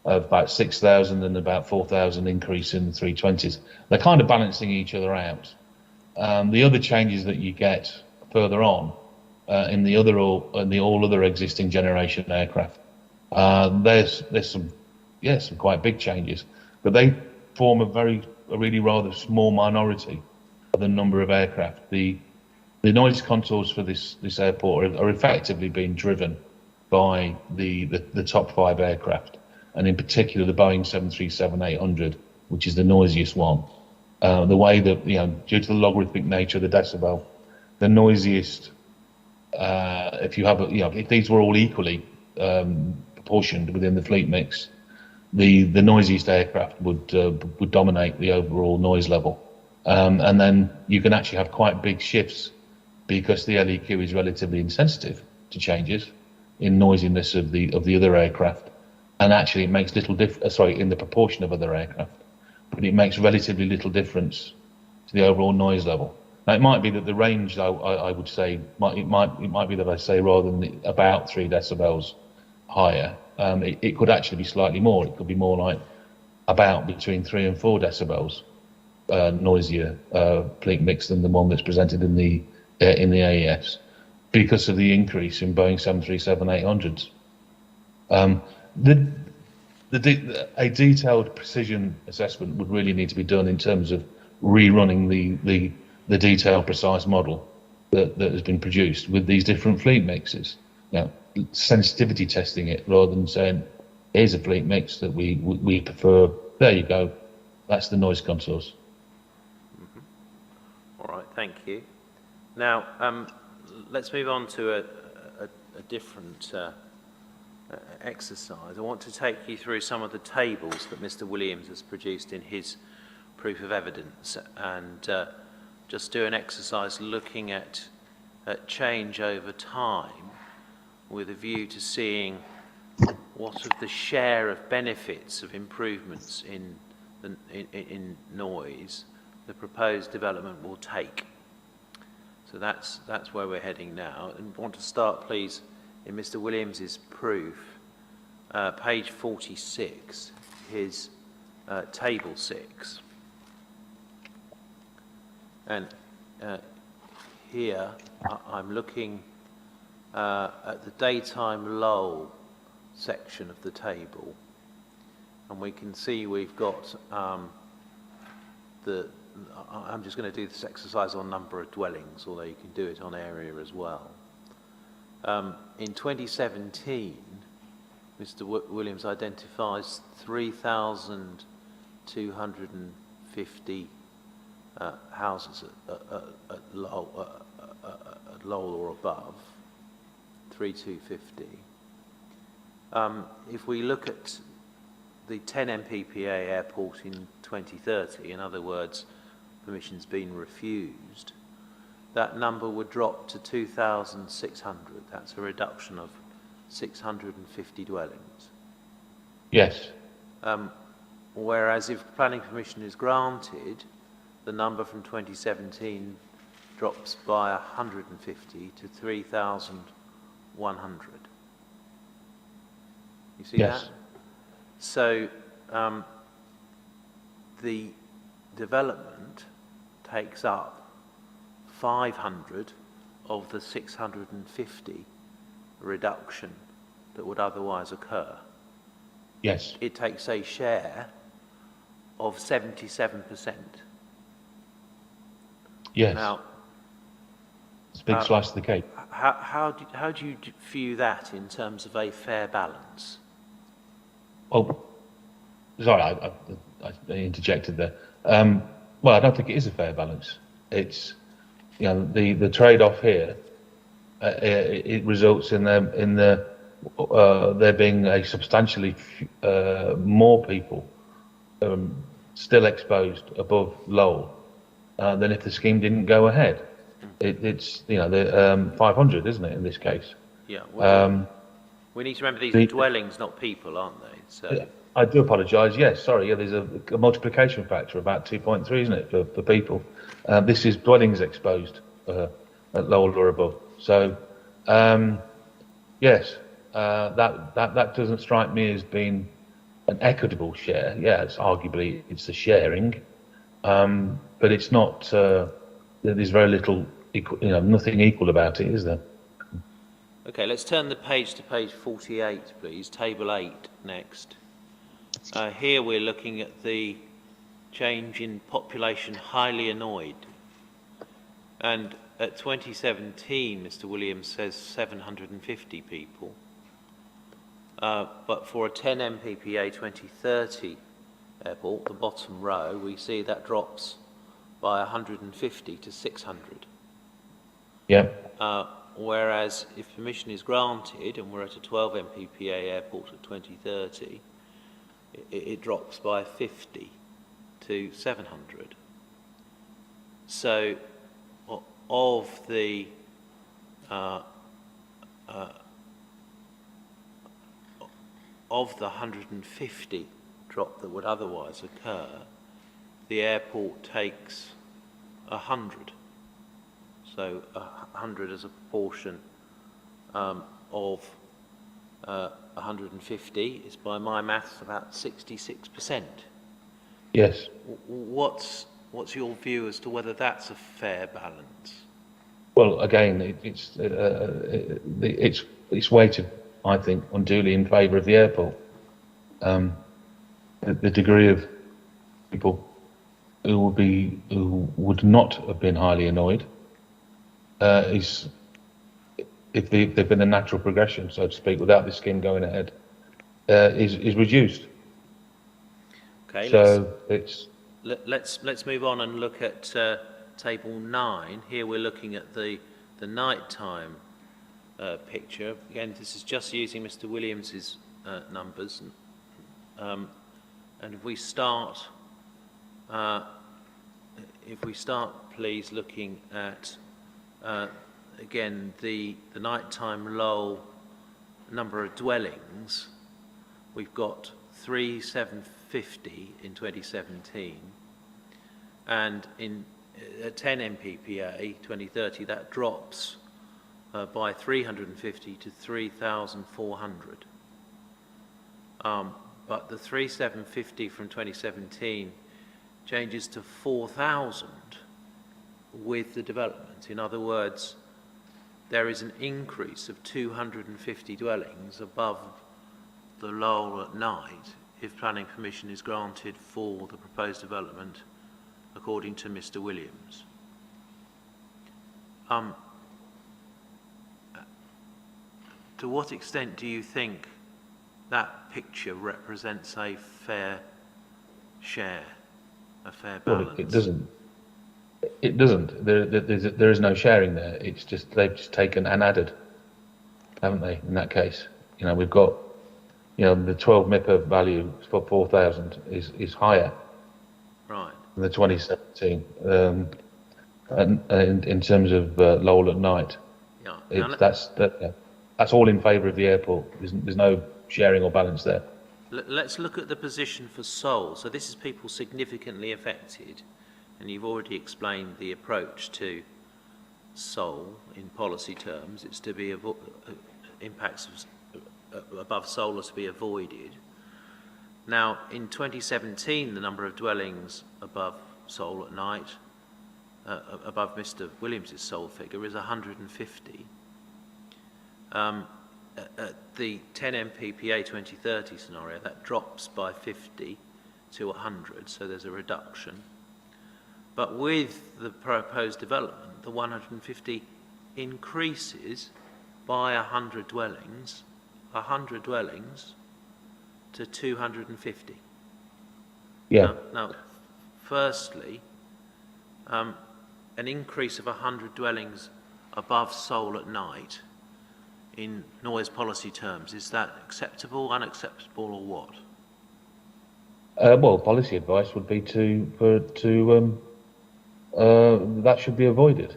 of about 6,000 and about 4,000 increase in the 320s. They're kind of balancing each other out. The other changes that you get further on in the all other existing generation aircraft, there's some quite big changes, but they form a really rather small minority of the number of aircraft. The noise contours for this airport are effectively being driven by the top 5 aircraft, and in particular the Boeing 737-800, which is the noisiest one. The way that, due to the logarithmic nature of the decibel, the noisiest, if these were all equally proportioned within the fleet mix, the noisiest aircraft would dominate the overall noise level. And then you can actually have quite big shifts because the LEQ is relatively insensitive to changes in noisiness of the other aircraft, and actually it makes little in the proportion of other aircraft, but it makes relatively little difference to the overall noise level. Now, it might be that the range, I would say, it might be that I say rather than about 3 decibels higher, it could actually be slightly more. It could be more like about between 3 and 4 decibels noisier fleet mix than the one that's presented in the AES, because of the increase in Boeing 737-800s. A detailed precision assessment would really need to be done in terms of rerunning the detailed, precise model that has been produced with these different fleet mixes. Sensitivity testing it rather than saying, here's a fleet mix that we prefer. There you go. That's the noise contours. All right, thank you. Now, let's move on to a different exercise. I want to take you through some of the tables that Mr. Williams has produced in his proof of evidence, and just do an exercise looking at change over time with a view to seeing what of the share of benefits of improvements in noise the proposed development will take. So that's where we're heading now. And I want to start, please, in Mr. Williams's proof, page 46, his table 6. And here I'm looking at the daytime lull section of the table, and we can see we've got I'm just going to do this exercise on number of dwellings, although you can do it on area as well. In 2017, Mr. Williams identifies 3,250 houses at Lowell or above, 3,250. If we look at the 10 MPPA airport in 2030, in other words, permission's been refused, that number would drop to 2,600. That's a reduction of 650 dwellings. Yes. Whereas if planning permission is granted, the number from 2017 drops by 150 to 3,100. You see yes. that? So the development takes up 500 of the 650 reduction that would otherwise occur. Yes. It takes a share of 77%. Yes. Now, it's a big slice of the cake. how do you view that in terms of a fair balance? Well, sorry, I interjected there. Well, I don't think it is a fair balance. It's, the trade-off here. It results in there being a substantially more people still exposed above Lowell than if the scheme didn't go ahead. It's the 500, isn't it, in this case? Yeah. Well, we need to remember these are dwellings, not people, aren't they? So. I do apologise. Yes, sorry. Yeah, there's a multiplication factor about 2.3, isn't it, for people? This is dwellings exposed at Lowell or above. So, yes, that doesn't strike me as being an equitable share. Yeah, it's arguably it's a sharing, but it's not. There's very little, nothing equal about it, is there? Okay, let's turn the page to page 48, please. Table 8 next. Here we're looking at the change in population highly annoyed. And at 2017, Mr. Williams says 750 people. But for a 10 MPPA 2030 airport, the bottom row, we see that drops by 150 to 600. Yeah. Whereas if permission is granted, and we're at a 12 MPPA airport at 2030, it drops by 50 to 700. So of the of the 150 drop that would otherwise occur, the airport takes 100. So 100 as a proportion of 150 is, by my maths, about 66%. Yes. What's your view as to whether that's a fair balance? Well, again, it's weighted, I think, unduly in favour of the airport. The degree of people who would not have been highly annoyed is, if they've been a natural progression, so to speak, without this scheme going ahead, is reduced. Okay. So let's move on and look at table 9. Here we're looking at the nighttime picture. Again, this is just using Mr. Williams's numbers. And if we start, please, looking at again the nighttime lull number of dwellings, we've got 3,750 in 2017, and in 10 MPPA 2030 that drops by 350 to 3,400. But the 3,750 from 2017 changes to 4,000 with the development. In other words, there is an increase of 250 dwellings above the lull at night if planning permission is granted for the proposed development, according to Mr. Williams. To what extent do you think that picture represents a fair share, a fair balance? Well, it doesn't. There is no sharing there. It's just, they've just taken and added, haven't they? In that case, we've got, the 12 MIPA value for 4,000 is higher, right, than the 2017. And in terms of lull at night, yeah. That's all in favour of the airport. There's no sharing or balance there. Let's look at the position for Seoul. So this is people significantly affected, and you've already explained the approach to Seoul in policy terms. It's to be impacts above Seoul are to be avoided. Now, in 2017, the number of dwellings above Seoul at night, above Mr. Williams's Seoul figure, is 150. At the 10 MPPA 2030 scenario, that drops by 50 to 100, so there's a reduction. But with the proposed development, the 150 increases by 100 dwellings to 250. Yeah. Now, firstly, an increase of 100 dwellings above Seoul at night, in noise policy terms, is that acceptable, unacceptable, or what? Well, policy advice would be that should be avoided.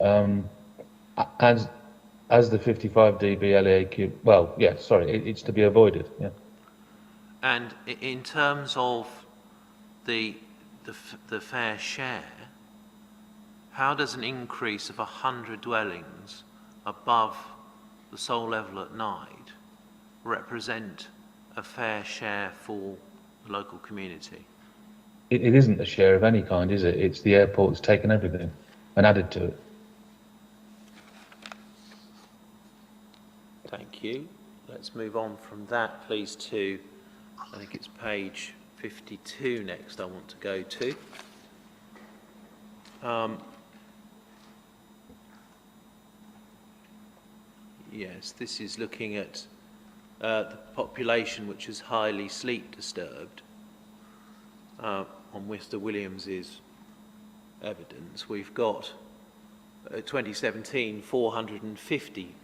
As the 55 dB LAQ, well, yeah, sorry, it's to be avoided. Yeah. And in terms of the fair share, how does an increase of 100 dwellings above the Seoul level at night represent a fair share for the local community? It isn't a share of any kind, is it? It's the airport's taken everything and added to it. Thank you. Let's move on from that, please, to, I think it's page 52 next I want to go to. Yes, this is looking at the population which is highly sleep disturbed. On Mr. Williams's evidence, we've got 2017 450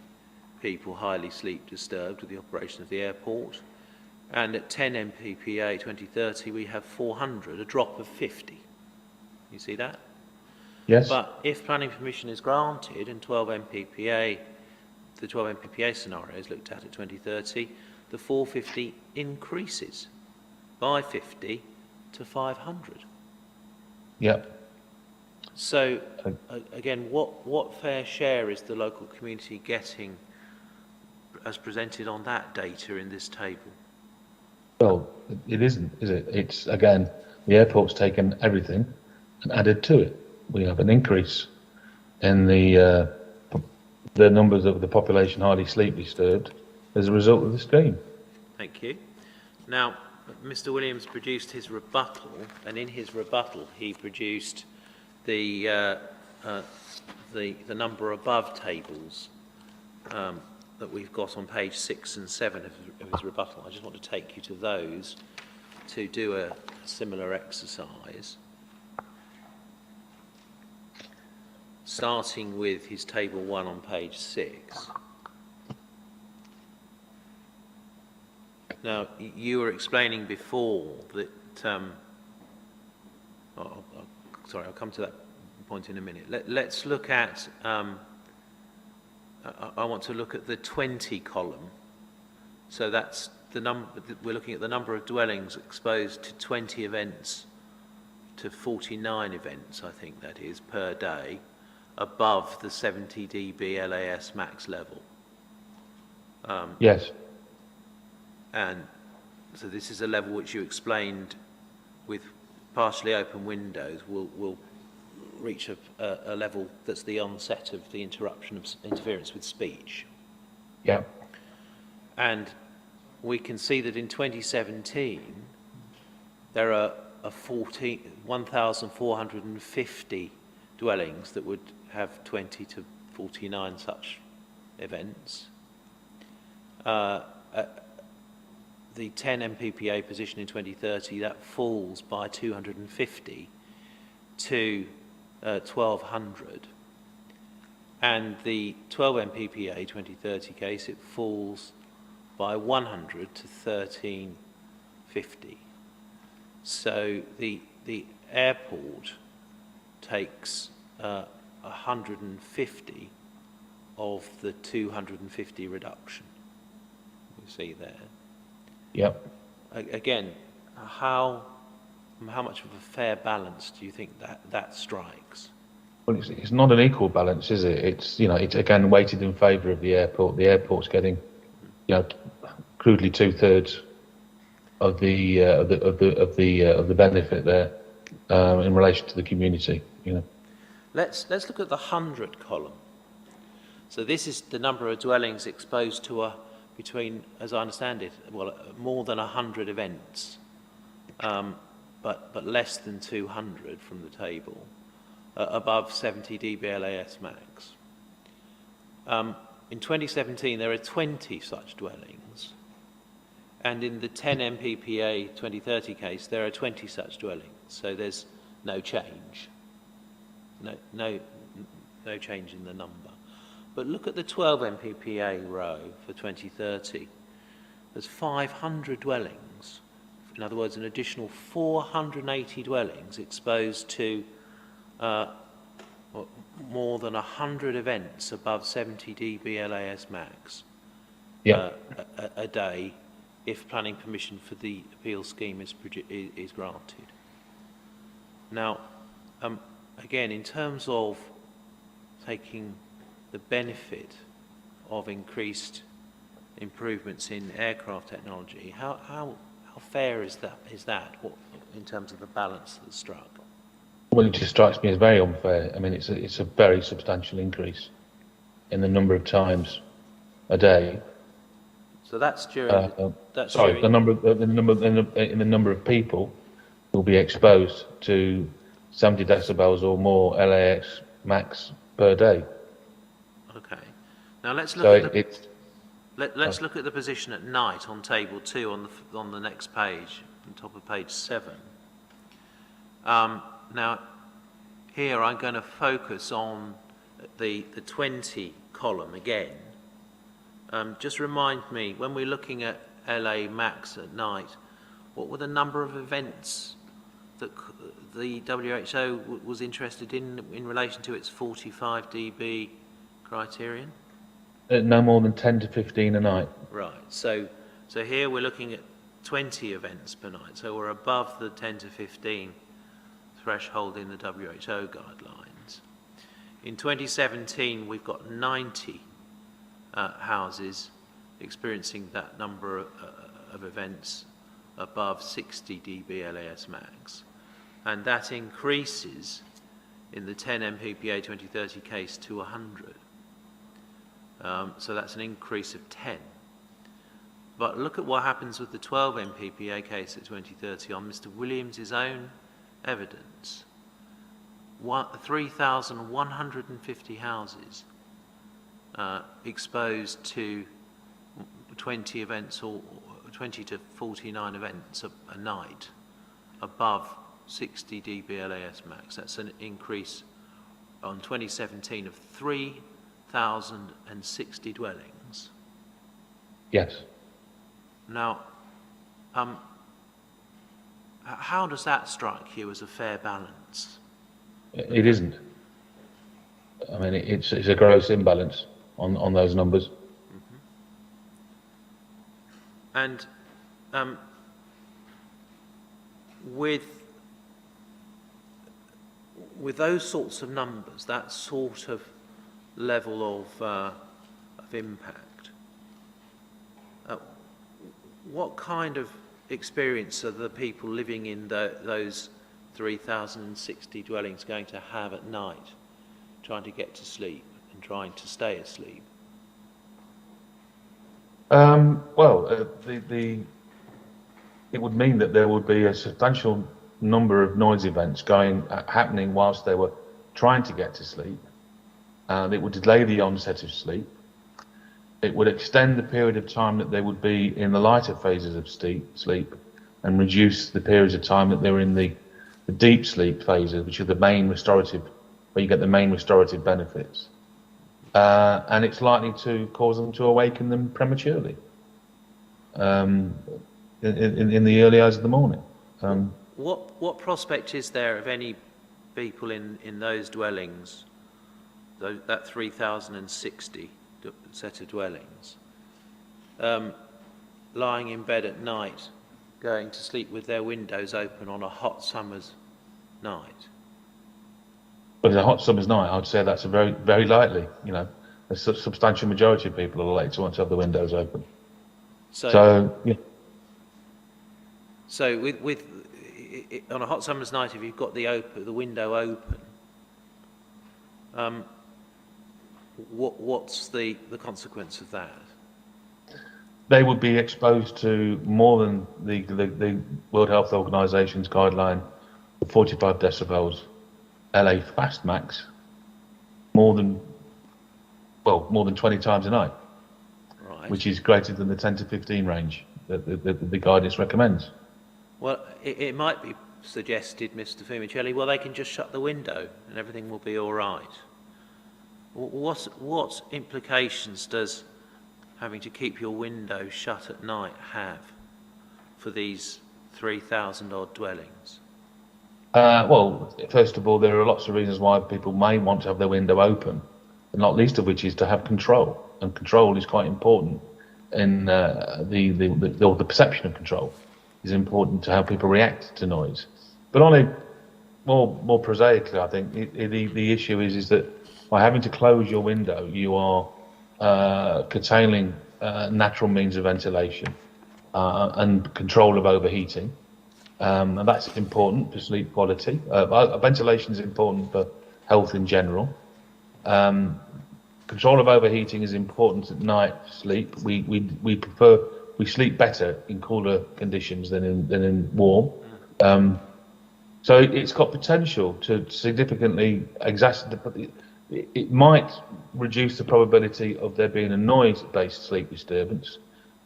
people highly sleep disturbed with the operation of the airport, And at 10 MPPA 2030, we have 400, a drop of 50. You see that? Yes. But if planning permission is granted and 12 MPPA, the 12 MPPA scenario is looked at 2030, the 450 increases by 50 to 500. Yep. So, again, what fair share is the local community getting as presented on that data in this table? Well, it isn't, is it? It's, again, the airport's taken everything and added to it. We have an increase in the numbers of the population highly sleep disturbed as a result of the scheme. Thank you. Now, Mr. Williams produced his rebuttal, and in his rebuttal he produced the number above tables that we've got on page 6 and 7 of his rebuttal. I just want to take you to those to do a similar exercise. Starting with his table 1 on page 6. Now, you were explaining before that, sorry, I'll come to that point in a minute. Let's look at, I want to look at the 20 column. So that's the number, we're looking at the number of dwellings exposed to 20 events, to 49 events, I think that is, per day, above the 70 dB LAS max level. Yes. And so this is a level which you explained with partially open windows will reach a level that's the onset of the interruption of interference with speech. Yeah. And we can see that in 2017 there are 1,450 dwellings that would have 20 to 49 such events. The 10 MPPA position in 2030, that falls by 250 to 1,200. And the 12 MPPA 2030 case, it falls by 100 to 1,350. So the airport takes 150 of the 250 reduction. You see there. Yep. Again, how much of a fair balance do you think that strikes? Well, it's not an equal balance, is it? It's, you know, it's again weighted in favour of the airport. The airport's getting, you know, crudely 2/3 of the benefit there in relation to the community. You know. Let's look at the 100 column. So this is the number of dwellings exposed to between, as I understand it, well, more than 100 events, but less than 200 from the table, above 70 dB LAS max. In 2017, there are 20 such dwellings, and in the 10 MPPA 2030 case, there are 20 such dwellings. So there's no change, no change in the number. But look at the 12 MPPA row for 2030. There's 500 dwellings. In other words, an additional 480 dwellings exposed to more than 100 events above 70 dB LAS max a day if planning permission for the appeal scheme is granted. Now, again, in terms of taking the benefit of increased improvements in aircraft technology, how fair is that? What, in terms of the balance that's struck? Well, it just strikes me as very unfair. I mean, it's a very substantial increase in the number of times a day. So that's during. The number of people who will be exposed to 70 decibels or more LAX max per day. Okay. Now let's look let's look at the position at night on table 2 on the next page, on top of page 7. Now, here I'm going to focus on the 20 column again. Just remind me, when we're looking at LA max at night, what were the number of events that the WHO was interested in relation to its 45 dB criterion? No more than 10 to 15 a night. Right. So here we're looking at 20 events per night. So we're above the 10 to 15 threshold in the WHO guidelines. In 2017, we've got 90 houses experiencing that number of events above 60 dB LAS max. And that increases in the 10 MPPA 2030 case to 100. So that's an increase of 10. But look at what happens with the 12 MPPA case at 2030 on Mr. Williams's own evidence. 3,150 houses exposed to 20 events or 20 to 49 events a night above 60 dB LAS max. That's an increase on 2017 of 3,060 dwellings. Yes. Now, how does that strike you as a fair balance? It isn't. I mean, it's a gross imbalance on those numbers. And with those sorts of numbers, that sort of level of impact, what kind of experience are the people living in those 3,060 dwellings going to have at night, trying to get to sleep and trying to stay asleep? It would mean that there would be a substantial number of noise events happening whilst they were trying to get to sleep. It would delay the onset of sleep. It would extend the period of time that they would be in the lighter phases of sleep and reduce the periods of time that they were in the deep sleep phases, which are the main restorative, where you get the main restorative benefits. And it's likely to cause them to awaken them prematurely in the early hours of the morning. What prospect is there of any people in those dwellings, that 3,060 set of dwellings, lying in bed at night, going to sleep with their windows open on a hot summer's night? But in a hot summer's night, I'd say that's a very, very likely. A substantial majority of people are likely to want to have the windows open. So yeah. So with on a hot summer's night, if you've got the window open, what's the consequence of that? They would be exposed to more than the World Health Organization's guideline of 45 decibels LA fast max, more than 20 times a night, right, which is greater than the 10 to 15 range that the guidance recommends. Well, it might be suggested, Mr. Fumicelli, well, they can just shut the window and everything will be all right. What implications does having to keep your window shut at night have for these 3,000 odd dwellings? Well, first of all, there are lots of reasons why people may want to have their window open, and not least of which is to have control. And control is quite important in the perception of control is important to how people react to noise. But on a more prosaically, I think the issue is that by having to close your window, you are curtailing natural means of ventilation and control of overheating. And that's important for sleep quality. Ventilation is important for health in general. Control of overheating is important at night sleep. We sleep better in cooler conditions than in warm. So it's got potential to significantly exacerbate. It might reduce the probability of there being a noise-based sleep disturbance,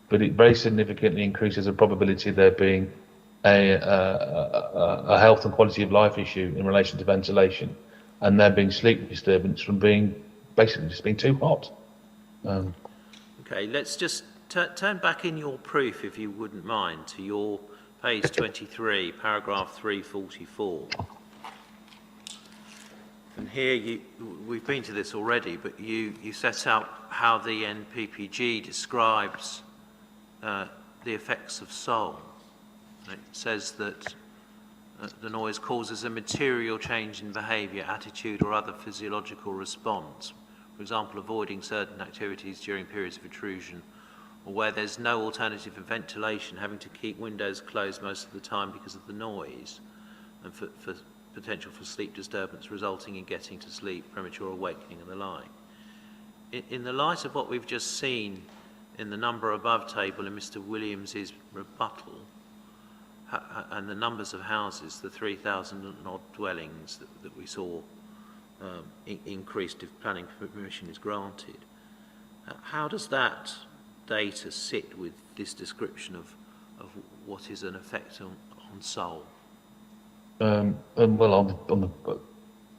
but it very significantly increases the probability of there being a health and quality of life issue in relation to ventilation, and there being sleep disturbance from being basically just being too hot. Okay, let's just Turn back in your proof, if you wouldn't mind, to your page 23, paragraph 344. And here, we've been to this already, but you set out how the NPPG describes the effects of soul. It says that the noise causes a material change in behaviour, attitude or other physiological response. For example, avoiding certain activities during periods of intrusion, or where there's no alternative for ventilation, having to keep windows closed most of the time because of the noise, and for potential for sleep disturbance resulting in getting to sleep, premature awakening and the like. In the light of what we've just seen in the number above table in Mr. Williams's rebuttal, and the numbers of houses, the 3,000 and odd dwellings that we saw increased if planning permission is granted, how does that data sit with this description of what is an effect on soul? Well,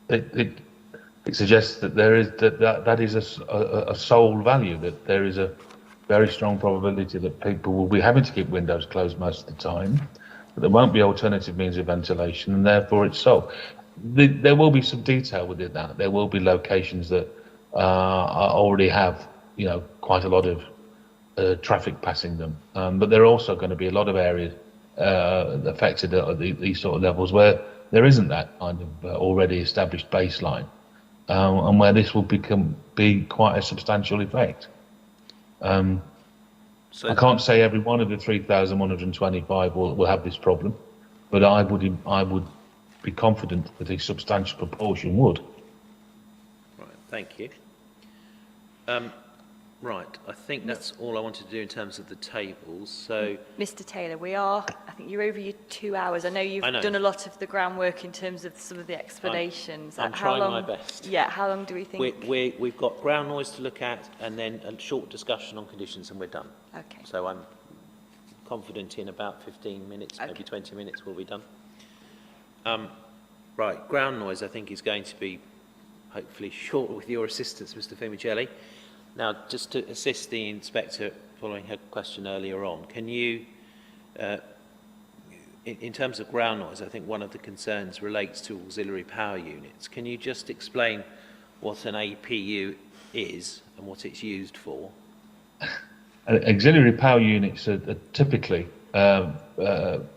it suggests that there is that is a soul value, that there is a very strong probability that people will be having to keep windows closed most of the time, that there won't be alternative means of ventilation, and therefore it's soul. There will be some detail within that. There will be locations that already have, quite a lot of traffic passing them, but there are also going to be a lot of areas affected at these sort of levels where there isn't that kind of already established baseline, and where this will be quite a substantial effect. So I can't say every one of the 3,125 will have this problem, but I would be confident that a substantial proportion would. Right, thank you. Right, I think that's all I wanted to do in terms of the tables. So, Mr. Taylor, I think you're over your 2 hours. I know you've done a lot of the groundwork in terms of some of the explanations. I'm trying my best. Yeah, how long do we think? We've got ground noise to look at, and then a short discussion on conditions, and we're done. Okay. So I'm confident in about 15 minutes, Okay. maybe 20 minutes we'll be done. Right, ground noise I think is going to be hopefully short with your assistance, Mr. Fumicelli. Now, just to assist the inspector following her question earlier on, can you, in terms of ground noise, I think one of the concerns relates to auxiliary power units. Can you just explain what an APU is and what it's used for? Auxiliary power units are typically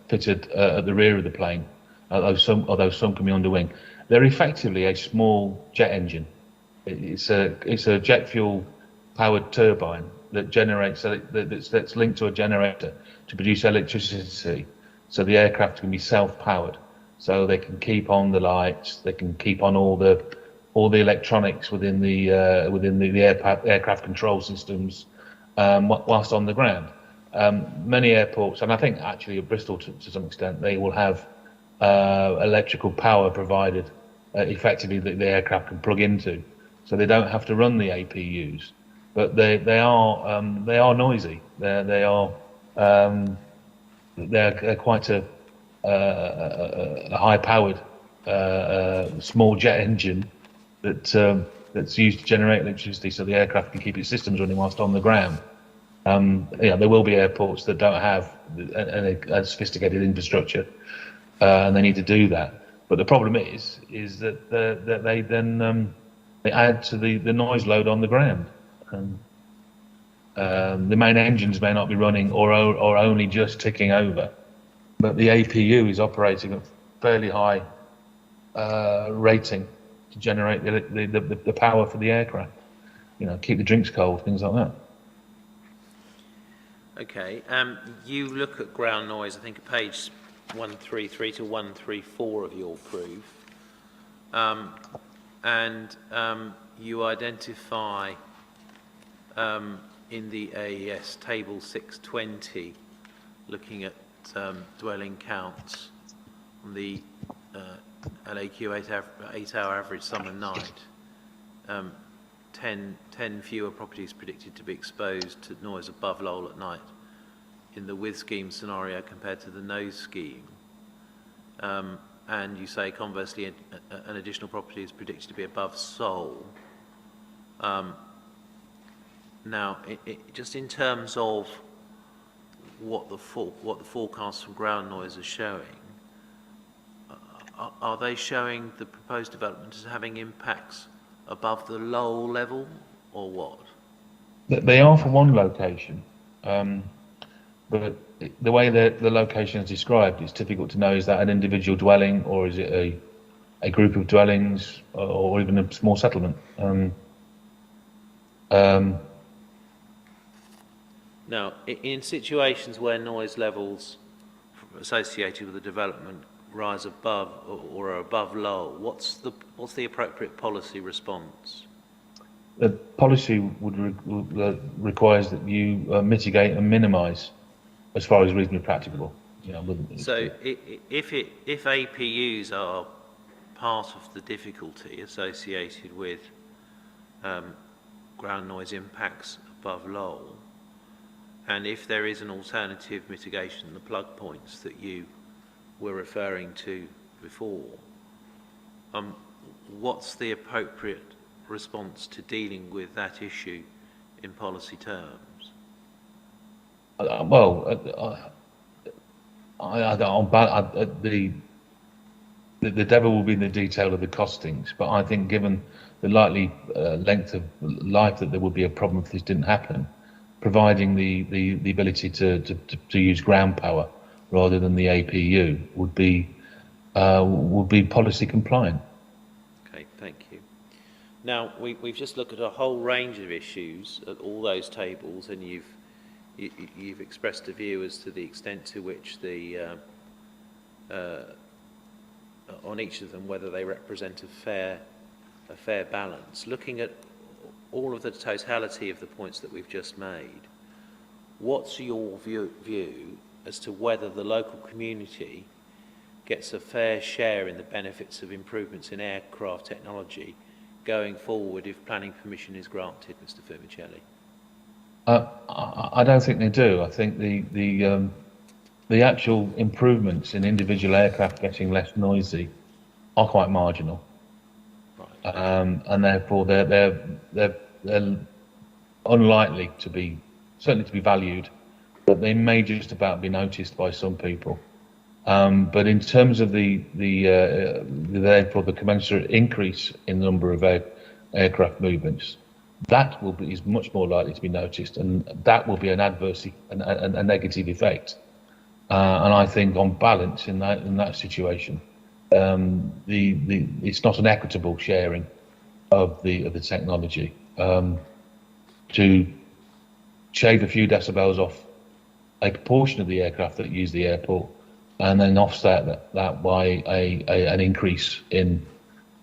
fitted at the rear of the plane, although some can be under wing. They're effectively a small jet engine. It's a jet fuel powered turbine that generates that's linked to a generator to produce electricity, so the aircraft can be self-powered, so they can keep on the lights, they can keep on all the electronics within the aircraft control systems whilst on the ground. Many airports, and I think actually at Bristol to some extent, they will have electrical power provided effectively that the aircraft can plug into, so they don't have to run the APUs. But they are noisy. They're quite a high-powered small jet engine that's used to generate electricity, so the aircraft can keep its systems running whilst on the ground. There will be airports that don't have a sophisticated infrastructure, and they need to do that. But the problem is that they then they add to the noise load on the ground. The main engines may not be running or only just ticking over, but the APU is operating at fairly high rating to generate the power for the aircraft. Keep the drinks cold, things like that. Okay, you look at ground noise, I think at page 133 to 134 of your proof, and you identify in the AES table 620, looking at dwelling counts on the LAQ 8-hour average summer night, 10 fewer properties predicted to be exposed to noise above Lowell at night in the with scheme scenario compared to the no scheme. And you say conversely an additional property is predicted to be above Seoul. Now, just in terms of what the forecasts from ground noise are showing, are they showing the proposed development as having impacts above the low level, or what? They are for one location, but the way the location is described, it's difficult to know, is that an individual dwelling, or is it a group of dwellings, or even a small settlement? Now, in situations where noise levels associated with the development rise above or are above low, what's the appropriate policy response? The policy requires that you mitigate and minimise as far as reasonably practicable. So if APUs are part of the difficulty associated with ground noise impacts above low, and if there is an alternative mitigation, the plug points that you were referring to before, what's the appropriate response to dealing with that issue in policy terms? The devil will be in the detail of the costings, but I think given the likely length of life that there would be a problem if this didn't happen, providing the ability to use ground power rather than the APU would be policy compliant. Okay, thank you. Now, we've just looked at a whole range of issues at all those tables, and you've expressed a view as to the extent to which on each of them, whether they represent a fair balance. Looking at all of the totality of the points that we've just made, what's your view as to whether the local community gets a fair share in the benefits of improvements in aircraft technology going forward if planning permission is granted, Mr. Fumicelli? I don't think they do. I think the actual improvements in individual aircraft getting less noisy are quite marginal, right. And therefore they're unlikely to be valued, but they may just about be noticed by some people. But in terms of therefore the commensurate increase in the number of aircraft movements, that is much more likely to be noticed, and that will be an adverse, a negative effect. And I think, on balance, in that situation, it's not an equitable sharing of the technology. To shave a few decibels off a proportion of the aircraft that use the airport, and then offset that by an increase in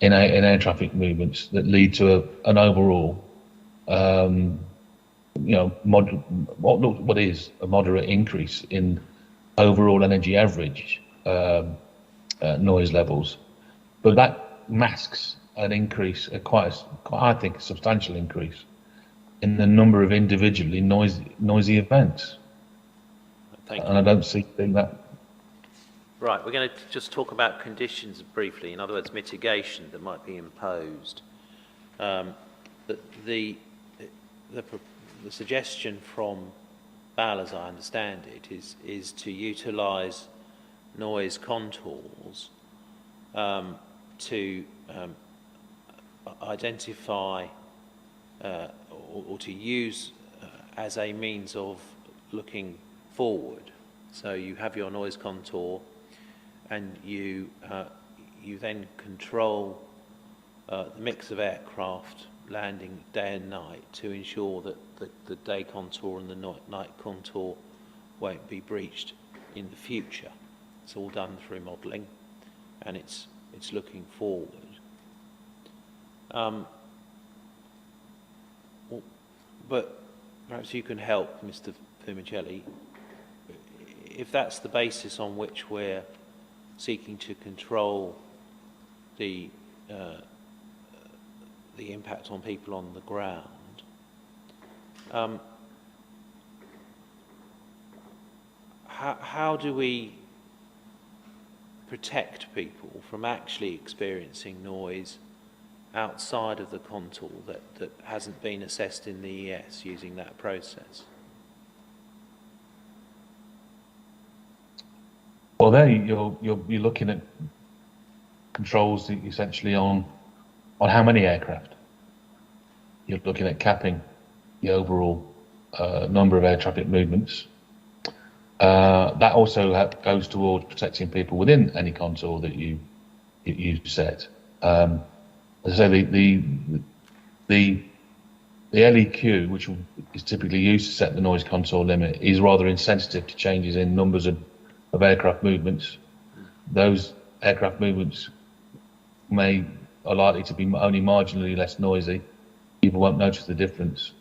air traffic movements that lead to an overall, what is a moderate increase in overall energy average noise levels, but that masks an increase, I think a substantial increase in the number of individually noisy events. Thank you. And I don't think that. Right, we're going to just talk about conditions briefly, in other words, mitigation that might be imposed. The suggestion from BAL, as I understand it, is to utilise noise contours to identify or to use as a means of looking forward. So you have your noise contour, and you then control the mix of aircraft landing day and night to ensure that the day contour and the night contour won't be breached in the future. It's all done through modelling, and it's looking forward. But perhaps you can help, Mr. Fumicelli, if that's the basis on which we're seeking to control the impact on people on the ground. How do we protect people from actually experiencing noise outside of the contour that hasn't been assessed in the ES using that process? Well, there you're looking at controls essentially on how many aircraft. You're looking at capping the overall number of air traffic movements. That also goes towards protecting people within any contour that you set. As I say, the LEQ, which is typically used to set the noise contour limit, is rather insensitive to changes in numbers of aircraft movements. Those aircraft movements are likely to be only marginally less noisy. People won't notice the difference.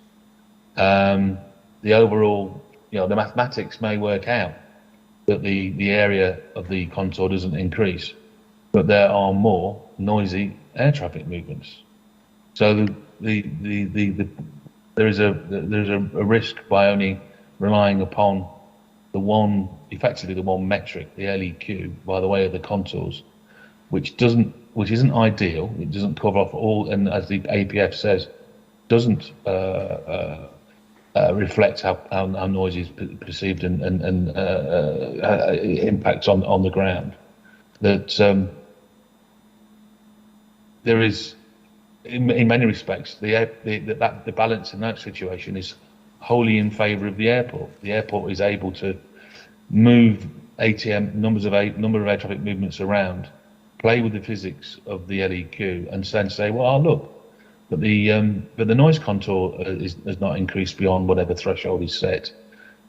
The overall, the mathematics may work out that the area of the contour doesn't increase, but there are more noisy air traffic movements. So there is a risk by only relying upon effectively the one metric, the LEQ, by the way of the contours, which isn't ideal. It doesn't cover off all, and as the APF says, doesn't reflect how noise is perceived and impacts on the ground. That there is, in many respects, the balance in that situation is wholly in favour of the airport. The airport is able to move number of air traffic movements around, play with the physics of the LEQ, and then say, well, look, but the noise contour has not increased beyond whatever threshold is set,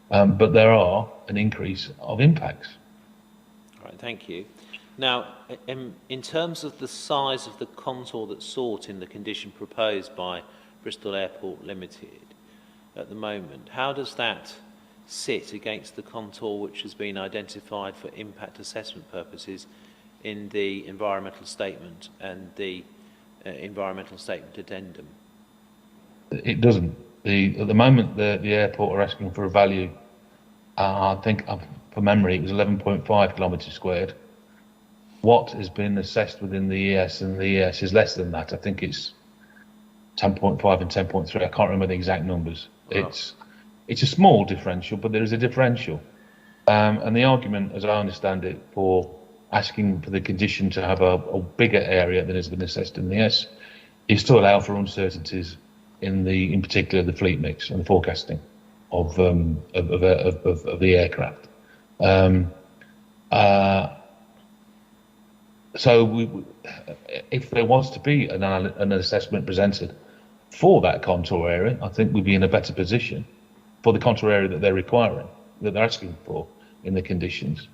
but there are an increase of impacts. All right, thank you. Now, in terms of the size of the contour that's sought in the condition proposed by Bristol Airport Limited at the moment, how does that sit against the contour which has been identified for impact assessment purposes in the environmental statement and the environmental statement addendum? It doesn't. At the moment, the airport are asking for a value. I think, from memory, it was 11.5 kilometres squared. What has been assessed within the ES, and the ES is less than that. I think it's 10.5 and 10.3. I can't remember the exact numbers. Wow. It's a small differential, but there is a differential. And the argument, as I understand it, for asking for the condition to have a bigger area than has been assessed in the ES is to allow for uncertainties in particular the fleet mix and the forecasting of the aircraft. So if there was to be an assessment presented for that contour area, I think we'd be in a better position for the contour area that they're asking for in the conditions,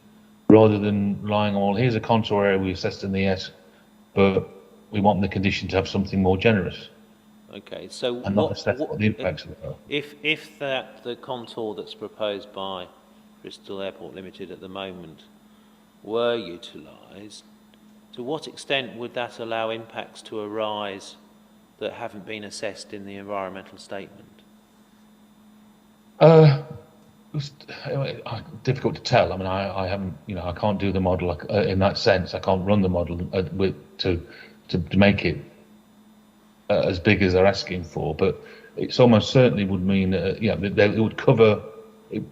rather than relying on, here's a contour area we assessed in the ES, but we want the condition to have something more generous. Okay, so and not assess what the impacts of it are. If the contour that's proposed by Bristol Airport Limited at the moment were utilised, to what extent would that allow impacts to arise that haven't been assessed in the environmental statement? It's difficult to tell. I mean, I haven't, I can't do the model in that sense. I can't run the model to make it as big as they're asking for. But it's almost certainly would mean it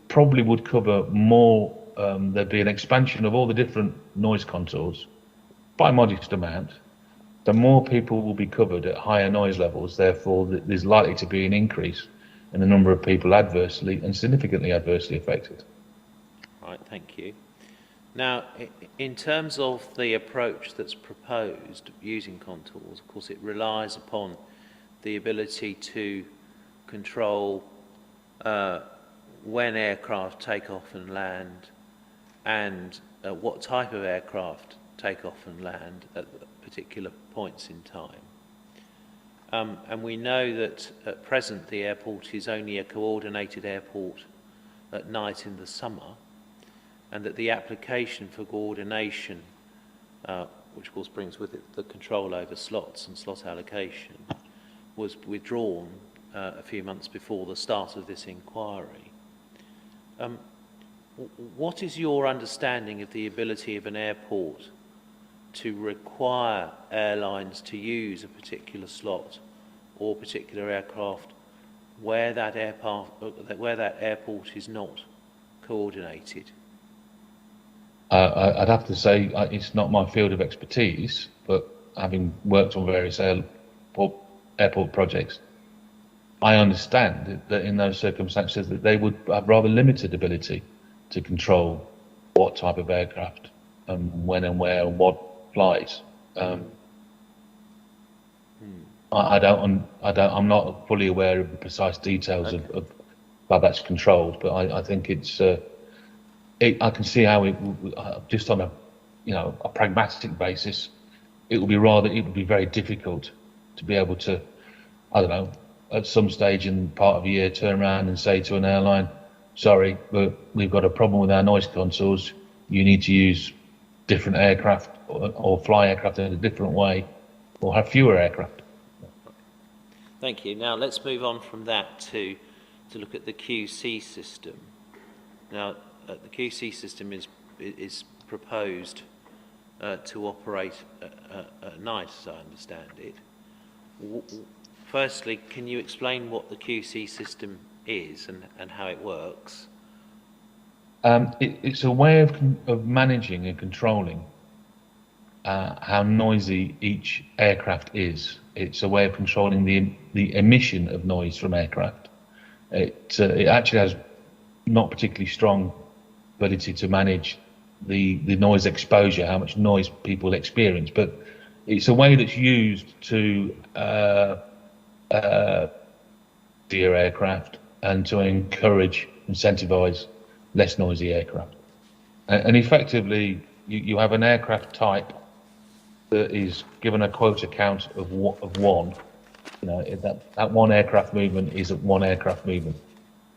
probably would cover more. There'd be an expansion of all the different noise contours by a modest amount. The more people will be covered at higher noise levels, therefore there's likely to be an increase in the number of people adversely and significantly adversely affected. Right, thank you. Now, in terms of the approach that's proposed using contours, of course it relies upon the ability to control when aircraft take off and land, and what type of aircraft take off and land at particular points in time. And we know that at present the airport is only a coordinated airport at night in the summer, and that the application for coordination, which of course brings with it the control over slots and slot allocation, was withdrawn a few months before the start of this inquiry. What is your understanding of the ability of an airport to require airlines to use a particular slot or particular aircraft where that airport is not coordinated? I'd have to say it's not my field of expertise, but having worked on various airport projects, I understand that in those circumstances that they would have rather limited ability to control what type of aircraft and when and where and what flies. I'm not fully aware of the precise details of how that's controlled, but I think it's. I can see how it, just on a pragmatic basis, it would be very difficult to be able to, I don't know, at some stage in part of a year, turn around and say to an airline, sorry, but we've got a problem with our noise consoles. You need to use different aircraft or fly aircraft in a different way, or have fewer aircraft. Thank you. Now let's move on from that to look at the QC system. Now the QC system is proposed to operate at night, as I understand it. Firstly, can you explain what the QC system is and how it works? It's a way of managing and controlling how noisy each aircraft is. It's a way of controlling the emission of noise from aircraft. It actually has not particularly strong ability to manage the noise exposure, how much noise people experience, but it's a way that's used to steer aircraft and to incentivize less noisy aircraft. And effectively, you have an aircraft type that is given a quota count of one. That one aircraft movement is one aircraft movement.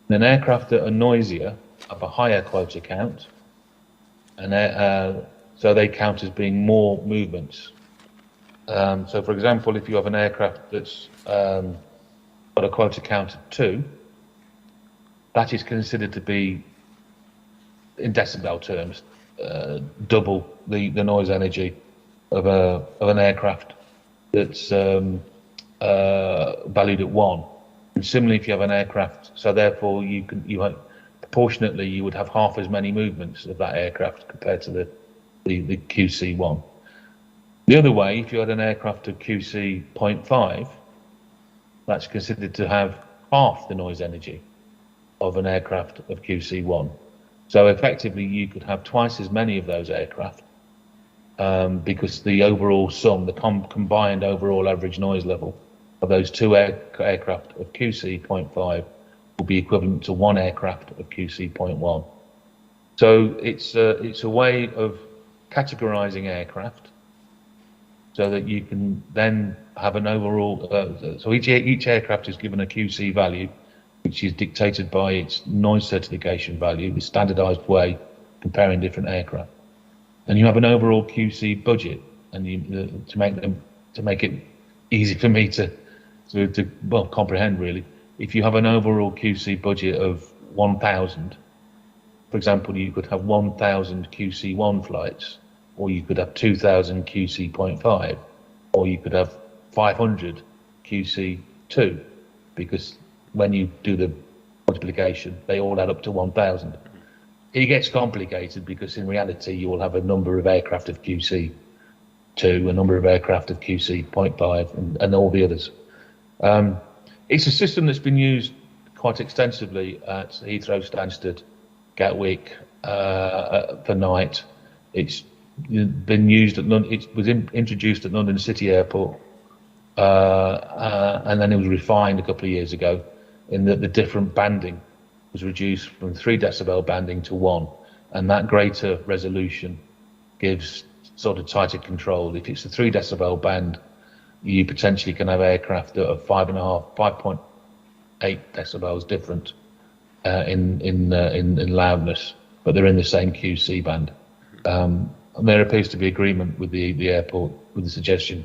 And an aircraft that are noisier have a higher quota count, and so they count as being more movements. So, for example, if you have an aircraft that's got a quota count of 2, that is considered to be, in decibel terms, double the noise energy of an aircraft that's valued at 1. And similarly, if you have an aircraft, so therefore proportionately you would have half as many movements of that aircraft compared to the QC1. The other way, if you had an aircraft of QC 0.5, that's considered to have half the noise energy of an aircraft of QC1. So effectively, you could have twice as many of those aircraft because the overall sum, the combined overall average noise level of those two aircraft of QC 0.5 will be equivalent to one aircraft of QC 0.1. So it's a way of categorizing aircraft so that you can then have an overall, so each aircraft is given a QC value, which is dictated by its noise certification value, the standardized way comparing different aircraft. And you have an overall QC budget, and to make it easy for me to comprehend really. If you have an overall QC budget of 1,000, for example, you could have 1,000 QC1 flights, or you could have 2,000 QC 0.5, or you could have 500 QC2, because when you do the multiplication, they all add up to 1,000. It gets complicated because in reality, you will have a number of aircraft of QC2, a number of aircraft of QC 0.5, and all the others. It's a system that's been used quite extensively at Heathrow, Stansted, Gatwick for night. It's been used at London. It was introduced at London City Airport, and then it was refined a couple of years ago in that the different banding was reduced from 3 decibel banding to 1, and that greater resolution gives sort of tighter control. If it's a 3 decibel band, you potentially can have aircraft that are 5.8 decibels different in loudness, but they're in the same QC band. And there appears to be agreement with the airport with the suggestion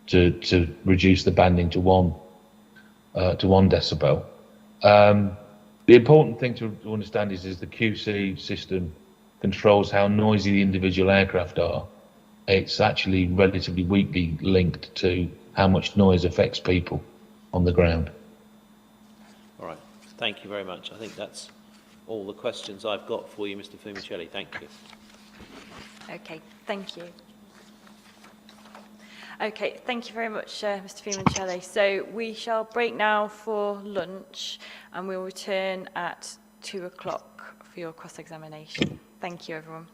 to reduce the banding to 1 decibel. The important thing to understand is the QC system controls how noisy the individual aircraft are, it's actually relatively weakly linked to how much noise affects people on the ground. All right. Thank you very much. I think that's all the questions I've got for you, Mr. Fumicelli. Thank you. Okay, thank you. Okay, thank you very much, Mr. Fumicelli. So we shall break now for lunch, and we'll return at 2 o'clock for your cross-examination. Thank you, everyone.